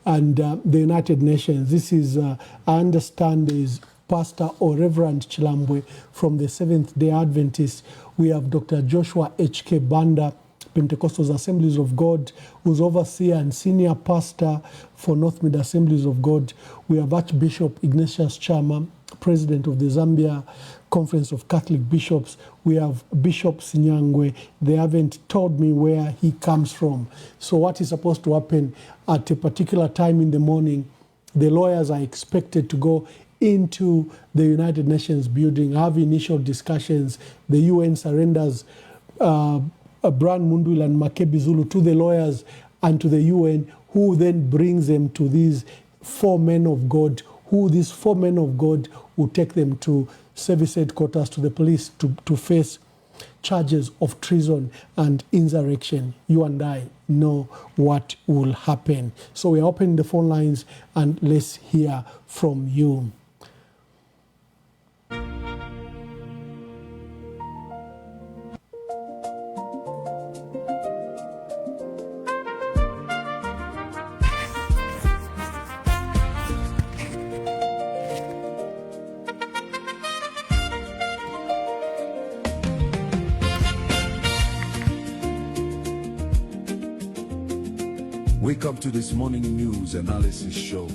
the United Nations. This is, I understand, is Pastor or Reverend Chilambwe from the Seventh-day Adventists. We have Dr. Joshua H.K. Banda, Pentecostal Assemblies of God, who's overseer and senior pastor for North Mid Assemblies of God. We have Archbishop Ignatius Chama, president of the Zambia Conference of Catholic Bishops. We have Bishop Sinyangwe. They haven't told me where he comes from. So what is supposed to happen at a particular time in the morning, the lawyers are expected to go into the United Nations building, have initial discussions. The UN surrenders Brand Mundubile and Makebi Zulu to the lawyers and to the UN, who then brings them to these 4 men of God, who these 4 men of God will take them to service headquarters, to the police, to face charges of treason and insurrection. You and I know what will happen. So we're opening the phone lines and let's hear from you. Wake up to this morning news analysis show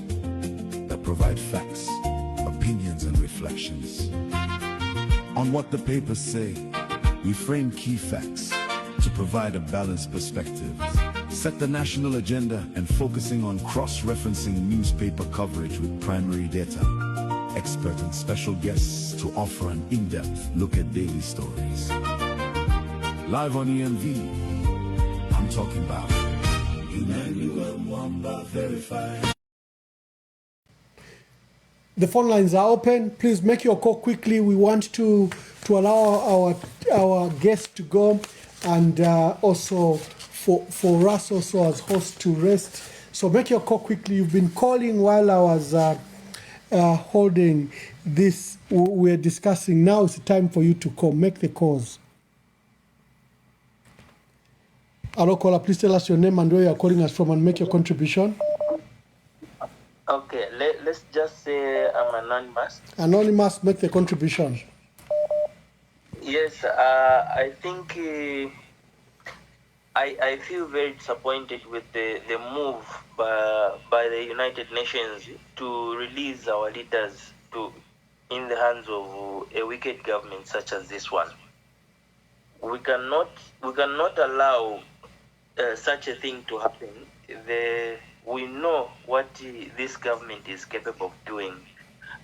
that provide facts, opinions, and reflections. On what the papers say, we frame key facts to provide a balanced perspective, set the national agenda, and focusing on cross-referencing newspaper coverage with primary data, expert and special guests to offer an in-depth look at daily stories. Live on EMV, I'm talking about The phone lines are open. Please make your call quickly. We want to allow our guests to go, and also for us also as hosts to rest. So make your call quickly. You've been calling while I was holding this. We're discussing. Now it's time for you to call. Make the calls. Hello, caller, please tell us your name and where you are calling us from and make your contribution. Okay, let's just say I'm anonymous. Anonymous, make the contribution. Yes, I think I feel very disappointed with the move by the United Nations to release our leaders to in the hands of a wicked government such as this one. We cannot allow such a thing to happen. We know what this government is capable of doing.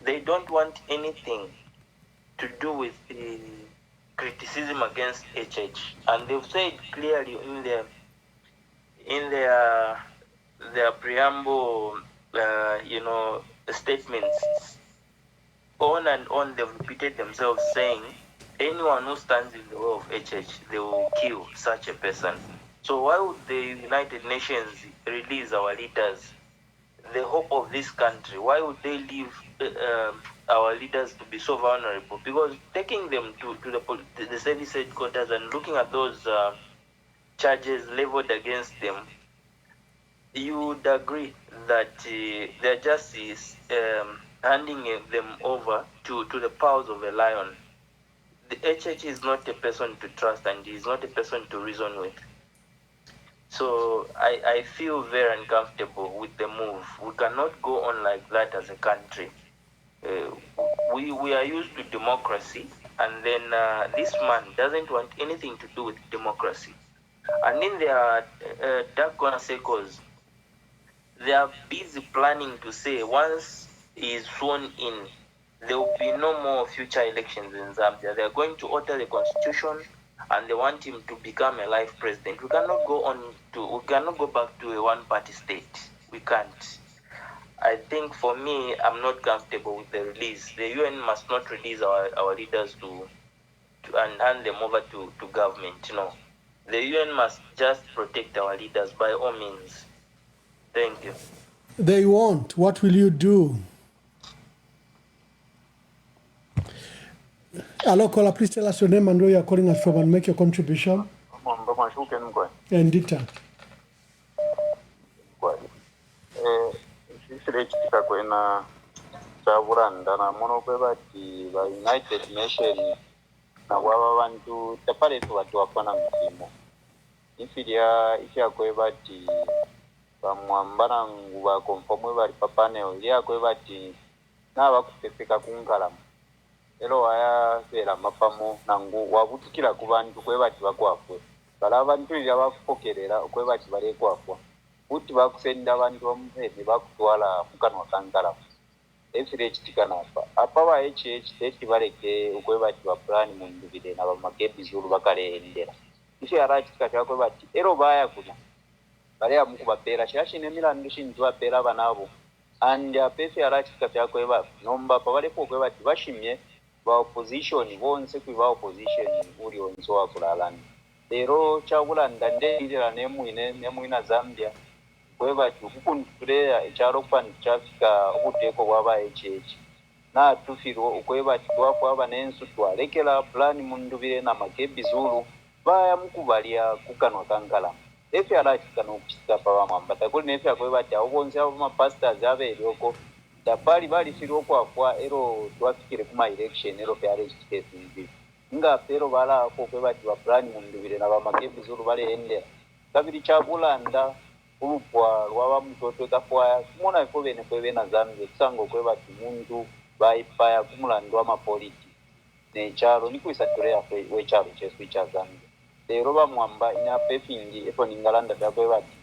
They don't want anything to do with the criticism against HH, and they've said clearly in their preamble, statements. On and on, they've repeated themselves saying, anyone who stands in the way of HH, they will kill such a person. So why would the United Nations release our leaders, the hope of this country? Why would they leave our leaders to be so vulnerable? Because taking them to the service headquarters and looking at those charges leveled against them, you would agree that their justice handing them over to the powers of a lion. The HH is not a person to trust, and he is not a person to reason with. So I feel very uncomfortable with the move. We cannot go on like that as a country. We are used to democracy, and then this man doesn't want anything to do with democracy. And in their dark corner circles, they are busy planning to say once he is sworn in, there will be no more future elections in Zambia. They are going to alter the constitution, and they want him to become a life president. We cannot go back to a one-party state. We can't. I think for me, I'm not comfortable with the release. The UN must not release our leaders and hand them over to government. The UN must just protect our leaders by all means. Thank you. They won't. What will you do? Hello, caller. Please tell us your name and where you are calling us from and make your contribution. Endita. Chitika kwena chavuranda na mono kwebati va United Nations na wava vantu taparetu vatu vafana mutimo ifiria ichiakwebati vamwambana nguva konfomwe vari papanel liakwebati navakupepeka kungalama ero waya sera mafamo nangu wavutikira kuvantu kwebati vakwafwe vala vantu ira vafokerera kwebati vari kwafwa kuti vakusenda vantu vamupeni vakutwala mukanwa kangalama efire chitika nafa apa va HH teti vareke ukwebati vapurani Mundubile na Makebi Zulu vakareendera ichi arachitika chakwebati ero vaya kuna vari amukuvapera chachine milandu chinji vapera vanavo and apefi arachitika chakweba nomba pavalepo kwebati vashimye vaopposition vonse kuvaopposition uri onse wakulalani lero chakulanda ndeirira nemuina Zambia kwebati kukuntuleya icharopani chafika ukuteko kwava HH natufirwa ukwebati twakwava nensu twalekela pulani Mundubile na Makebi Zulu vaya mukuvalia kukanwa kangalama efe alachitika nokuchitika pavamwamba takuli nefe akwebati avo vonse avo mapastors averioko tapali valifirwa kwafwa ero twafikire kuma-election ero pearechitikesinzi ngapero valako kwebati vapulani Mundubile na Makebi Zulu valeendera kaviri chakulanda ulupwa lwava mutoto kafwaya kumona ifo vene kwevena Zambia kusango kwebati muntu vaipaya kumulandu wa mapoliti nechalo nikuisatuleya wechalo chesu cha Zambia lero vamwamba inapefingi efo ningalanda takwebati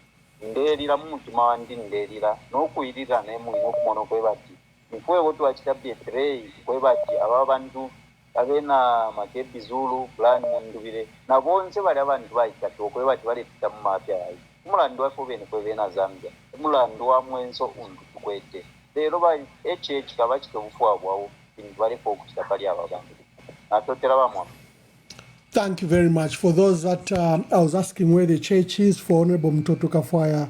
ndelira mumutima wandi ndelira nokuirira nemuino kumona kwebati mfuwe kuti wachita betray kwebati ava vantu avena Makebi Zulu pulani Mundubile na vonse vali avantu vaitatu kwebati valepita mumapya yayi umulandu wafo vene kwevena Zambia umulandu wa mwenso undu tukwete lero va HH kavachitovufuwa bwawo vintu valepo kuchita pali ava vantu natotera vamwamba. Thank you very much. For those that I was asking where the church is for Honorable Mtoto Kafwaya,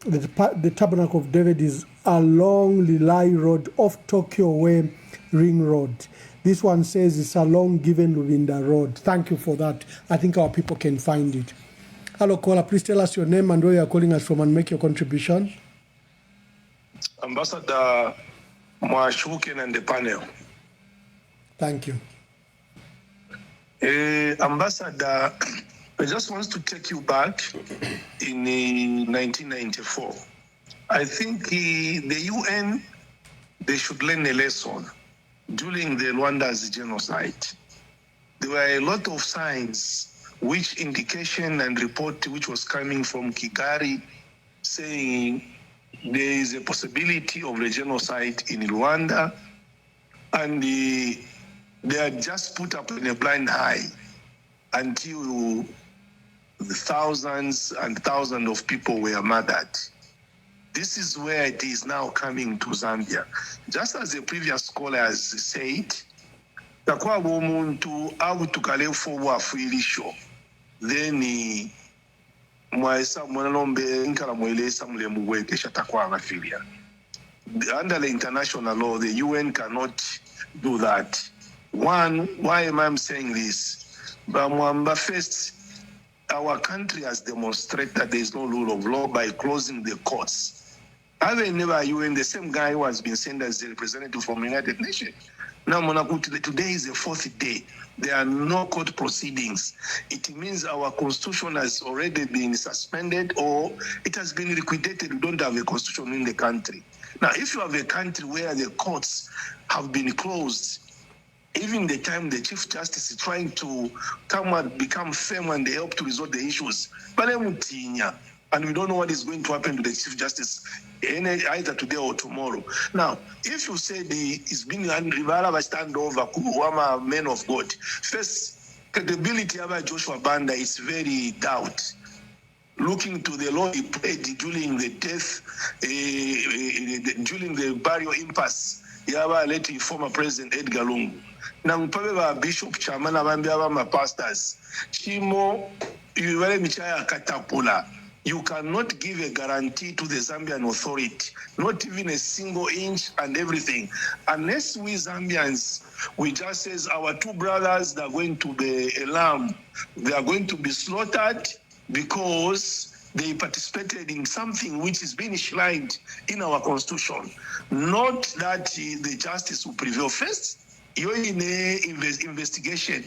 the Tabernacle of David is along Lilai Road off Tokyo Way Ring Road. This one says it's along Given Lubinda Road. Thank you for that. I think our people can find it. Hello, caller. Please tell us your name and where you are calling us from and make your contribution. Ambassador Mwashuken and the panel. Thank you. Ambassador, I just want to take you back in 1994. I think the UN, they should learn a lesson during the Rwanda's genocide. There were a lot of signs which indication and report which was coming from Kigali saying there is a possibility of a genocide in Rwanda, and they had just put up in a blind eye until thousands and thousands of people were murdered. This is where it is now coming to Zambia. Just as the previous scholar has said, takuwa umuntu au tukalefu wafuilisho, then mwaesa mwanalombe nkala mwelesa mule mwekesha takuwa agafilia. Under the international law, the UN cannot do that. One, why am I saying this? But first, our country has demonstrated that there is no rule of law by closing the courts. Other never UN, the same guy who has been sent as the representative from the United Nations. Now, today is the 4th day. There are no court proceedings. It means our constitution has already been suspended or it has been liquidated. We don't have a constitution in the country. Now, if you have a country where the courts have been closed, even the time the Chief Justice is trying to come and become firm and help to resolve the issues, and we don't know what is going to happen to the Chief Justice either today or tomorrow. Now, if you say it's been a standover, Kuwama men of God, first, credibility of Joshua Banda is very doubt. Looking to the law he played during the death, during the burial impasse, Yaba let former President Edgar Lungu. Now, Bishop Chamana Bambiaba pastors, Chimo, you very michaya katapula. You cannot give a guarantee to the Zambian authority, not even a single inch and everything. Unless we Zambians, we just says our two brothers, they're going to be a lamb. They are going to be slaughtered because they participated in something which is being enshrined in our constitution. Not that the justice will prevail. First, you're in a investigation.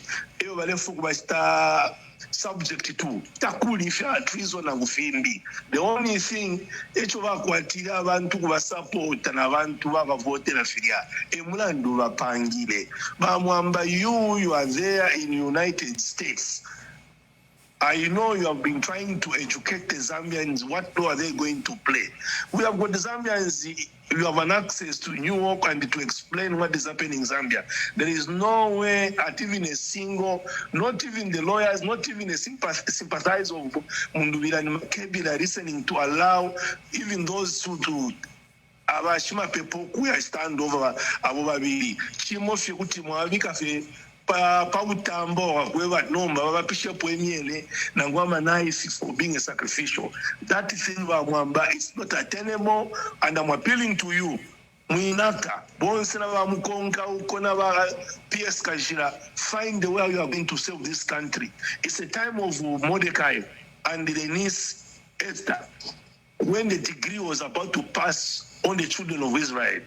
Subject to takulifya treason na gufimbi. The only thing echo bakwatira abantu kubasupport n'abantu babavotera filia emulandu bapangile bamwamba you are there in United States. I know you have been trying to educate the Zambians. What role are they going to play? We have got the Zambians. You have an access to New York and to explain what is happening in Zambia. There is no way at even a single, not even the lawyers, not even a sympathizer of Mundubile and Makebi are listening to allow even those to abashima people who are stand over abobabiri. Chimo fi kuti mwabika fe pa utambo whoever nomba babapisha poemiele na ngwama nice for being a sacrificial. That thing mwamba it's not attainable, and I'm appealing to you. Muinaka bonse na ba mukonka ukona ba PS Kajira, find the way you are going to save this country. It's a time of Mordecai and the niece Esther when the decree was about to pass on the children of Israel.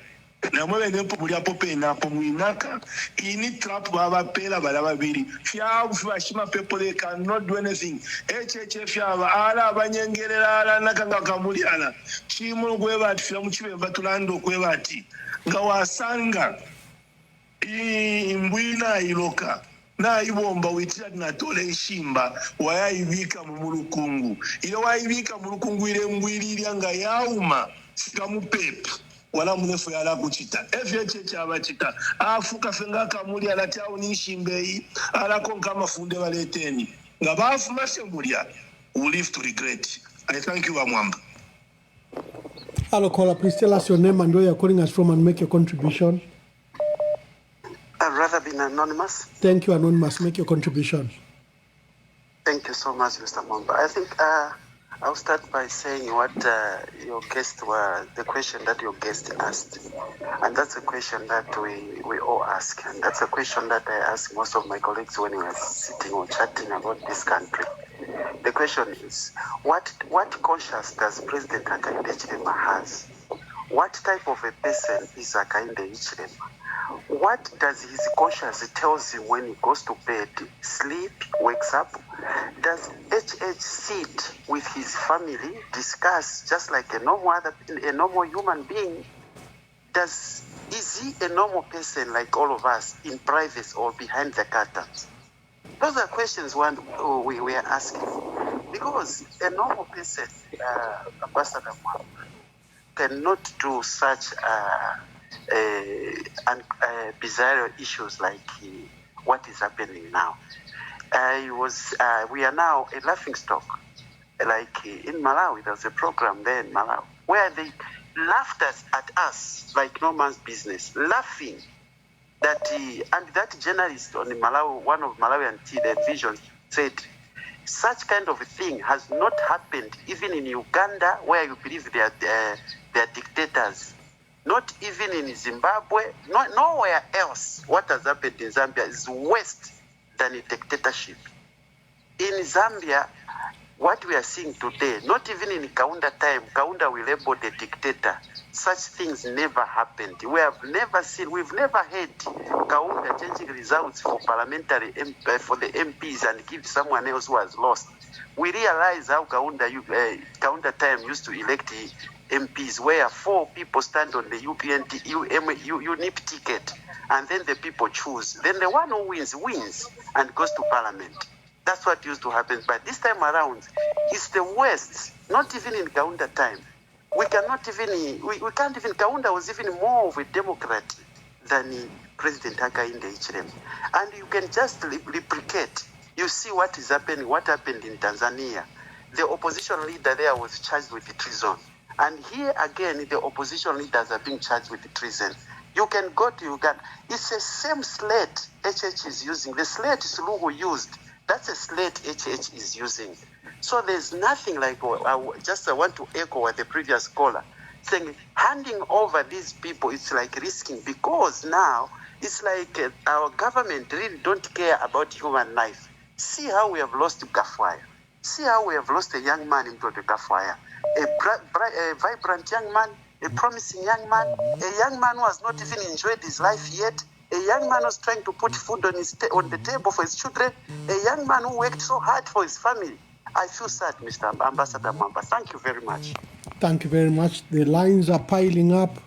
Na mwe nepo mulia pope na pomuinaka ini trap baba pela balaba biri fya ufashima people they cannot do anything fya ala abanyengerera ala nakanga kamuliana chimo gweba tfya muchibe batulando kwebati ngawasanga imbwina iloka na ibomba witira natole nshimba wayayibika mu mulukungu ile wayibika mu lukungu ile mbwirira nga yauma sikamupepe wala munefu yala kuchita FHH abachita afuka fenga kamuli alatao nishimbei alako kama funde waleteni ngabafu mashambulia will live to regret. I thank you Amwamba. Hello caller, please tell us your name and where you're calling us from and make your contribution. I'd rather be anonymous. Thank you, anonymous. Make your contribution. Thank you so much, Mr. Mwamba. I think I'll start by saying what your guest were, the question that your guest asked. And that's a question that we all ask. And that's a question that I ask most of my colleagues when we are sitting or chatting about this country. The question is, what conscience does President Hakainde Hichilema has? What type of a person is Hakainde Hichilema? What does his conscience tells him when he goes to bed, sleep, wakes up? Does HH sit with his family, discuss just like a normal human being? is he a normal person like all of us in privacy or behind the curtains? Those are questions we are asking. Because a normal person, Ambassador Mwamba, cannot do such bizarre issues like what is happening now. We are now a laughing stock. Like in Malawi, there was a program there in Malawi where they laughed at us like no man's business, laughing that and that journalist on the Malawi, one of Malawian television, said such kind of a thing has not happened even in Uganda, where you believe they are dictators. Not even in Zimbabwe, nowhere else. What has happened in Zambia is worse than a dictatorship. In Zambia, what we are seeing today, not even in Kaunda time, Kaunda will label the dictator. Such things never happened. We've never had Kaunda changing results for parliamentary for the MPs and give someone else who has lost. We realize how Kaunda time used to elect MPs, where 4 people stand on the UNIP ticket, and then the people choose. Then the one who wins and goes to parliament. That's what used to happen. But this time around, it's the worst. Not even in Kaunda time. We can't even, Kaunda was even more of a Democrat than President Hakainde Hichilema. And you can just replicate. You see what is happening, what happened in Tanzania. The opposition leader there was charged with treason. And here again, the opposition leaders are being charged with treason. You can go to Uganda. It's the same slate HH is using. The slate Zulu used. That's a slate HH is using. So there's nothing like, I want to echo what the previous caller saying, handing over these people, it's like risking, because now it's like our government really don't care about human life. See how we have lost Gafwaya. See how we have lost a young man into the Gafwaya. A vibrant young man, a promising young man, a young man who has not even enjoyed his life yet, a young man who's trying to put food on the table for his children, a young man who worked so hard for his family. I feel sad, Mr. Ambassador Mwamba. Thank you very much. Thank you very much. The lines are piling up.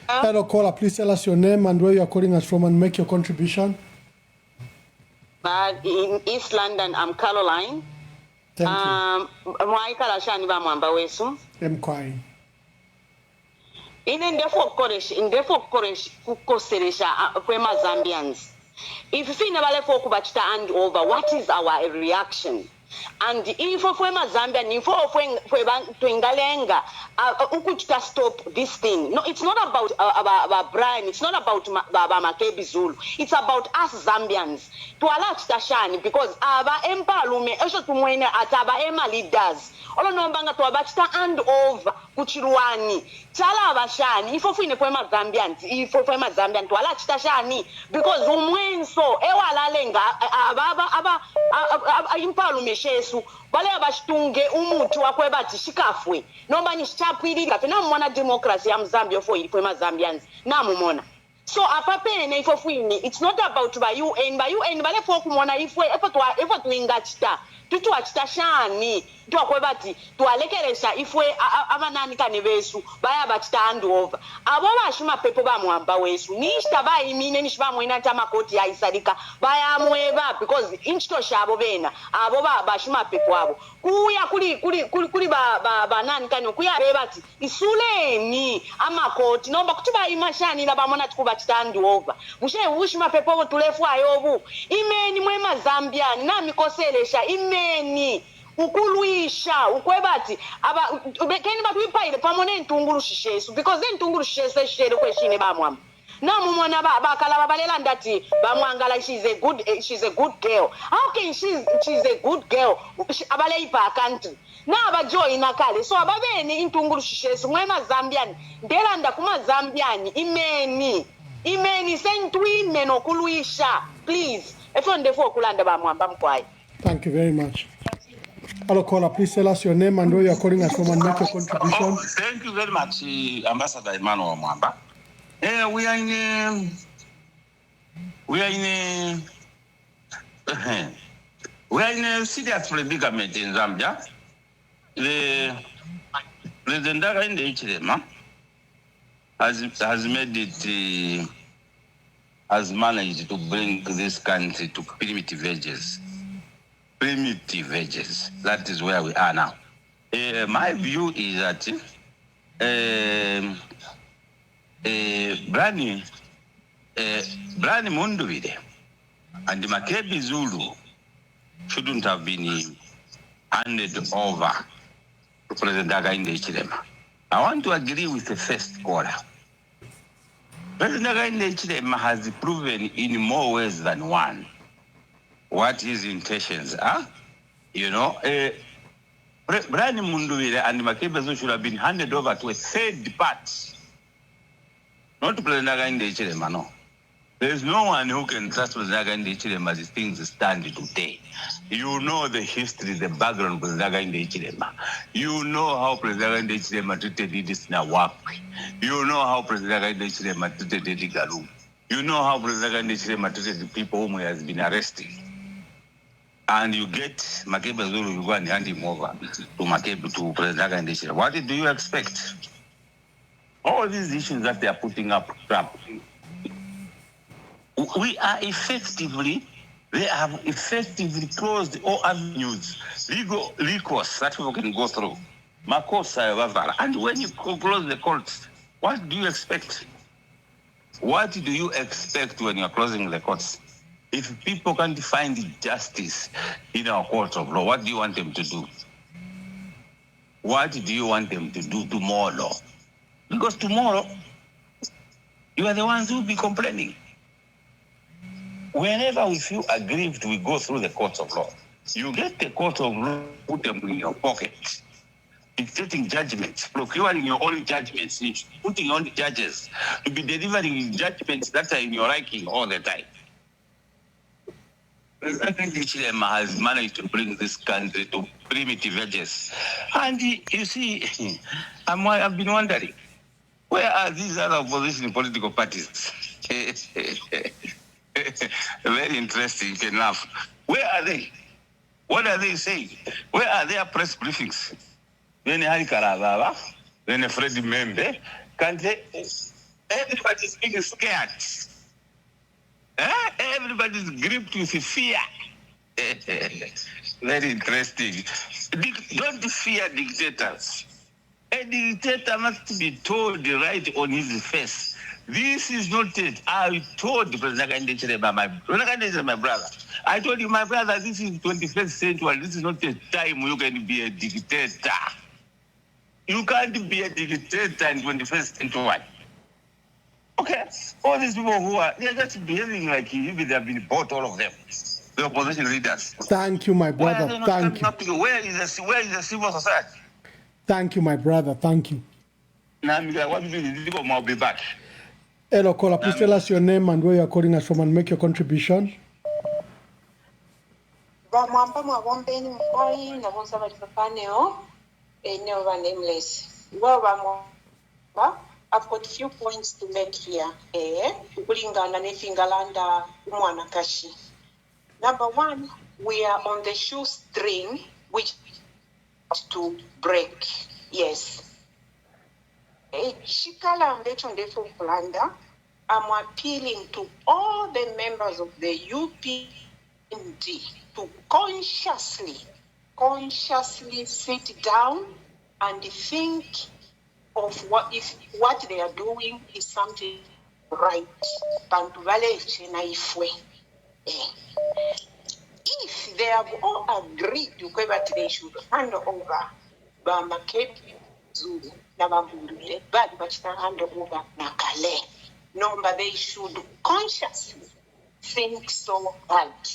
Hello, caller. Please tell us your name and where you are calling us from and make your contribution. In East London, I'm Caroline. Thank you. I'm quiet. In Zambians. If we never left hand over, what is our reaction? And if Zambian, if stop this thing. No, it's not about Brian, it's not about Makebi Zulu, it's about us Zambians. To allow Tashani, because our empalume, also to when at our leaders. All no banga to abachita hand over Kuchiruani. Chala abashani, if we poema Zambian, if we poema Zambian to allow Tashani, because umwen so ewa lenga impalume shesu bale abashtunge umutu wakwebati shikafwe nomba ni chapwirira pena mwana democracy ya Zambia for poema Zambians na mumona. So apapene ifo fwini, it's not about by UN bale for kumona ifwe efo tuingachita tutu achita shani tuakwebati tualekeresha ifwe amanani kane besu baya bachita hand over abo bashuma pepo ba mwamba wesu nishita bayimine nishba mwena tama koti ya isadika baya mweba because inchito shabo bena abo bashuma pepo abo kuya kuli ba nani kane kuya bebati isuleni amakoti nomba kutuba imashani la bamona tukubachita hand over mushe ushuma pepo tulefu ayobu imeni mwema Zambian na mikoselesha imeni ukuluisha ukwebati aba keni batwipaile pamone ntunguru shishesu because ntunguru shishesu shere kweshine bamwamba na mumona bakala balela ndati bamwangala she's a good girl. How can she's a good girl abale ipa country na abajoin akale so ababeni intunguru shishesu mwema Zambian ndelanda kuma Zambian imeni sentwime nokuluisha please efonde fo kulanda bamwamba mkwai. Thank you very much. Hello, caller. Please tell us your name and where you are calling us from and make your contribution. Thank you very much, Ambassador Emmanuel Mwamba. We are in a serious predicament in Zambia. The President Hakainde Hichilema has made it, has managed to bring this country to primitive ages. Primitive ages. That is where we are now. My view is that Brani Mundubile and the Makebi Zulu shouldn't have been handed over to President Hakainde Hichilema. I want to agree with the first caller. President Hakainde Hichilema has proven in more ways than one what his intentions are. You know, Brani Mundubile and Makebi Zulu should have been handed over to a third party, not to President Hakainde Hichilema, no. There is no one who can trust President Hakainde Hichilema as things stand today. You know the history, the background of President Hakainde Hichilema. You know how President Hakainde Hichilema treated Edith Nawakwi. You know how President Hakainde Hichilema treated Eddie Galu. You know how President Hakainde Hichilema treated the people whom he has been arresting. And you get Makebi Zulu, you go and hand him over to Makebi, to President Hakainde Hichilema. What do you expect? All these issues that they are putting up, Trump, we are effectively, they have effectively closed all avenues, legal recourse that people can go through. And when you close the courts, what do you expect? What do you expect when you're closing the courts? If people can't find justice in our courts of law, what do you want them to do? What do you want them to do tomorrow? Because tomorrow, you are the ones who will be complaining. Whenever we feel aggrieved, we go through the courts of law. You get the court of law, put them in your pocket, dictating judgments, procuring your own judgments, putting on the judges to be delivering judgments that are in your liking all the time. President Hichilema has managed to bring this country to primitive ages. And you see, I've been wondering, where are these other opposition political parties? Very interesting enough. Where are they? What are they saying? Where are their press briefings? When Hari Karababa, when Freddie Membe, can't they? Everybody's being scared. Everybody's gripped with fear. Very interesting. Don't fear dictators. A dictator must be told right on his face. This is not it. I told President Hakainde Hichilema, my brother. I told you, my brother, this is 21st century. This is not a time you can be a dictator. You can't be a dictator in 21st century. Okay, all these people who are, they're just behaving like if they have been bought, all of them. The opposition leaders. Thank you, my brother. Thank you. Where is the civil society? Thank you, my brother. Thank you. Now, what do you do? I'll be back. Hello, caller. Please tell us your name and where you are calling us from and make your contribution. Nameless. I've got a few points to make here. Number one, we are on the shoestring which to break. Yes. I'm appealing to all the members of the UPND to consciously sit down and think of what they are doing is something right. If they have all agreed to that they should hand over Makebi Zulu Mundubile, but hand over Nakale. No, but they should consciously think so hard.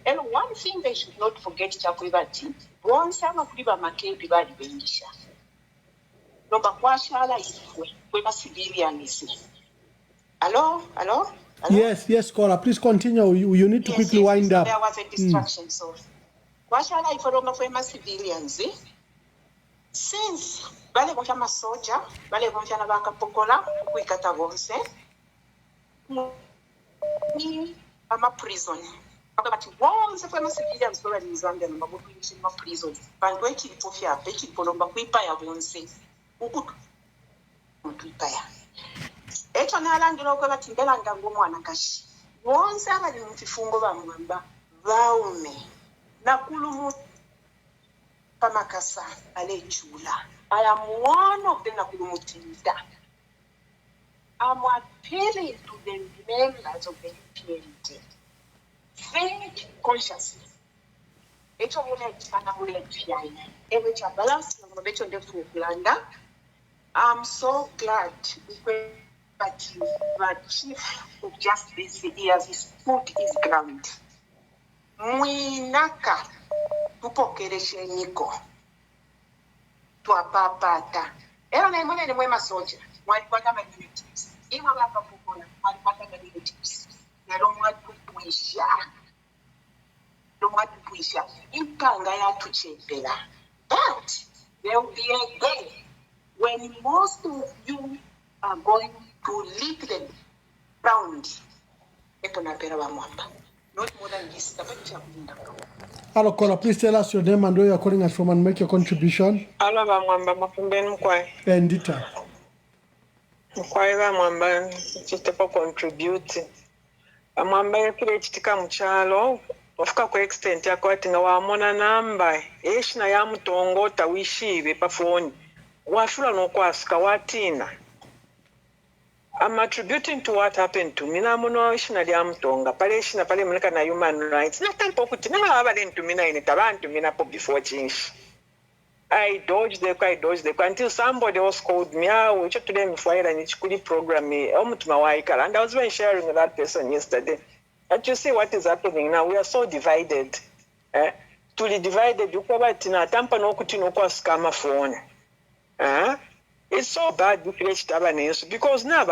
And one thing they should not forget, Chakuribati, once I'm a Makebi badi bengisha. No, but Kwashala is where civilians. Hello? Yes, caller. Please continue. You need to quickly wind up. There was a distraction, so Kwashala is for civilians. Since Bale Bochama Soja, Bale Bochana Baka Pokola, Wikata Vonse, I'm a prison. bati bonse kwa civilians kwa bali Zambia nomba population of prison bantu ekilipo fyape ekilipo nomba kuipaya bonse ukutu kuipaya ekyo nalangira okwe bati mbelanga ng'omwana kashi bonse abali mu kifungo bamwamba baume nakulumu pamakasa alechula I am one of the nakulumutinda. I'm appealing to the members of the UPND. Think consciously. Echo mule chana mule chiai. Ewe chabalance na mbecho ndefu kulanda. I'm so glad that the Chief of Justice has put his ground. Mwinaka tupokereshe niko. Tuapapata. Era na imone ni mwema soja. Mwalipata magnetics. Ima wapa pukona. Mwalipata magnetics. Na lo mwatupuisha. Inkanga ya tuchepela. But there will be a day when most of you are going to lick the ground. Epo na pera wa mwamba. Not more than this. Hello, caller. Please tell us your name and where you're calling us from and make your contribution. Hello, Bamwamba. Mafumbeni mkwai. Endita. Mkwai Bamwamba. Chitepo contribute. Bamwamba yekile chitika mchalo. Wafika kwa extent ya kwa tinga wamona namba. Eshina ya mtongo tawishibe pa phone. Washula no kwasika watina. I'm attributing to what happened to me. Na muno ishina ya mtonga. Pale ishina pale mulika na human rights. Na tampo kuti na wabale to mina ine tabantu mina po before change. I dodged the until somebody else called me. We checked them before and it's could program me. And I was even sharing with that person yesterday. And you see what is happening now. We are so divided. Tuli divided. You cover tina tampa no kutino kwa scammer phone. It's so bad because now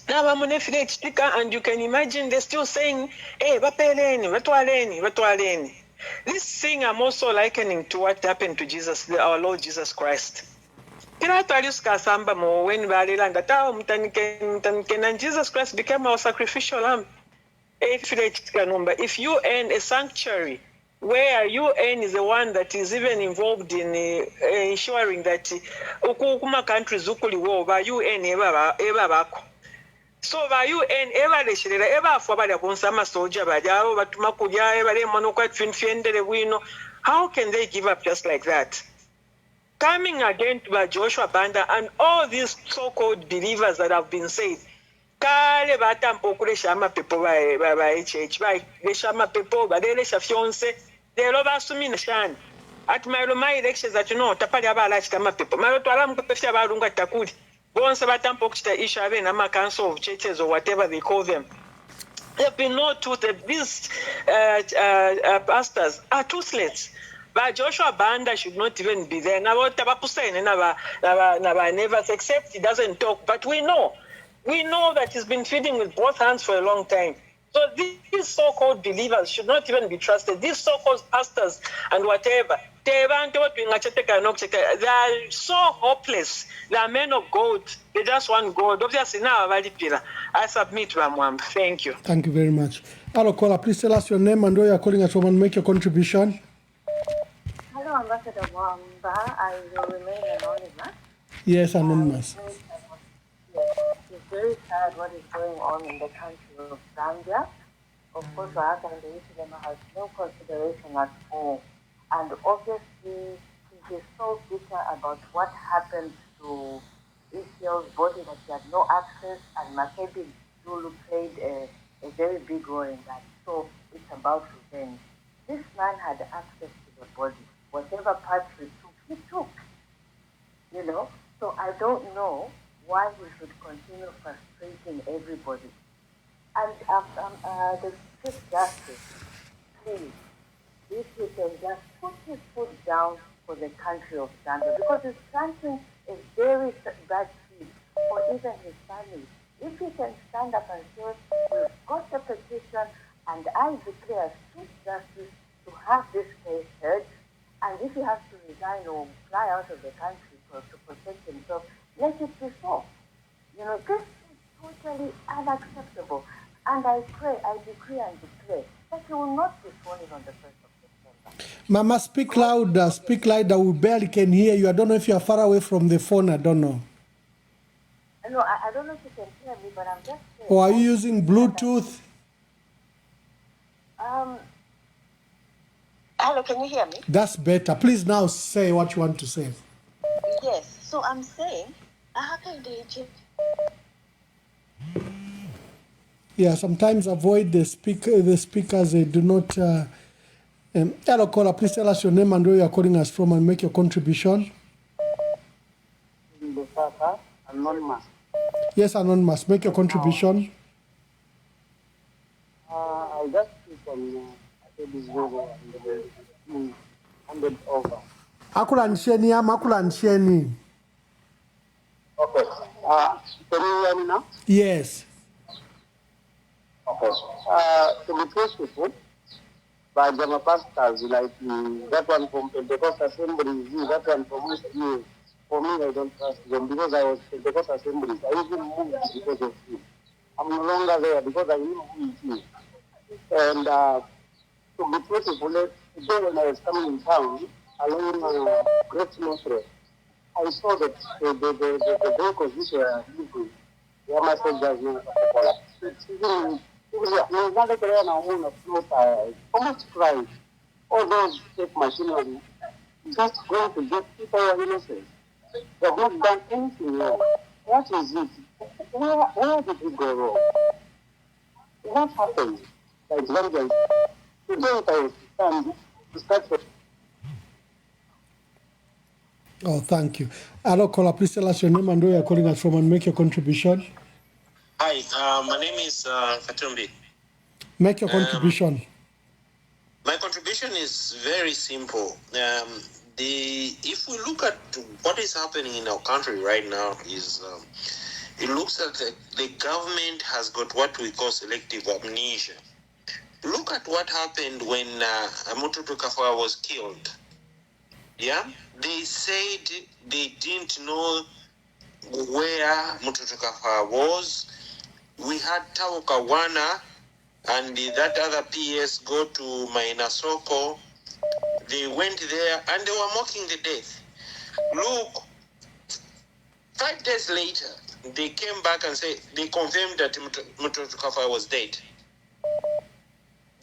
and you can imagine they're still saying, hey, watualeni. This thing I'm also likening to what happened to Jesus, our Lord Jesus Christ. And Jesus Christ became our sacrificial lamb. If you earn a sanctuary, where UN is the one that is even involved in ensuring that ukuma countries ukuli wo ba UN eba bako. So ba UN eba leshirela eba fwa bali akonsama soldier bajao batuma kuja eba le mono kwa finfiendele wino. How can they give up just like that? Coming again to Joshua Banda and all these so-called believers that have been said. Kale batampo kule shama people ba HH ba le shama people ba le shafionse. They love us to me shan. At my elections that you know, tapali abala chama people. My to alam kupefia barunga takudi. Bon sabatampo kuchita ishabe na council of churches or whatever they call them. There have been no truth. These pastors are toothless. But Joshua Banda should not even be there. Now never except he doesn't talk. But we know that he's been feeding with both hands for a long time. So these so-called believers should not even be trusted. These so-called pastors and whatever, they are so hopeless. They are men of God. They just want God. Obviously now, I submit, Ramwam. Thank you. Thank you very much. Hello, caller. Please tell us your name and where you are calling us from and make your contribution. Hello, Ambassador Mwamba. I will remain anonymous. Yes, anonymous. It's very sad what is going on in the country of Zambia. Of course, Hakainde Hichilema'S has no consideration at all. And obviously, he is so bitter about what happened to Israel's body that he had no access, and Makebi Zulu played a very big role in that. So it's about revenge. This man had access to the body. Whatever parts he took. You know? So I don't know why we should continue frustrating everybody. And the Chief Justice, please, if he can just put his foot down for the country of Zambia, because it's planting a very bad seed for even his family. If he can stand up and say, we've got the petition, and I declare as Chief Justice to have this case heard, and if he has to resign or fly out of the country to protect himself, let it be so. You know, this is totally unacceptable. And I pray, I decree and declare that he will not be sworn in on the 1st of September. Mama, speak louder, speak louder. We barely can hear you. I don't know if you are far away from the phone. I don't know. No, I don't know if you can hear me, but I'm just saying. Or are you using Bluetooth? Hello, can you hear me? That's better. Please now say what you want to say. Yes, so I'm saying, Hakainde. Yeah, sometimes avoid the speakers. They do not. Hello, caller. Please tell us your name and where you are calling us from, and make your contribution. Anonymous. Yes, Anonymous. Make your contribution. I just speak on Makebi Zulu and handed over. Akula nsheni ama akula nsheni. Okay. Can you hear me now? Yes. Okay. To be truthful, by Jama pastors like that one from Pentecost Assemblies, that one from USDA. For me, I don't trust them because I was Pentecost Assemblies. I even moved because of him. I'm no longer there because I knew who he is. And to be truthful, today when I was coming in town, along Great Northwest, I saw that the vehicles which were leaving, their messengers were almost cried. All those fake machinery just going to get people who are innocent. They have not done anything wrong. What is it? Where did we go wrong? What happened? Like vengeance. Today I was stand to start for. Oh, thank you. Hello, caller. Please tell us your name and where you are calling us from, and make your contribution. Hi, my name is Katumbi. Make your contribution. My contribution is very simple. If we look at what is happening in our country right now, is it looks like the government has got what we call selective amnesia. Look at what happened when Mututu Kafwa was killed. Yeah, they said they didn't know where Mututu Kafwa was. We had Tawuka Wana and that other PS go to Mainasoko. They went there and they were mocking the death. Look, 5 days later, they came back and said they confirmed that Mututu Kafwa was dead.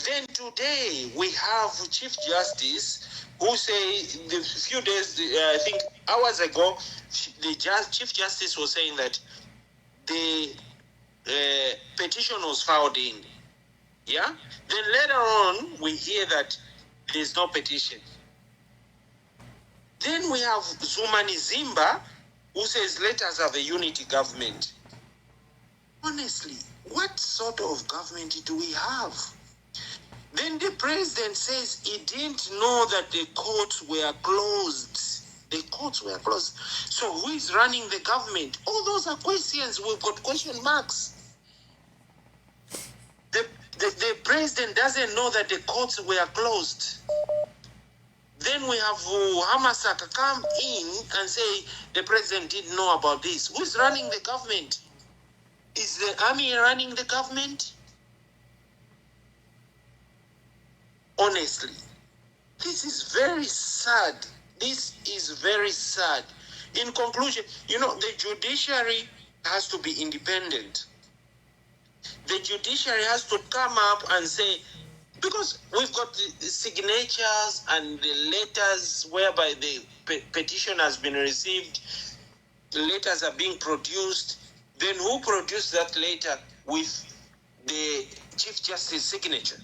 Then today we have Chief Justice who say the few days, I think hours ago, the Chief Justice was saying that the petition was filed in. Yeah? Then later on, we hear that there's no petition. Then we have Zumani Zimba who says let us have a unity government. Honestly, what sort of government do we have? Then the president says he didn't know that the courts were closed. The courts were closed. So who is running the government? All those are questions. We've got question marks. The president doesn't know that the courts were closed. Then we have Hamasaka come in and say the president didn't know about this. Who is running the government? Is the army running the government? Honestly, this is very sad. This is very sad. In conclusion, the judiciary has to be independent. The judiciary has to come up and say, because we've got the signatures and the letters whereby the petition has been received, the letters are being produced, then who produced that letter with the Chief Justice signature?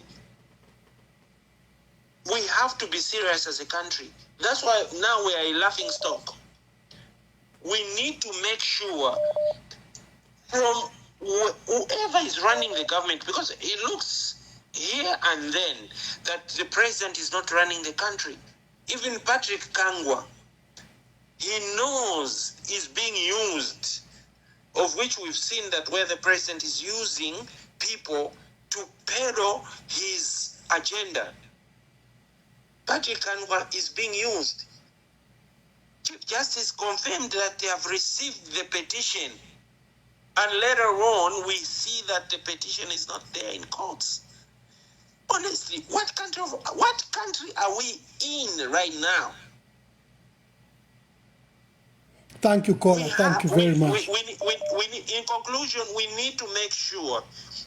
We have to be serious as a country. That's why now we are a laughing stock. We need to make sure from whoever is running the government, because it looks here and then that the president is not running the country. Even Patrick Kangwa, he knows he's being used, of which we've seen that where the president is using people to peddle his agenda. Patrick Kangwa is being used. Chief Justice confirmed that they have received the petition. And later on, we see that the petition is not there in courts. Honestly, what country are we in right now? Thank you, caller. Thank you very much. In conclusion, we need to make sure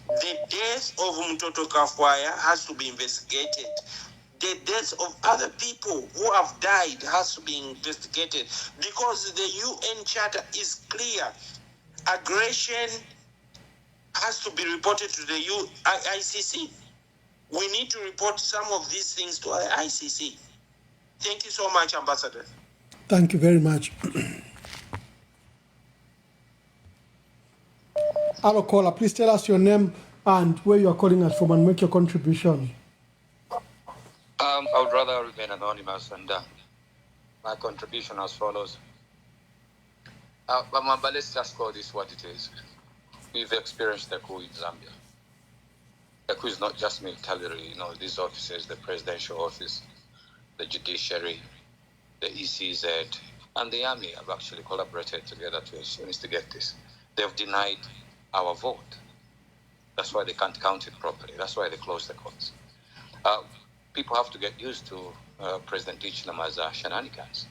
the death of Mtoto Kafwaya has to be investigated. The deaths of other people who have died has to be investigated, because the UN Charter is clear. Aggression has to be reported to the ICC. We need to report some of these things to ICC. Thank you so much, Ambassador. Thank you very much. Hello, caller. Please tell us your name and where you are calling us from and make your contribution. I would rather remain anonymous, and my contribution as follows. But let's just call this what it is. We've experienced the coup in Zambia. The coup is not just militarily, these offices, the presidential office, the judiciary, the ECZ, and the army have actually collaborated together to instigate this. They've denied our vote. That's why they can't count it properly. That's why they closed the courts. People have to get used to President Hichilema'S shenanigans.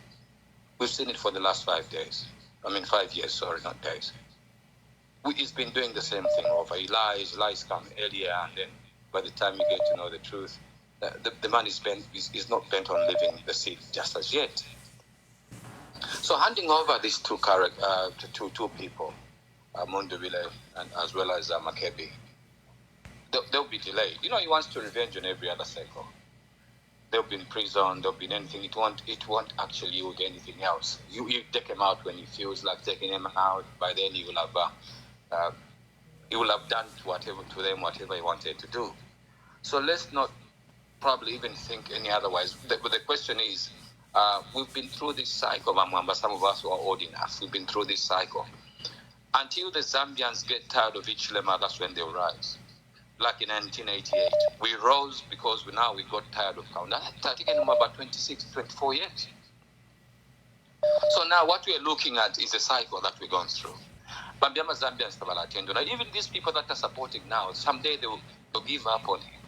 We've seen it for the last 5 days. 5 years, sorry, not days. He's been doing the same thing over. He lies come earlier, and then by the time you get to know the truth, the man is not bent on leaving the seat just as yet. So handing over these two people, Mundubile and as well as Makebi, they'll be delayed. He wants to revenge on every other cycle. They'll be in prison, they'll be in anything. It won't actually yield anything else. You take him out when he feels like taking him out. By then he will have done to them whatever he wanted to do. So let's not probably even think any otherwise. But the question is, we've been through this cycle, Mamwamba. Some of us who are old enough, we've been through this cycle. Until the Zambians get tired of Hichilema, that's when they'll rise. Like in 1988, we rose because we got tired of count. I think about 26, 24 years. So now what we're looking at is a cycle that we're going through. Bambiama Zambians, even these people that are supporting now, someday they'll give up on him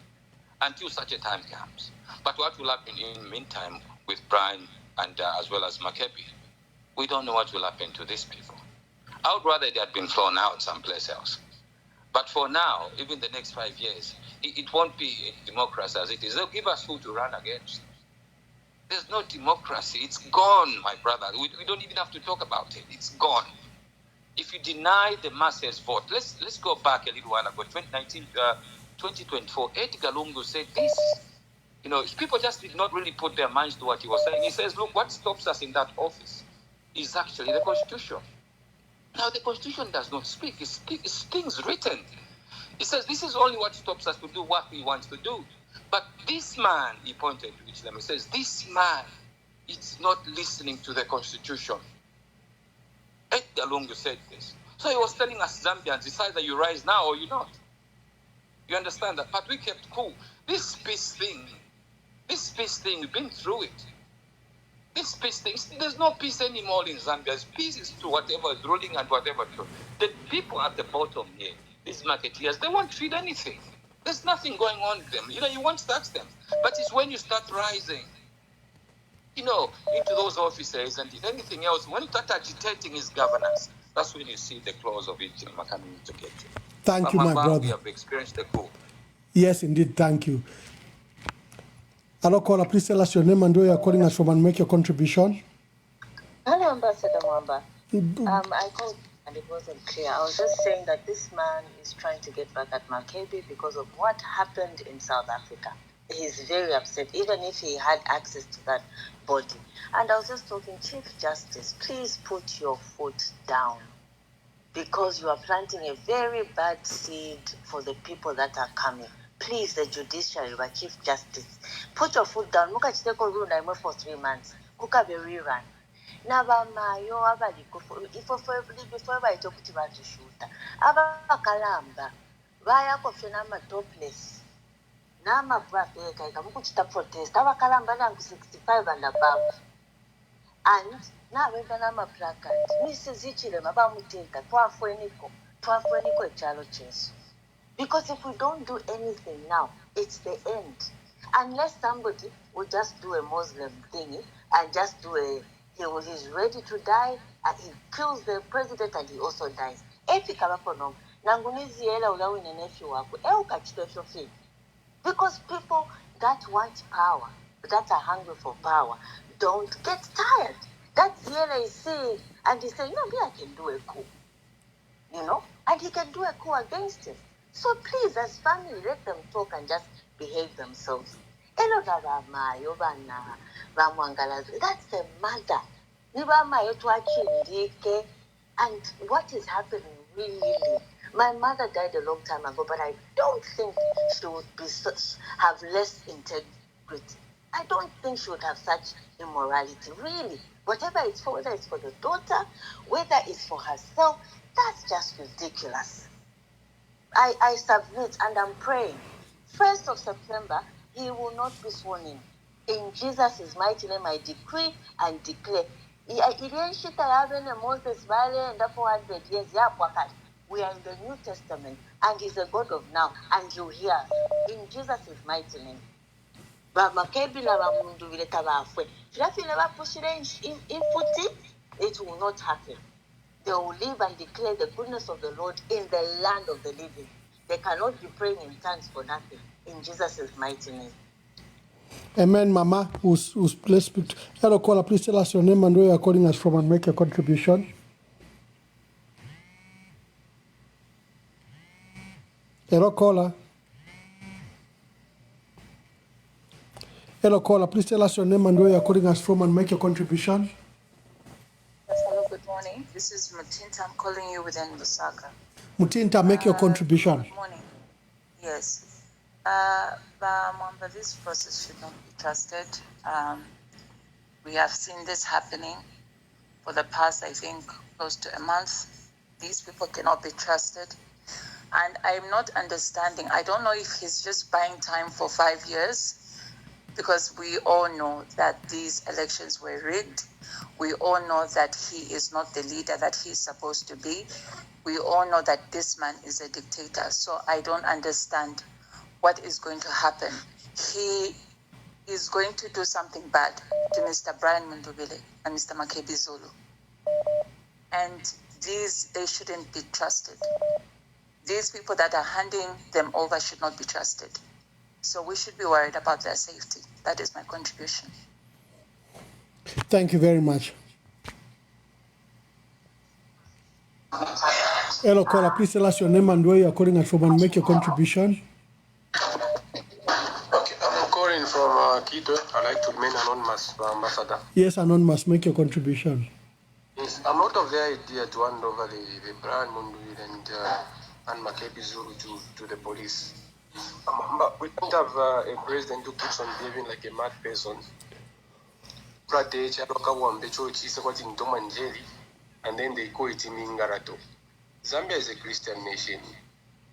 until such a time comes. But what will happen in the meantime with Brian and as well as Makebi, we don't know what will happen to these people. I would rather they had been thrown out someplace else. But for now, even the next 5 years, it won't be a democracy as it is. They'll give us who to run against. There's no democracy. It's gone, my brother. We don't even have to talk about it. It's gone. If you deny the masses vote, let's go back a little while ago, 2024, Edgar Lungu said this. People just did not really put their minds to what he was saying. He says, look, what stops us in that office is actually the Constitution. Now, the Constitution does not speak. It's things written. It says this is only what stops us to do what we want to do. But this man, he pointed to Hichilema, he says, this man is not listening to the Constitution. Edgar Lungu said this. So he was telling us Zambians, it's either you rise now or you not. You understand that? But we kept cool. This peace thing, we've been through it. This peace thing, there's no peace anymore in Zambia. Peace is to whatever is ruling and whatever. The people at the bottom here, these marketeers, they won't feed anything. There's nothing going on with them. You won't tax them. But it's when you start rising, into those offices and anything else, when you start agitating his governance, that's when you see the clause of it coming to get you. Thank you, my brother. We have experienced the coup. Yes, indeed. Thank you. Hello, caller. Please tell us your name and where you are calling us from and make your contribution. Hello, Ambassador Mwamba. I called and it wasn't clear. I was just saying that this man is trying to get back at Makebi because of what happened in South Africa. He's very upset, even if he had access to that body. And I was just talking, Chief Justice, please put your foot down, because you are planting a very bad seed for the people that are coming. Please, the judiciary, by Chief Justice, put your foot down. Look at Runa for 3 months. Kukabe rerun. Nabamayo abaliko before I talk to Batushuta. Abakalamba. Vaya kofena ma topless. Nama brafeka ikamukuchita protest. Abakalamba nangu 65 and above. And na wenda nama placard. Mrs. Hichilema bamuteka kwa fweniko. Because if we don't do anything now, it's the end. Unless somebody will just do a Muslim thingy and just do he's ready to die and he kills the president and he also dies. Because people that want power, that are hungry for power, don't get tired. That's Yele is saying, and he's saying, me, I can do a coup. And he can do a coup against him. So please, as family, let them talk and just behave themselves. That's the mother. And what is happening really? My mother died a long time ago, but I don't think she would have less integrity. I don't think she would have such immorality, really. Whatever it's for, whether it's for the daughter, whether it's for herself, that's just ridiculous. I submit and I'm praying. 1st of September, he will not be sworn in. In Jesus' mighty name, I decree and declare. We are in the New Testament, and he's a God of now, and you hear us. In Jesus' mighty name. Makebi na Mundubile tabafwe. It will not happen. They will live and declare the goodness of the Lord in the land of the living. They cannot be praying in tongues for nothing. In Jesus' mighty name. Amen, Mama. Who's please speak. Hello, caller. Please tell us your name and where you are calling us from and make a contribution. Hello, caller. Hello, caller. Please tell us your name and where you are calling us from and make your contribution. Yes, hello, good morning. This is Mutinta. I'm calling you within Lusaka. Mutinta, make your contribution. Good morning. Yes. This process should not be trusted. We have seen this happening for the past, I think, close to a month. These people cannot be trusted. And I'm not understanding. I don't know if he's just buying time for 5 years, because we all know that these elections were rigged. We all know that he is not the leader that he's supposed to be. We all know that this man is a dictator. So I don't understand what is going to happen. He is going to do something bad to Mr. Brian Mundubile and Mr. Makebi Zulu. And they shouldn't be trusted. These people that are handing them over should not be trusted. So we should be worried about their safety. That is my contribution. Thank you very much. Hello, caller. Please tell us your name and where you are calling us from and make your contribution. Okay, I'm calling from Quito. I'd like to remain anonymous, Ambassador. Yes, anonymous. Make your contribution. Yes, I'm not of the idea to hand over the Brian Mundubile and Makebi Zulu to the police. We don't have a president who keeps on behaving like a mad person. And then they call it Mingarato. Zambia is a Christian nation.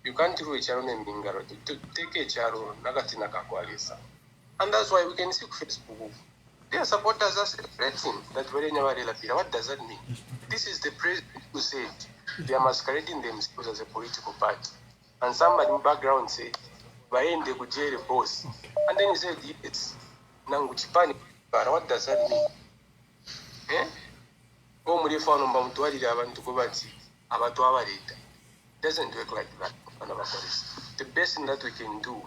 You can't rule a charo named Mingarato. Take a charo, Nagatina Kakwalisa. And that's why we can see Facebook. Their supporters are celebrating that very never. What does that mean? This is the president who said they are masquerading themselves as a political party. And somebody in the background said, Baende Gujere boss. And then he said, yes, Nanguchipani. But what does that mean? Doesn't work like that. The best thing that we can do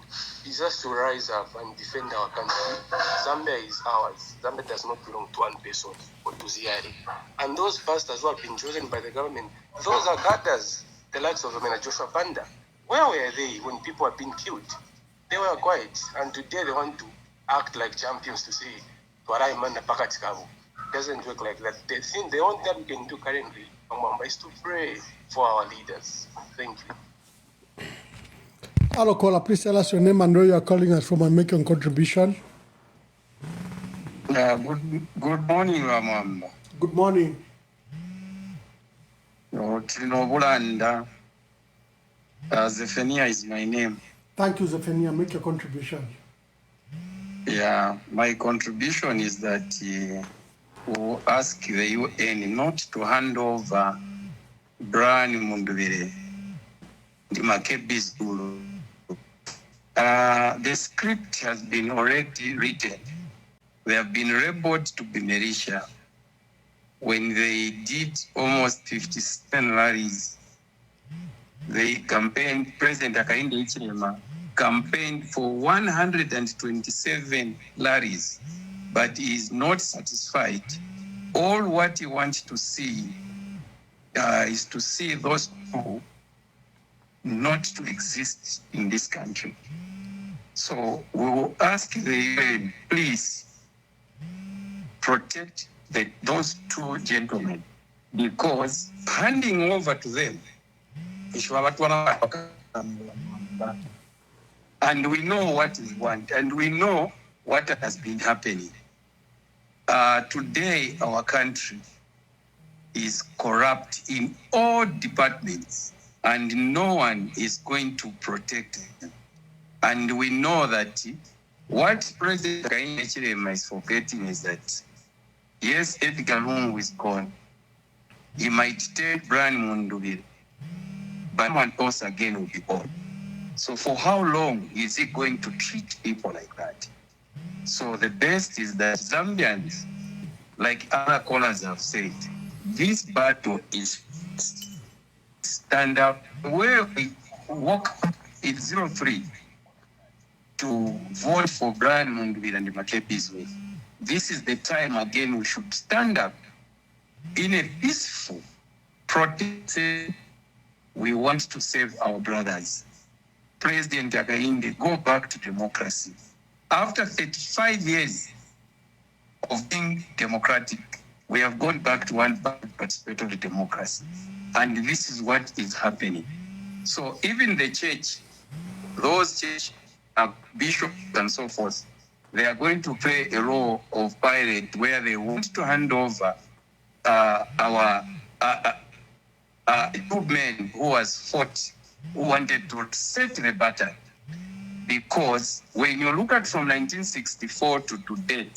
is just to rise up and defend our country. Zambia is ours. Zambia does not belong to one person or to Ziari. And those pastors who have been chosen by the government, those are cadres, the likes of Joshua Banda. Where were they when people have been killed? They were quiet. And today they want to act like champions to say, doesn't work like that. The only thing we can do currently is to pray for our leaders. Thank you. Hello, caller. Please tell us your name and where you are calling us from and make your contribution. Good morning, Ramamba. Good morning. Zephania is my name. Thank you, Zephania. Make your contribution. Yeah, my contribution is that we ask the UN not to hand over Brian Mundubile the Makebi Zulu. The script has been already written. They have been labeled to be militia when they did almost 57 rallies. They campaigned, President Hakainde Hichilema campaigned for 127 rallies, but he is not satisfied. All what he wants to see is to see those people not to exist in this country. So we will ask the UN, please protect those two gentlemen, because handing over to them, and we know what they want, and we know what has been happening. Today, our country is corrupt in all departments, and no one is going to protect them. And we know that what President Hichilema is forgetting is that, yes, Edgar Lungu is gone. He might take Brian Mundubile, but someone else again will be gone. So for how long is he going to treat people like that? So the best is that Zambians, like other callers have said, this battle is stand up. Where we walk in 03 to vote for Brian Mundubile and the Makebi's way. This is the time again we should stand up in a peaceful protest. We want to save our brothers. President Hakainde, go back to democracy. After 35 years of being democratic, we have gone back to one participatory democracy. And this is what is happening. So even the church, those church bishops and so forth, they are going to play a role of pirate where they want to hand over our two men who was fought, who wanted to set the baton. Because when you look at from 1964 to today,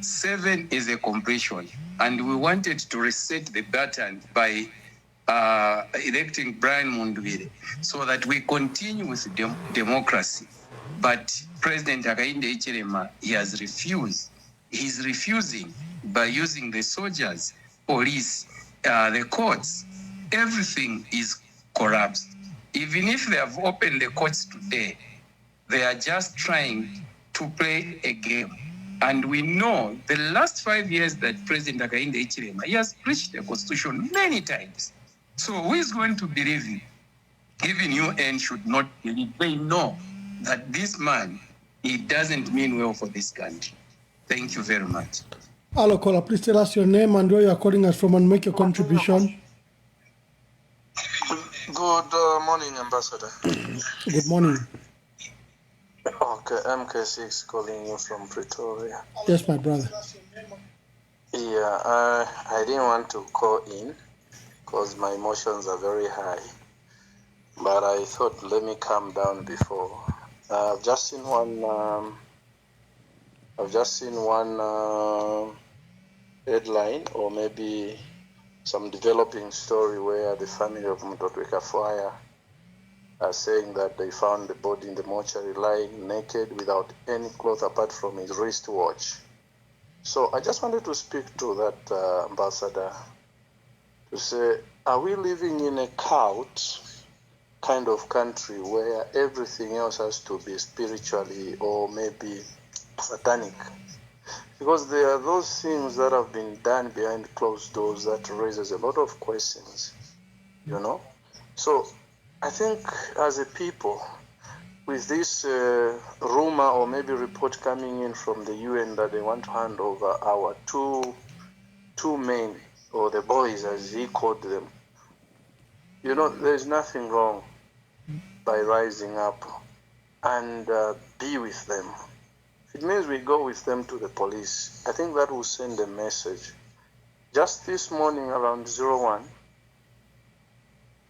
7 is a completion. And we wanted to reset the baton by electing Brian Mundubile so that we continue with democracy. But President Hakainde Hichilema, he has refused. He's refusing by using the soldiers, police, the courts. Everything is corrupt. Even if they have opened the courts today, they are just trying to play a game. And we know the last 5 years that President Hakainde Hichilema, he has preached the constitution many times. So who is going to believe him? Even UN should not believe. They know that this man, he doesn't mean well for this country. Thank you very much. Hello, caller. Please tell us your name and where you are calling us from and make your contribution. Good morning, Ambassador. Good morning. Okay, MK6 calling you from Pretoria. Yes, my brother. Yeah, I didn't want to call in because my emotions are very high. But I thought, let me calm down before. I've just seen one headline, or maybe some developing story where the family of Mutotweka Fire are saying that they found the body in the mortuary lying naked without any cloth apart from his wristwatch. So I just wanted to speak to that ambassador to say, are we living in a cult kind of country where everything else has to be spiritually or maybe satanic? Because there are those things that have been done behind closed doors that raises a lot of questions, you know? So I think as a people, with this rumor or maybe report coming in from the UN that they want to hand over our two men, or the boys as he called them, you know, there's nothing wrong by rising up and be with them. It means we go with them to the police. I think that will send a message. Just this morning around 01,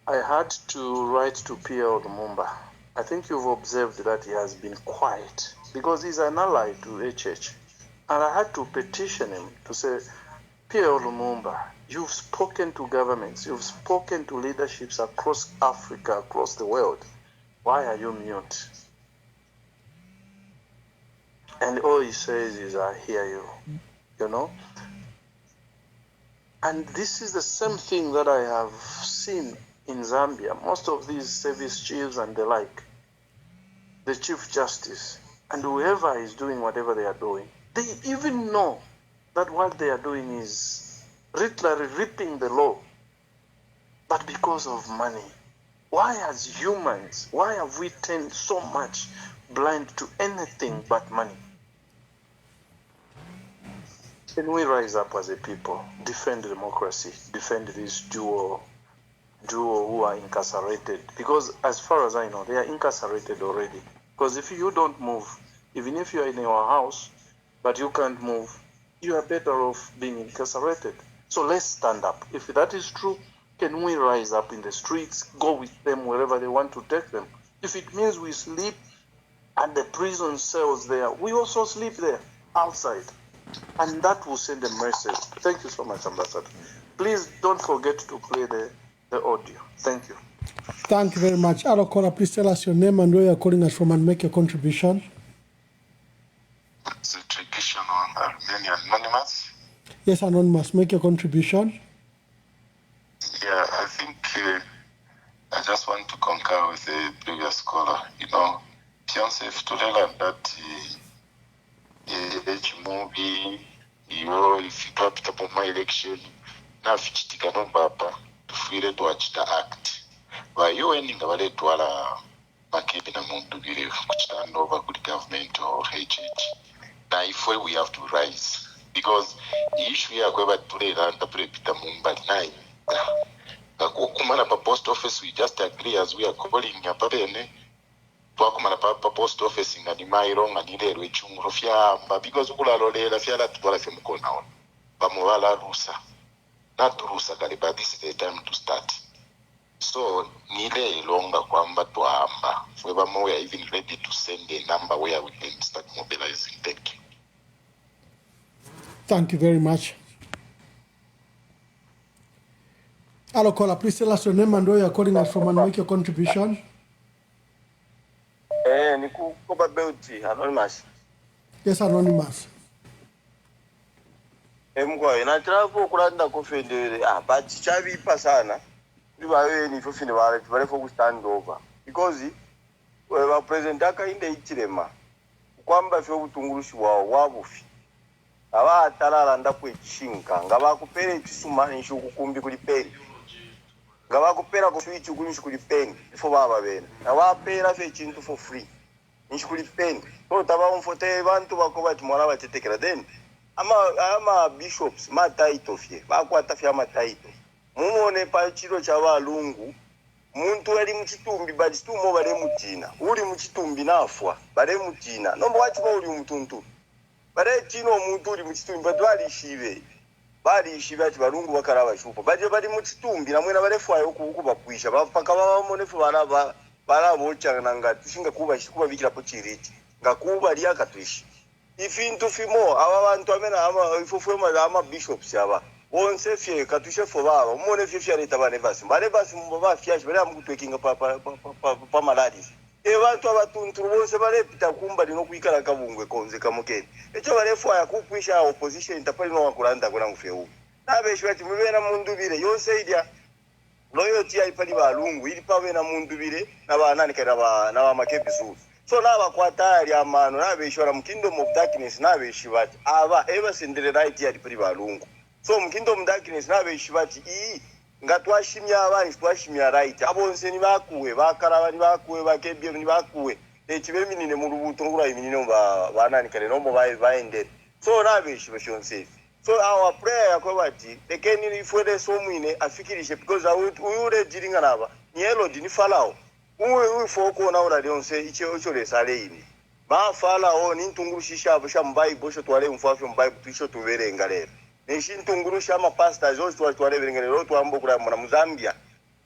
I had to write to Pierre Lumumba. I think you've observed that he has been quiet because he's an ally to HH. And I had to petition him to say, Pierre Lumumba, you've spoken to governments, you've spoken to leaderships across Africa, across the world. Why are you mute? And all he says is, I hear you, you know? And this is the same thing that I have seen in Zambia. Most of these service chiefs and the like, the Chief Justice, and whoever is doing whatever they are doing, they even know that what they are doing is literally ripping the law. But because of money, why as humans, why have we turned so much blind to anything but money? Can we rise up as a people, defend democracy, defend these duo who are incarcerated? Because as far as I know, they are incarcerated already. Because if you don't move, even if you are in your house, but you can't move, you are better off being incarcerated. So let's stand up. If that is true, can we rise up in the streets, go with them wherever they want to take them? If it means we sleep at the prison cells there, we also sleep there, outside. And that will send a message. Thank you so much, Ambassador. Please don't forget to play the audio. Thank you. Thank you very much. Arokola, please tell us your name and where you're calling us from and make your contribution. It's a traditional Armenian anonymous. Yes, Anonymous, make your contribution. Yeah, I think I just want to concur with the previous caller. You know, Fiancé Fitulela and that movie, you know, if you got to my election, now Fichitika no Baba, to feel to watch the act. Why you ending the way to ala Makebi na Mundubile, which stand over good government or HH. Now, if we have to rise, because the issue we are going to play and the Peter Mumbai nine. Kumana pa post office, we just agree as we are calling Yapabene. Kumana pa post office in the Mairong and Ide Richung Rofia, because Ula Lole, La Fiala to Palafimco now. Bamuala Rusa. Not Rusa, but this is the time to start. So, Nile longer Kwamba to Amba. Furthermore, we are even ready to send a number where we can start mobilizing. Thank you. Thank you very much. Hello, caller. Please tell us your name and where you're calling us from and make your contribution. Niku Koba Beauty, Anonymous. Yes, Anonymous. Mkwa, nataka kulanda kufende, but chavi pasana. Liba ni fufini wale for stand over. Because we present Hakainde Hichilema. Kwamba fyo kutungurushi wabufi. Aba atalala ndapo echinka. Ngaba kupere chisuma nisho kukumbi kulipeni. Ngaba kupera ku switch kunisho kulipeni. Ifo baba bena. Aba pera fe chintu for free. Nisho kulipeni. So taba mfote bantu bakoba timora batetekera then. Ama bishops ma title fye. Bakwata fye ama title. Mumone pa chiro cha balungu. Muntu ali muchitumbi bali situmo bale mutina. Uli muchitumbi nafwa bale mutina. Nombo wachima uli mutuntu. Bale chino muntu uli muchitumbi badwali shibe. Bali shibe ati balungu bakaraba shupo. Bali muchitumbi na mwena bale fwa yoku bakwisha. Bapaka bamone fu bala bocha nanga tusinga kuba bikira po chiriti. Ngakuba liya katwishi. Ifintu fimo aba bantu amena ama ifufwe ama bishops aba. Onse fie katushe fo baba umone fie leta bane basi mbo fiaje bale amukutwekinga pa maladies bantu abatuntu bonse bale pita kumba lino kuikala kabungwe konze kamukeni echo bale fo ya kukwisha opposition tapali no wakulanda kona ngufeu nabeshwe ati mubera Mundubile yonse idia loyalty alipali balungu ili pawe na Mundubile na banani kana na Makebi Zulu so naba kwatali amano nabeshwe mu kingdom of darkness nabeshwe bati aba sendere right ya alipali balungu. So mkingdom darkness nabe ishibati nga twashimya abani twashimya right abonse ni bakuwe bakara ni bakuwe bakebye ni bakuwe ekibe minine mu rubuto ngura iminine banani kale nombo baende so nabe ishibashonse so our prayer yakwabati tekeni ifwede so mwine afikirishe because uyure jiringa naba ni elodi ni falao uwe foko na ora lionse icho lesale ini ba falao ni ntungurushisha abusha mbai bosho twale mfafyo mbai twisho tuberenga lero Nishintungurusha ama pastors those to arevengere lo twambukura mu Zambia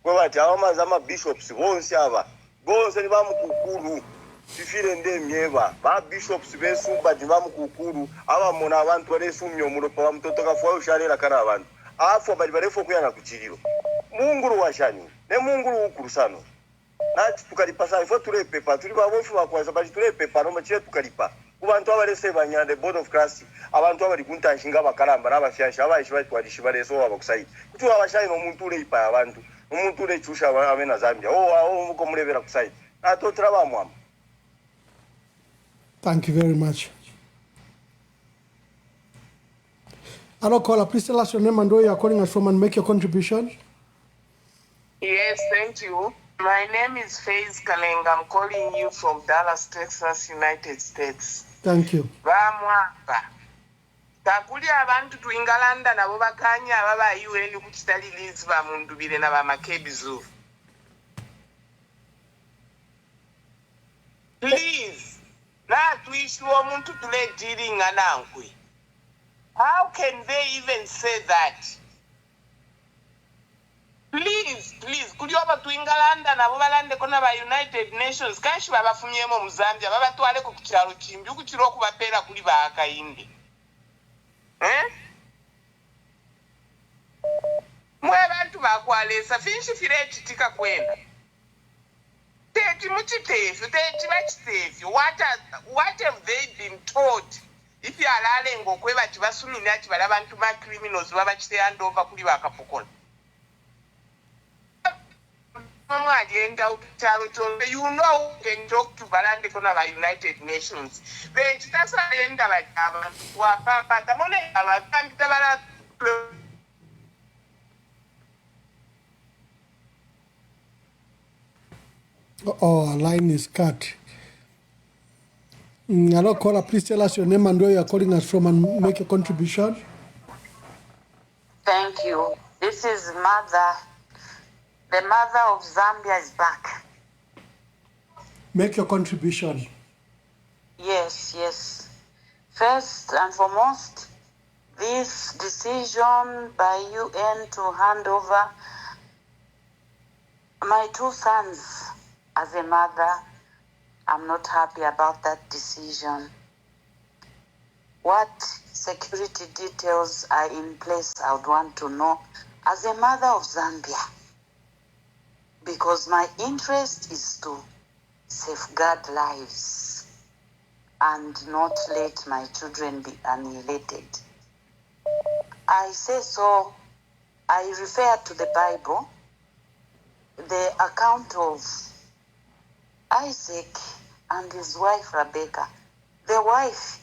kwa bati abamaza ama bishops bonse aba bonse ni bamukukuru fifire nde myeba ba bishops besumba dimamu kukuru aba mona abantu balesumya omulopa wa mtoto kafuwa ushalera kana abantu afu bali balefo kuyana kuchiriro munguru washani ne munguru ukurusano nati tukalipasa ifo tulepepa tuli babofu bakwaza bali tulepepa no machire tukalipa kubantu abalese banyande board of class abantu abali kuntanshinga bakalamba nabafyasha abayishi bali twalishi baleso abakusayi kuti abashayi no muntu uleipa abantu umuntu ulechusha abena Zambia muko mulebera kusayi ato traba mwamba. Thank you very much. Hello, caller. Please tell us your name and where you are calling us from and make your contribution. Yes, thank you. My name is Faith Kaleng. I'm calling you from Dallas, Texas, United States. Thank you. Bamwamba. Takuli abantu tuingalanda na bakanya baba UN kuchitali lizi ba Mundubile na ba Makebi Zulu. Please, na tuishi omuntu tule dealing anankwe. How can they even say that? Please, could you have to Ingalanda na Bobalande Kona by United Nations? Kashi Baba Funyemo Muzambia, Baba Tuale Kucharo Chim, you could Chiroku Bapera Kuliba Hakainde. Mwabantu bakwale safinshi firechi tika kwenda. Teti muchitefu, teti machitefu. What have they been taught? If you are allowing Gokweva Chivasumi Nachi, Balabantu criminals, Babachite and over Kuliba Kapokon. You know, you can talk to Balande Kona by United Nations. They just end like our line is cut. Hello, caller. Please tell us your name and where you are calling us from and make a contribution. Thank you. This is Mother. The mother of Zambia is back. Make your contribution. Yes. First and foremost, this decision by UN to hand over my two sons as a mother, I'm not happy about that decision. What security details are in place, I would want to know as a mother of Zambia. Because my interest is to safeguard lives and not let my children be annihilated. I say so, I refer to the Bible, the account of Isaac and his wife Rebecca. The wife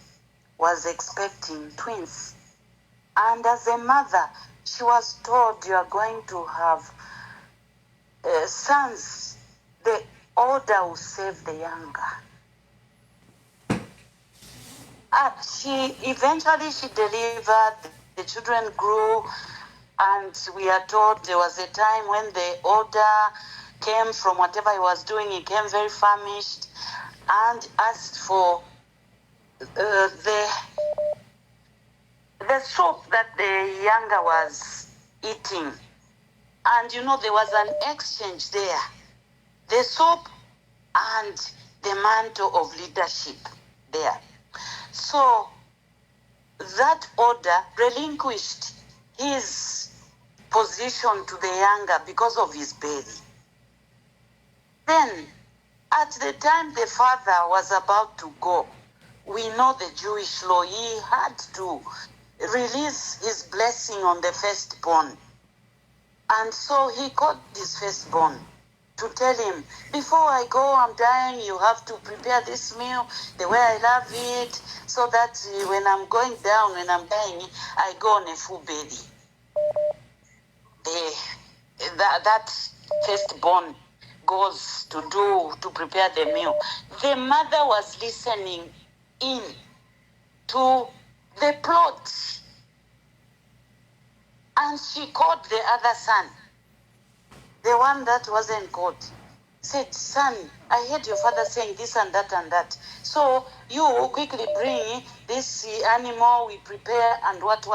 was expecting twins. And as a mother, she was told you are going to have sons, the older will save the younger. She delivered, the children grew, and we are told there was a time when the older came from whatever he was doing, he came very famished and asked for the soup that the younger was eating. And there was an exchange there. The soup and the mantle of leadership there. So that order relinquished his position to the younger because of his belly. Then, at the time the father was about to go, we know the Jewish law, he had to release his blessing on the firstborn. And so he called his firstborn to tell him, before I go, I'm dying, you have to prepare this meal the way I love it, so that when I'm going down, when I'm dying, I go on a full belly. That firstborn goes to prepare the meal. The mother was listening in to the plot. And she called the other son, the one that wasn't called, said, son, I heard your father saying this and that and that. So you quickly bring this animal, we prepare and what.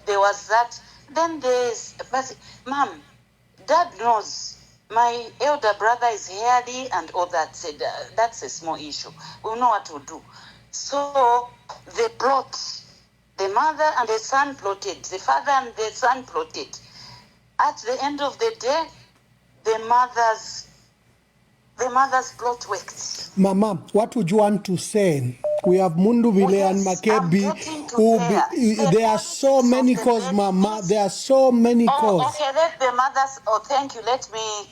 There was that. Then there's, Mom, Dad knows My elder brother is hairy and all that. Said that's a small issue. We'll know what to do. So they plot. The mother and the son plotted. The father and the son plotted. At the end of the day, the mother's plot worked. Mama, what would you want to say? We have Mundubile and Makebi. There are so many causes, Mama. There are so many causes. Okay, let the mothers. Oh, thank you. Let me.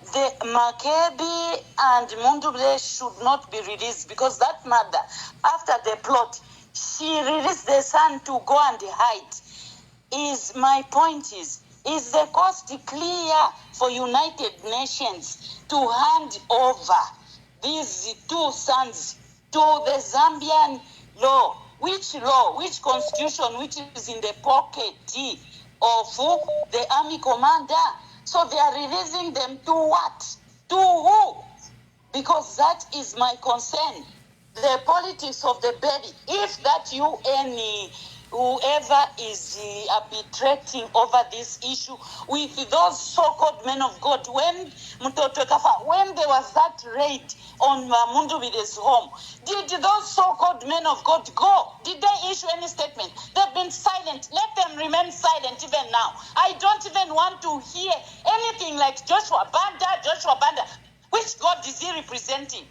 The Makebi and Mundubile should not be released because that mother, after the plot, she released the son to go and hide. My point is the cost clear for United Nations to hand over these two sons to the Zambian law? Which constitution, which is in the pocket of the army commander? So they are releasing them to what? To who? Because that is my concern. The politics of the belly. If that UN, whoever is arbitrating over this issue with those so-called men of God, when there was that raid on Mundubile's home, did those so-called men of God go? Did they issue any statement? They've been silent. Let them remain silent even now. I don't even want to hear anything like Joshua Banda. Which God is he representing?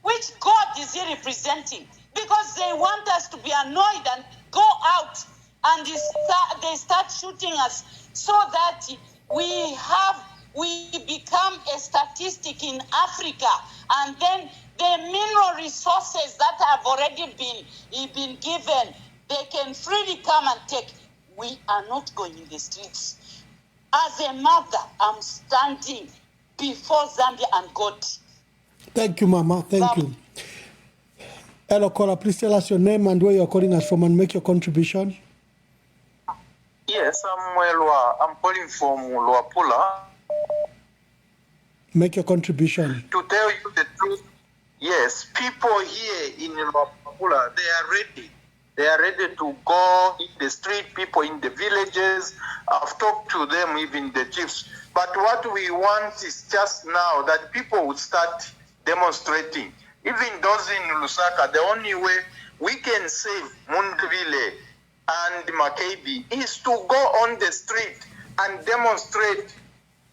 Which God is he representing? Because they want us to be annoyed and go out and they start shooting us so that we become a statistic in Africa, and then the mineral resources that have already been given, they can freely come and take. We are not going in the streets. As a mother, I'm standing before Zambia and God. Thank you, Mama. Thank you. Hello, caller. Please tell us your name and where you're calling us from and make your contribution. Yes, I'm calling from Luapula. Make your contribution. To tell you the truth, yes, people here in Luapula, they are ready. They are ready to go in the street, people in the villages. I've talked to them, even the chiefs. But what we want is just now that people would start demonstrating. Even those in Lusaka, the only way we can save Mundubile and Makebi is to go on the street and demonstrate,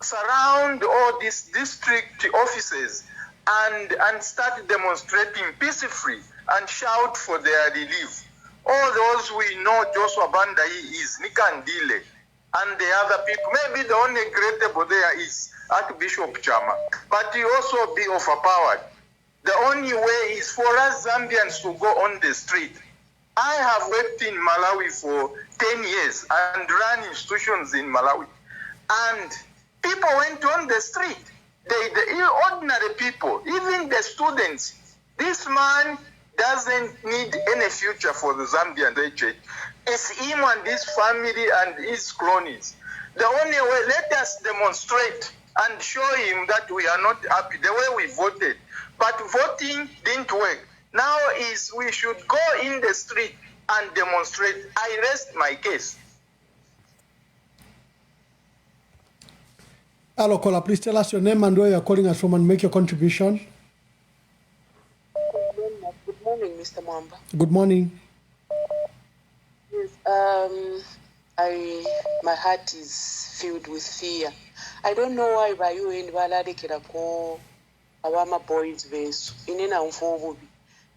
surround all these district offices and start demonstrating peacefully and shout for their relief. All those we know Joshua Banda is, Nikandile, and the other people. Maybe the only greatable there is Archbishop Chama, but he also be overpowered. The only way is for us Zambians to go on the street. I have worked in Malawi for 10 years and run institutions in Malawi. And people went on the street. The ordinary people, even the students. This man doesn't need any future for the Zambian church. It's him and his family and his cronies. The only way, let us demonstrate and show him that we are not happy the way we voted. But voting didn't work. Now is we should go in the street and demonstrate. I rest my case. Hello, caller. Please tell us your name and where you're calling us from and make your contribution. Good morning, Mr. Mwamba. Good morning. Yes, my heart is filled with fear. I don't know why by you and Valadekirako Awama boys verse in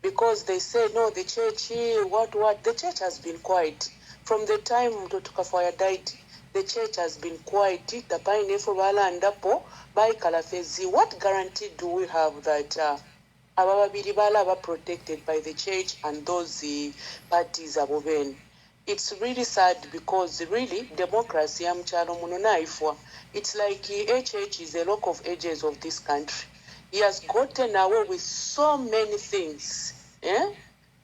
because they say no, the church what the church has been quiet from the time Tukafaya died. The church has been quiet. The pineapple and Dapo by Kalafezi. What guarantee do we have that our Biribala are protected by the church and those parties above? It's really sad because really democracy it's like HH is the Rock of Ages of this country. He has gotten away with so many things. Eh?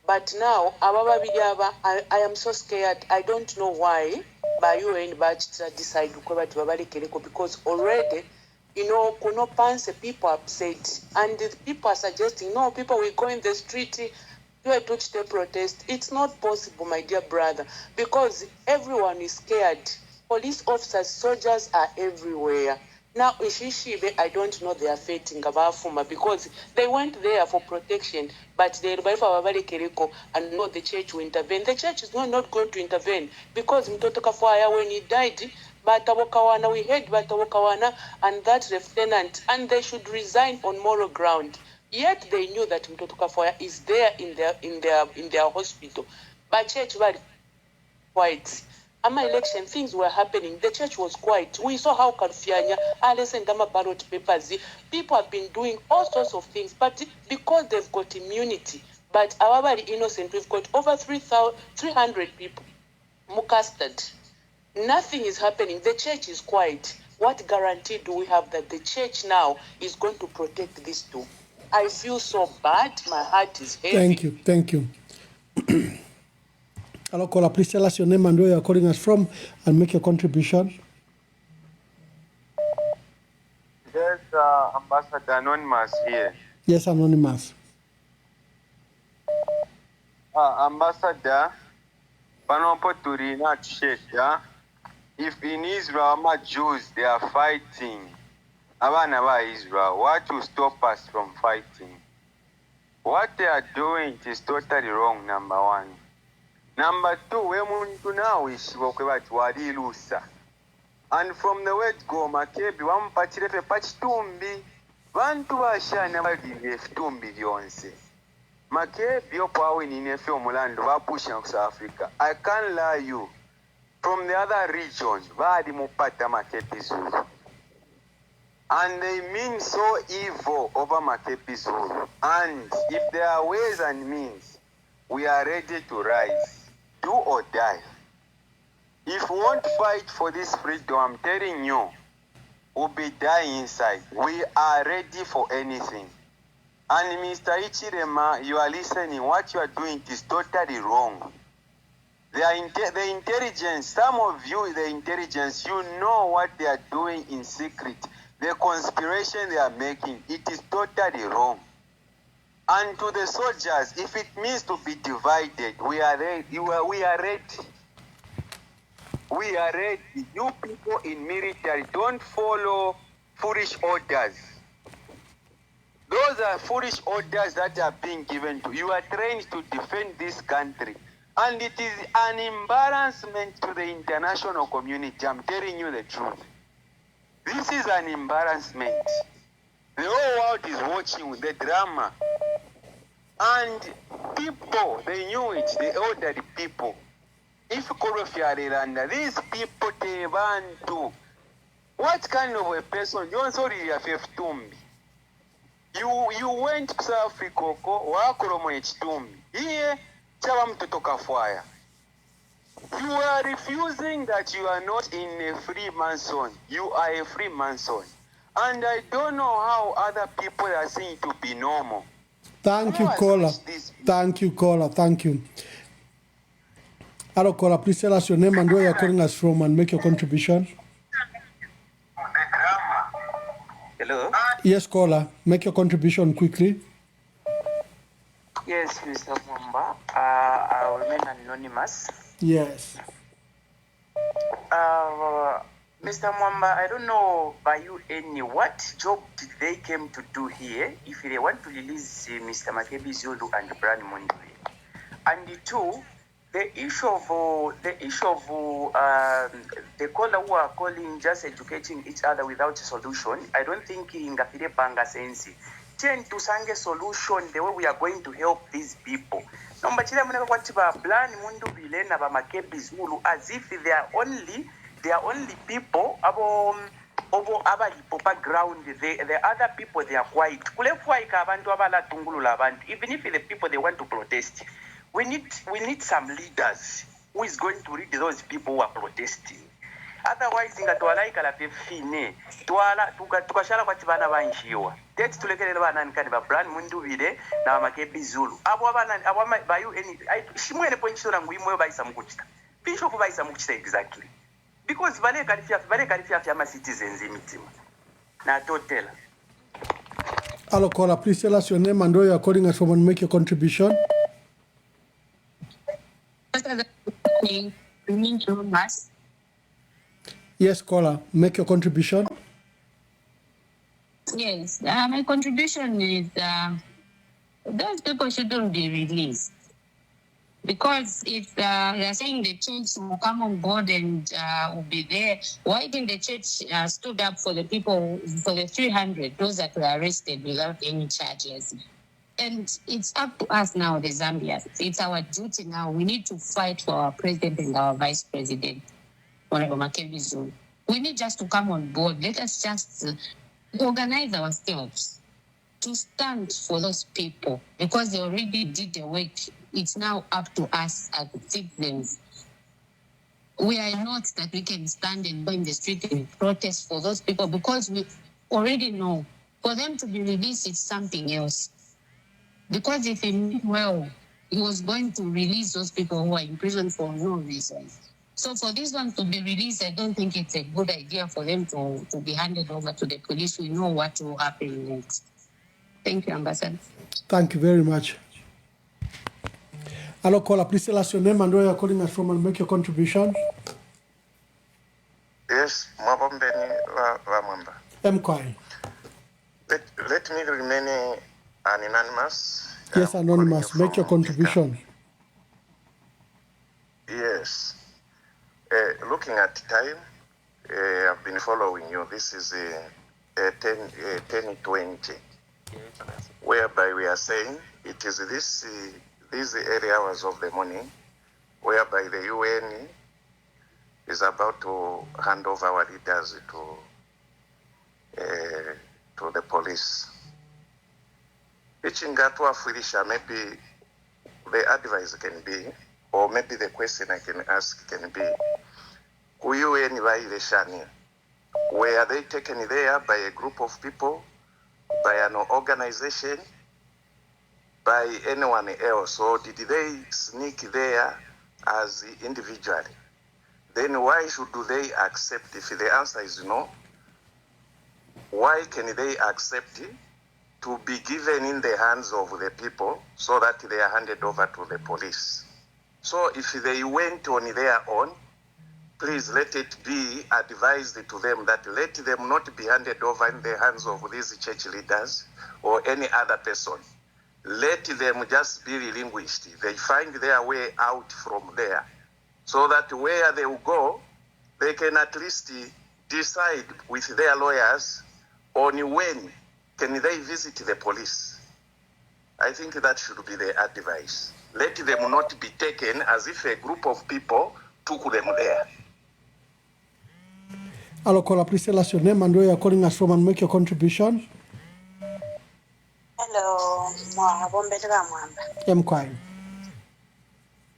But now, I am so scared. I don't know why. By you and Bachta decide to because already, Kuno Panse people upset. And the people are suggesting, no, people will go in the street to protest. It's not possible, my dear brother, because everyone is scared. Police officers, soldiers are everywhere. Now, Ishishibe, I don't know they are fighting Abafuma because they went there for protection, but they and know the church will intervene. The church is not going to intervene because Mtotoka Fire, when he died, Batawokawana, we heard Batawokawana and that lieutenant, and they should resign on moral ground. Yet they knew that Mtotoka Fire is there in their hospital. But church was quiet. Ama election, things were happening. The church was quiet. We saw how Karufianya, Alice and Dama ballot papers. People have been doing all sorts of things, but because they've got immunity. But our very innocent, we've got over 300 people mukasted. Nothing is happening. The church is quiet. What guarantee do we have that the church now is going to protect these two? I feel so bad. My heart is heavy. Thank you. Hello, caller. Please tell us your name and where you are calling us from and make your contribution. Yes, Ambassador Anonymous here. Yes, Anonymous. Ambassador, Panopo Turina Cheshire. If in Israel, my Jews, they are fighting. Abanaba Israel, what will stop us from fighting? What they are doing is totally wrong, number one. Number two, we muntu now is wadi lusa. And from the word go, Makebi, one patire patch tumbi, one to Ashana tumbi yonse. Makebi, your power in a film land of pushing South Africa. I can't lie you. From the other regions, Vadi Mupata Makebi Zulu. And they mean so evil over Makebi Zulu. And if there are ways and means, we are ready to rise. Do or die. If we won't fight for this freedom, I'm telling you, we'll be dying inside. We are ready for anything. And Mr. Hichilema, you are listening. What you are doing is totally wrong. The intelligence, some of you, the intelligence, you know what they are doing in secret. The conspiration they are making, it is totally wrong. And to the soldiers, if it means to be divided, we are ready. We are ready. We are ready. You people in military, don't follow foolish orders. Those are foolish orders that are being given to you. You are trained to defend this country. And it is an embarrassment to the international community. I'm telling you the truth. This is an embarrassment. The whole world is watching the drama. And people, they knew it, the elderly people. If Korofia these people, they want to. What kind of a person? You also You went to South Africa, here, fire. You are refusing that you are not in a Freemason. You are a Freemason. And I don't know how other people are saying to be normal. Thank you, caller. Thank you, caller. Thank you. Hello, caller. Please tell us your name and where you're calling us from and make your contribution. Hello? Yes, caller. Make your contribution quickly. Yes, Mr. Mwamba. I'll remain anonymous. Yes. Mr. Mwamba, I don't know by you any what job did they came to do here if they want to release Mr. Makebi Zulu and Brian Mundubile. And two, the issue of the caller who are calling just educating each other without a solution, I don't think ingafire panga sensi. Tend to sang a solution the way we are going to help these people. Number chile muneka kwatiba Brian Mundubile na ba Makebi Zulu as if they are only people abo background. The other people, they are quiet. Even if the people they want to protest, we need some leaders who is going to lead those people who are protesting. Otherwise, ingatwalaika la fine tukashala kwati bana banjiwa tete tulekelele bana nkani ba Brian Mundubile na Makebi Zulu abo bayu any shimwene point shora ngwimwe bayisa mukuchita bisho ku bayisa mukuchita exactly because vale karifia ya citizens imitima na totela. Hello, caller. Please tell us your name and where you are calling us from and make your contribution. Yes, caller, make your contribution. Yes, my contribution is those people shouldn't be released. Because if they're saying the church will come on board and will be there, why didn't the church stood up for the people, for the 300, those that were arrested without any charges? And it's up to us now, the Zambians. It's our duty now. We need to fight for our president and our vice president, Honorable Makebi Zulu. We need just to come on board. Let us just organize ourselves to stand for those people because they already did the work. It's now up to us as citizens. We are not that we can stand and go in the street and protest for those people because we already know for them to be released, it's something else. Because if he knew well, he was going to release those people who are in prison for no reason. So for this one to be released, I don't think it's a good idea for them to be handed over to the police. We know what will happen next. Thank you, Ambassador. Thank you very much. Hello, caller. Please tell us your name and where you're calling us from and make your contribution. Yes, Mwabombeni Wamamba. Mkwai. Let me remain anonymous. Yes, anonymous. Make your contribution. Yes. Looking at time, I've been following you. This is 10:20, whereby we are saying it is these early hours of the morning, whereby the UN is about to hand over our leaders to the police. Maybe the advice can be, or maybe the question I can ask can be, UN violation, were they taken there by a group of people, by an organization, by anyone else, or did they sneak there as individually? Then why should they accept? If the answer is no, why can they accept to be given in the hands of the people so that they are handed over to the police? So if they went on their own, please let it be advised to them that let them not be handed over in the hands of these church leaders or any other person. Let them just be relinquished. They find their way out from there so that where they will go, they can at least decide with their lawyers on when can they visit the police. I think that should be the advice. Let them not be taken as if a group of people took them there. Hello, caller, please tell us your name and where you're calling us from and make your contribution. Hello, Mkwai.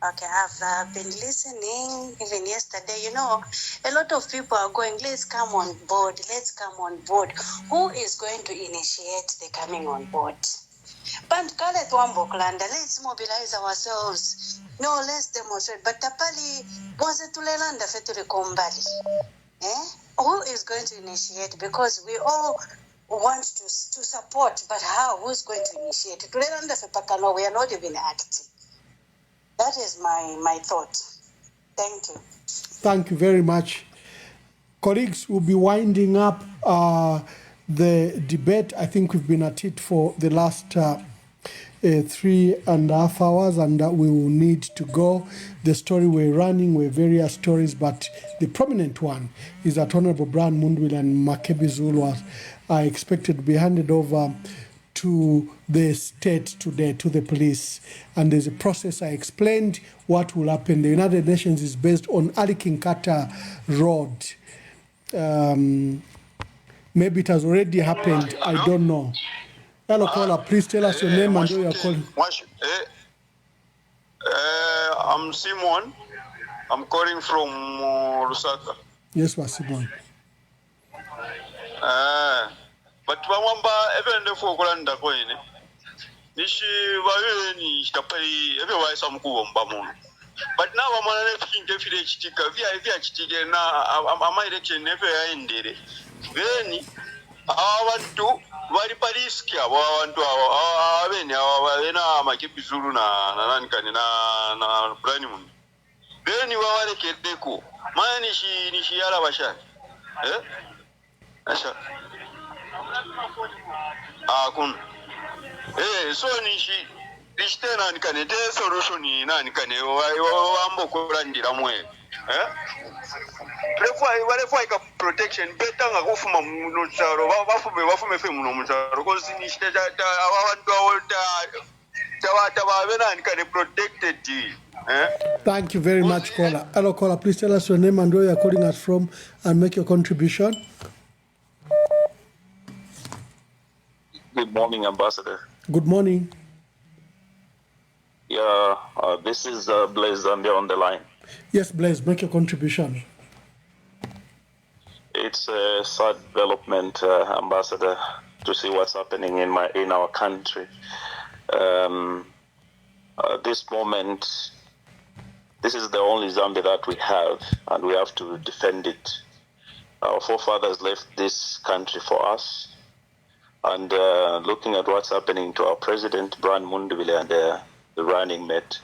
Okay, I've been listening even yesterday. You know, a lot of people are going, let's come on board, let's come on board. Who is going to initiate the coming on board? But let's mobilize ourselves. No, let's demonstrate. But tapali was to lelanda fetule kombali. Who is going to initiate? Because we all want to support, but how? Who's going to initiate? To lelanda fepakano, we are not even acting. That is my thought. Thank you. Thank you very much. Colleagues, we'll be winding up the debate. I think we've been at it for the last 3.5 hours, and we will need to go. The story we're running were various stories, but the prominent one is that Honorable Brian Mundubile and Makebi Zulu are expected to be handed over to the state today, to the police. And there's a process. I explained what will happen. The United Nations is based on Ali Kinkata Road. Maybe it has already happened. I don't know. Hello, caller. Please tell us your name and where you're calling. I'm Simon. I'm calling from Lusaka. Yes, Simon. But Wamba, even the Fokulanda coin. Nishi Vayeni, Tapari, everywhere some Kuwambamun. But now I'm on a village tika, via Chitika, I'm election never ended. Then I want to. Wari pariskia wantu Makebi Zulu na Brani Mun. Then you are kedeko. Mani shi yala bashani. Asha. Kun. So nishi tena nikane de solution ina nikane wambo kulandira mwe. Therefore ika protection better nga kufuma mu charo bafume fe muno mu charo kozi nishi abantu awolta protected. Thank you very much, caller. Hello, caller. Please tell us your name and where you are calling us from and make your contribution. Good morning, Ambassador. Good morning. Yeah, this is Blaise Zambia on the line. Yes, Blaise, make your contribution. It's a sad development, Ambassador, to see what's happening in our country. This moment, this is the only Zambia that we have, and we have to defend it. Our forefathers left this country for us, and looking at what's happening to our president, Mundubile, and the running mate,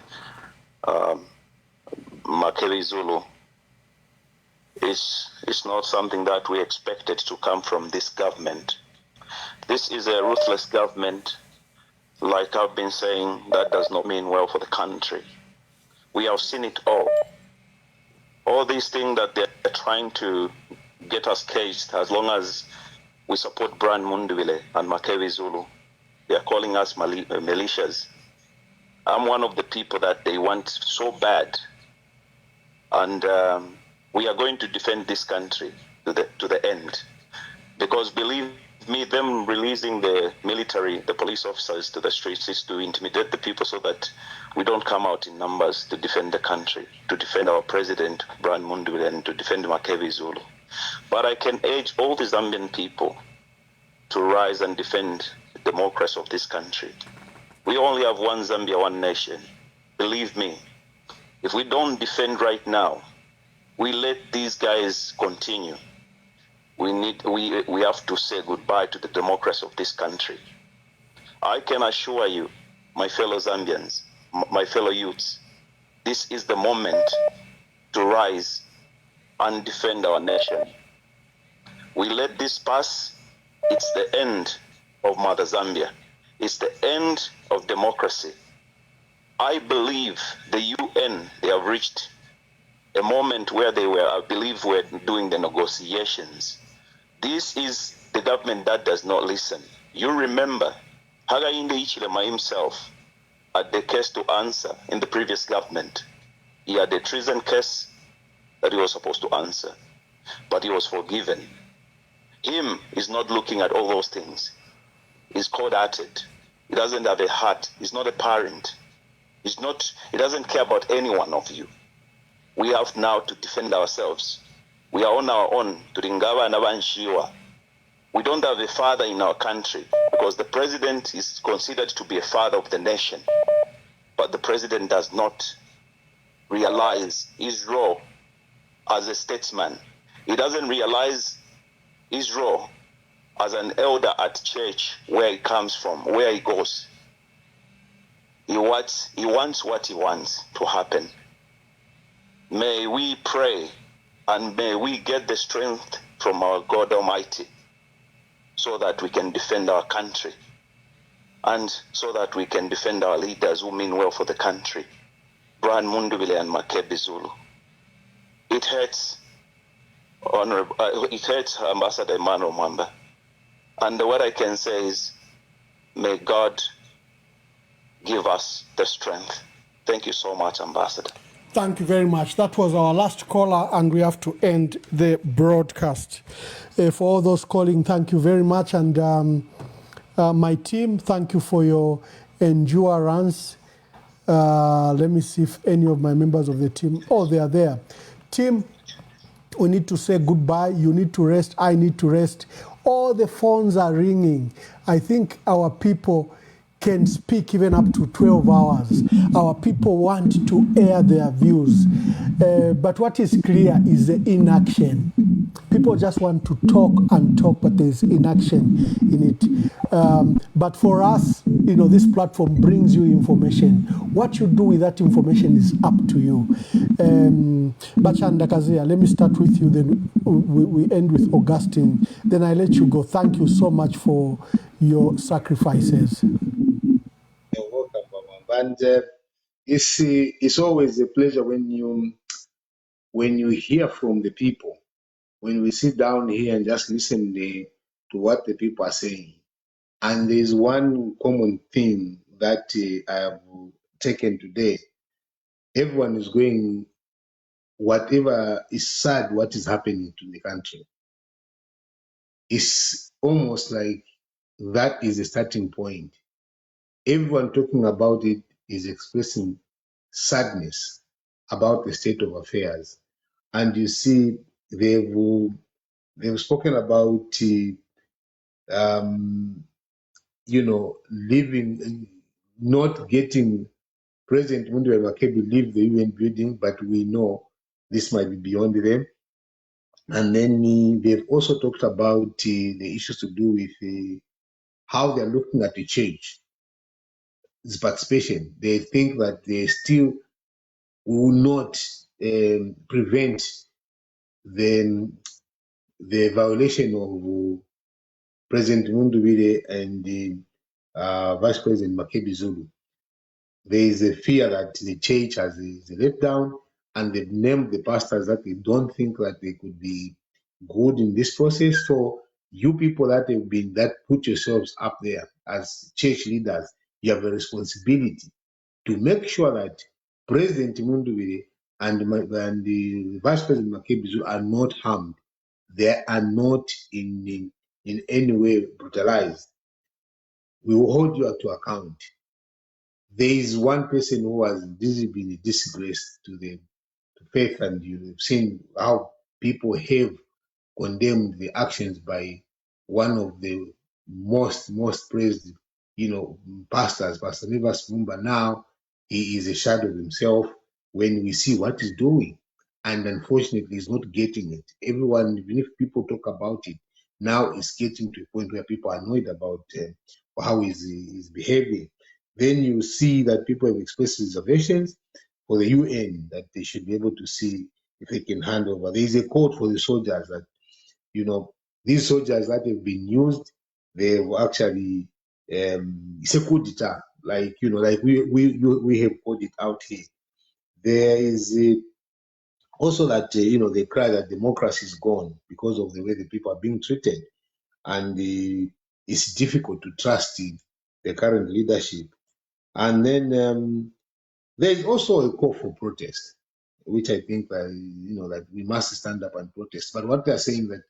Makebi Zulu, it's not something that we expected to come from this government. This is a ruthless government. Like I've been saying, that does not mean well for the country. We have seen it all. All these things that they're trying to get us caged, as long as we support Mundubile and Makebi Zulu, they are calling us militias. I'm one of the people that they want so bad. And we are going to defend this country to the end. Because believe me, them releasing the military, the police officers to the streets is to intimidate the people so that we don't come out in numbers to defend the country, to defend our president, Mundubile, and to defend Makebi Zulu. But I can urge all the Zambian people to rise and defend the democracy of this country. We only have one Zambia, one nation. Believe me, if we don't defend right now, we let these guys continue. We have to say goodbye to the democracy of this country. I can assure you, my fellow Zambians, my fellow youths, this is the moment to rise and defend our nation. We let this pass, it's the end of Mother Zambia. It's the end of democracy. I believe the UN, they have reached a moment where I believe were doing the negotiations. This is the government that does not listen. You remember, Hakainde Hichilema himself had the case to answer in the previous government. He had a treason case that he was supposed to answer, but he was forgiven. Him is not looking at all those things. He's cold-hearted. He doesn't have a heart. He's not a parent. He doesn't care about any one of you. We have now to defend ourselves. We are on our own. We don't have a father in our country because the president is considered to be a father of the nation. But the president does not realize his role as a statesman. He doesn't realize his role as an elder at church, where he comes from, where he goes. He wants what he wants to happen. May we pray and may we get the strength from our God Almighty so that we can defend our country and so that we can defend our leaders who mean well for the country, Mundubile and Makebi Zulu. It hurts, Ambassador Emmanuel Mwamba. And what I can say is, may God give us the strength. Thank you so much, Ambassador. Thank you very much. That was our last caller, and we have to end the broadcast. For all those calling, thank you very much. And my team, thank you for your endurance. Let me see if any of my members of the team, they are there. Team, we need to say goodbye. You need to rest. I need to rest. All the phones are ringing. I think our people can speak even up to 12 hours. Our people want to air their views. But what is clear is the inaction. People just want to talk and talk, but there's inaction in it. But for us, this platform brings you information. What you do with that information is up to you. Bachanda Kazia, let me start with you, then we end with Augustine. Then I let you go. Thank you so much for your sacrifices. You're welcome, Mama. And it's always a pleasure when you hear from the people, when we sit down here and just listen to what the people are saying. And there's one common theme that I have taken today. Everyone is going, whatever is sad, what is happening to the country. It's almost like that is a starting point. Everyone talking about it is expressing sadness about the state of affairs. And you see, they've spoken about, living, not getting President Mundubile Makebi leave the UN building, but we know this might be beyond them. And then they've also talked about the issues to do with how they're looking at the change, its participation. They think that they still will not prevent the violation of President Mundubile and the Vice President Makebi Zulu. There is a fear that the church has a letdown, and they've named the pastors that they don't think that they could be good in this process. So you people that put yourselves up there as church leaders, you have a responsibility to make sure that President Mundubile and the Vice President Makebi Zulu are not harmed. They are not in any way brutalized. We will hold you to account. There is one person who has been a disgrace to faith, and you've seen how people have condemned the actions by one of the most praised, pastors, Pastor Nivas Mumba. Now he is a shadow of himself when we see what he's doing, and unfortunately he's not getting it. Everyone, even if people talk about it, now it's getting to a point where people are annoyed about how he's behaving. Then you see that people have expressed reservations for the UN, that they should be able to see if they can hand over. There is a code for the soldiers that, these soldiers that have been used, they've actually, it's a coup d'etat, like we have called it out here. There is also that, they cry that democracy is gone because of the way the people are being treated. And it's difficult to trust the current leadership. And then there's also a call for protest, which I think that we must stand up and protest. But what they're saying that,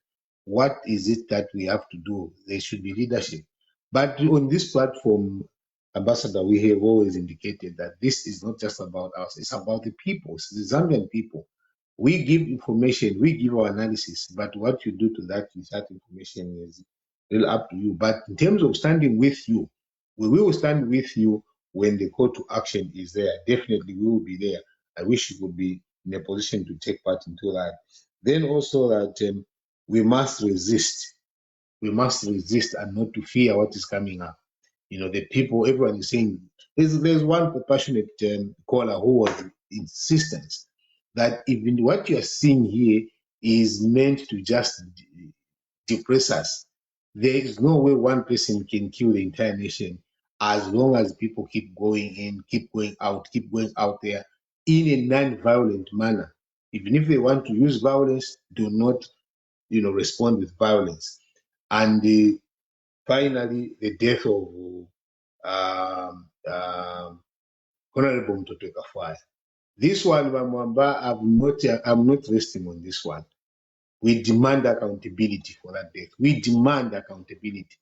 what is it that we have to do? There should be leadership. But on this platform, Ambassador, we have always indicated that this is not just about us, it's about the people, it's the Zambian people. We give information, we give our analysis, but what you do to that with that information is really up to you. But in terms of standing with you, we will stand with you when the call to action is there. Definitely we will be there. I wish you would be in a position to take part into that. Then also that we must resist. We must resist and not to fear what is coming up. The people, everyone is saying, there's one passionate caller who was insistent that even what you are seeing here is meant to just depress us. There is no way one person can kill the entire nation as long as people keep going in, keep going out there in a non-violent manner. Even if they want to use violence, do not, respond with violence. And finally, the death of Honorable Mtoto Kafwaya. This one, Mwamba, I'm not resting on this one. We demand accountability for that death. We demand accountability.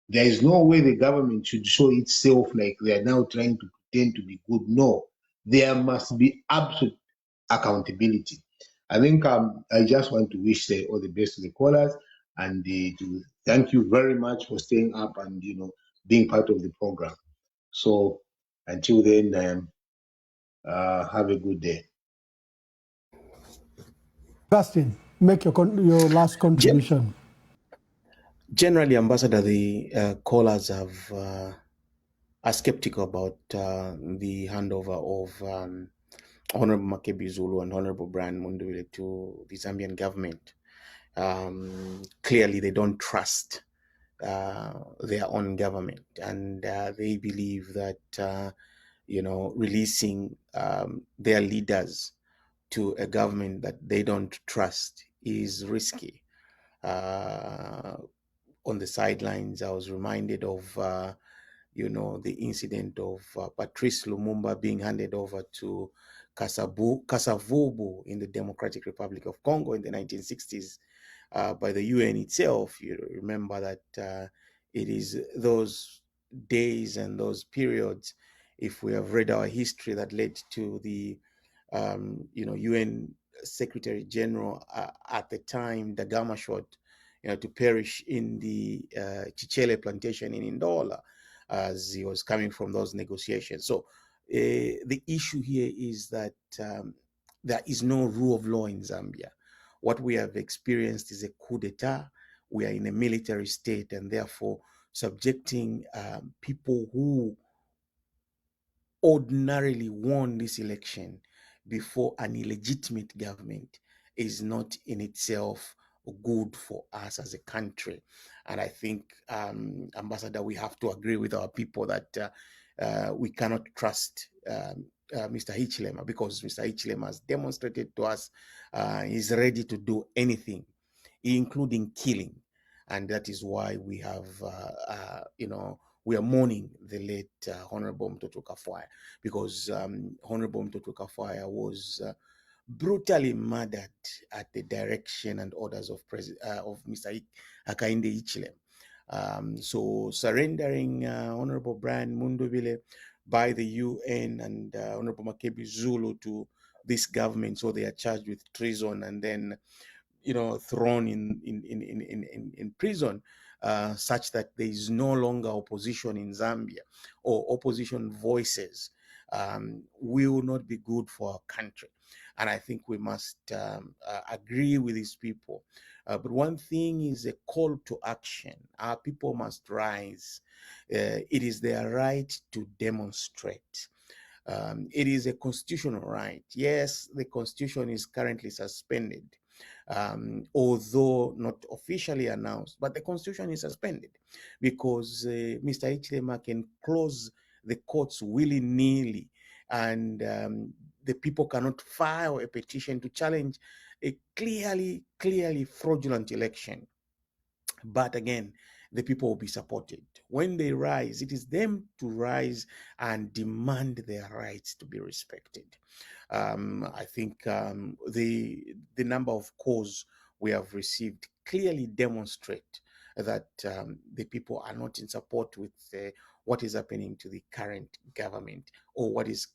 There is no way the government should show itself like they are now trying to pretend to be good. No, there must be absolute accountability. I think I just want to wish all the best to the callers, and to thank you very much for staying up and being part of the program. So until then, have a good day. Justin, make your last contribution. Generally, Ambassador, the callers have are skeptical about the handover of Honorable Makebi Zulu and Honorable Brian Mundubile to the Zambian government. Clearly, they don't trust their own government, and they believe that releasing their leaders to a government that they don't trust is risky. On the sidelines, I was reminded of the incident of Patrice Lumumba being handed over to Kasavubu in the Democratic Republic of Congo in the 1960s by the UN itself. You remember that it is those days and those periods, if we have read our history, that led to the UN Secretary General at the time, Dagama Shot, to perish in the Chichele plantation in Ndola as he was coming from those negotiations. So the issue here is that there is no rule of law in Zambia. What we have experienced is a coup d'etat. We are in a military state, and therefore subjecting people who ordinarily won this election before an illegitimate government is not in itself good for us as a country. And I think, Ambassador, we have to agree with our people that we cannot trust Mr. Hichilema, because Mr. Hichilema has demonstrated to us he's ready to do anything, including killing. And that is why we have, we are mourning the late Honorable Mtoto Kafwaya, because Honorable Mtoto Kafwaya was brutally murdered at the direction and orders of Mr. Hakainde Hichilema. So surrendering Honorable Brian Mundubile by the UN and Honorable Makebi Zulu to this government, so they are charged with treason and then thrown in prison, such that there is no longer opposition in Zambia or opposition voices, will not be good for our country. And I think we must agree with these people. But one thing is a call to action. Our people must rise. It is their right to demonstrate. It is a constitutional right. Yes, the constitution is currently suspended, although not officially announced, but the constitution is suspended because Mr. Hichilema can close the courts willy-nilly, and the people cannot file a petition to challenge a clearly fraudulent election. But again, the people will be supported. When they rise, it is them to rise and demand their rights to be respected. I think the number of calls we have received clearly demonstrate that the people are not in support with what is happening to the current government or what is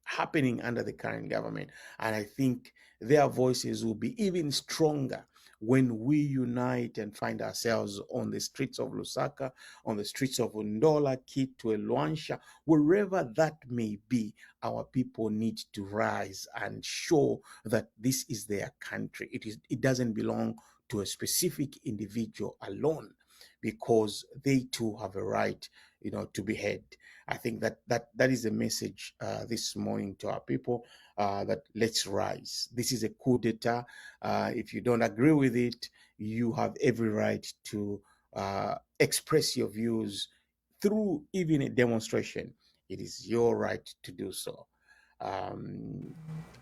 happening under the current government. And I think their voices will be even stronger when we unite and find ourselves on the streets of Lusaka, on the streets of Ndola, Kitwe, Luansha, wherever that may be. Our people need to rise and show that this is their country. It doesn't belong to a specific individual alone, because they too have a right, to be heard. I think that is the message this morning to our people, that let's rise. This is a coup d'etat. If you don't agree with it, you have every right to express your views through even a demonstration. It is your right to do so.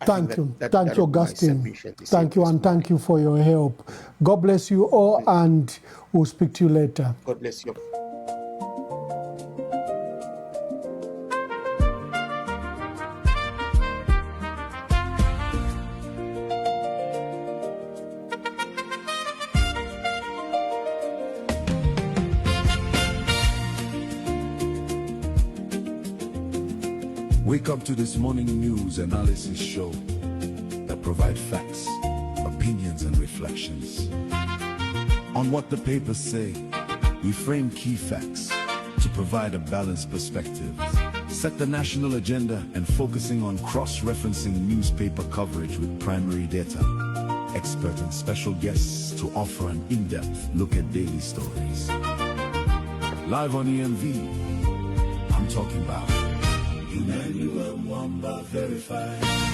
Thank you, Augustine. Thank you, and thank you for your help. God bless you all, and we'll speak to you later. God bless you. Wake up to this morning news analysis show that provide facts, opinions, and reflections. On what the papers say, we frame key facts to provide a balanced perspective, set the national agenda, and focusing on cross-referencing newspaper coverage with primary data, expert and special guests to offer an in-depth look at daily stories. Live on EMV, I'm talking about Emmanuel Mwamba verified.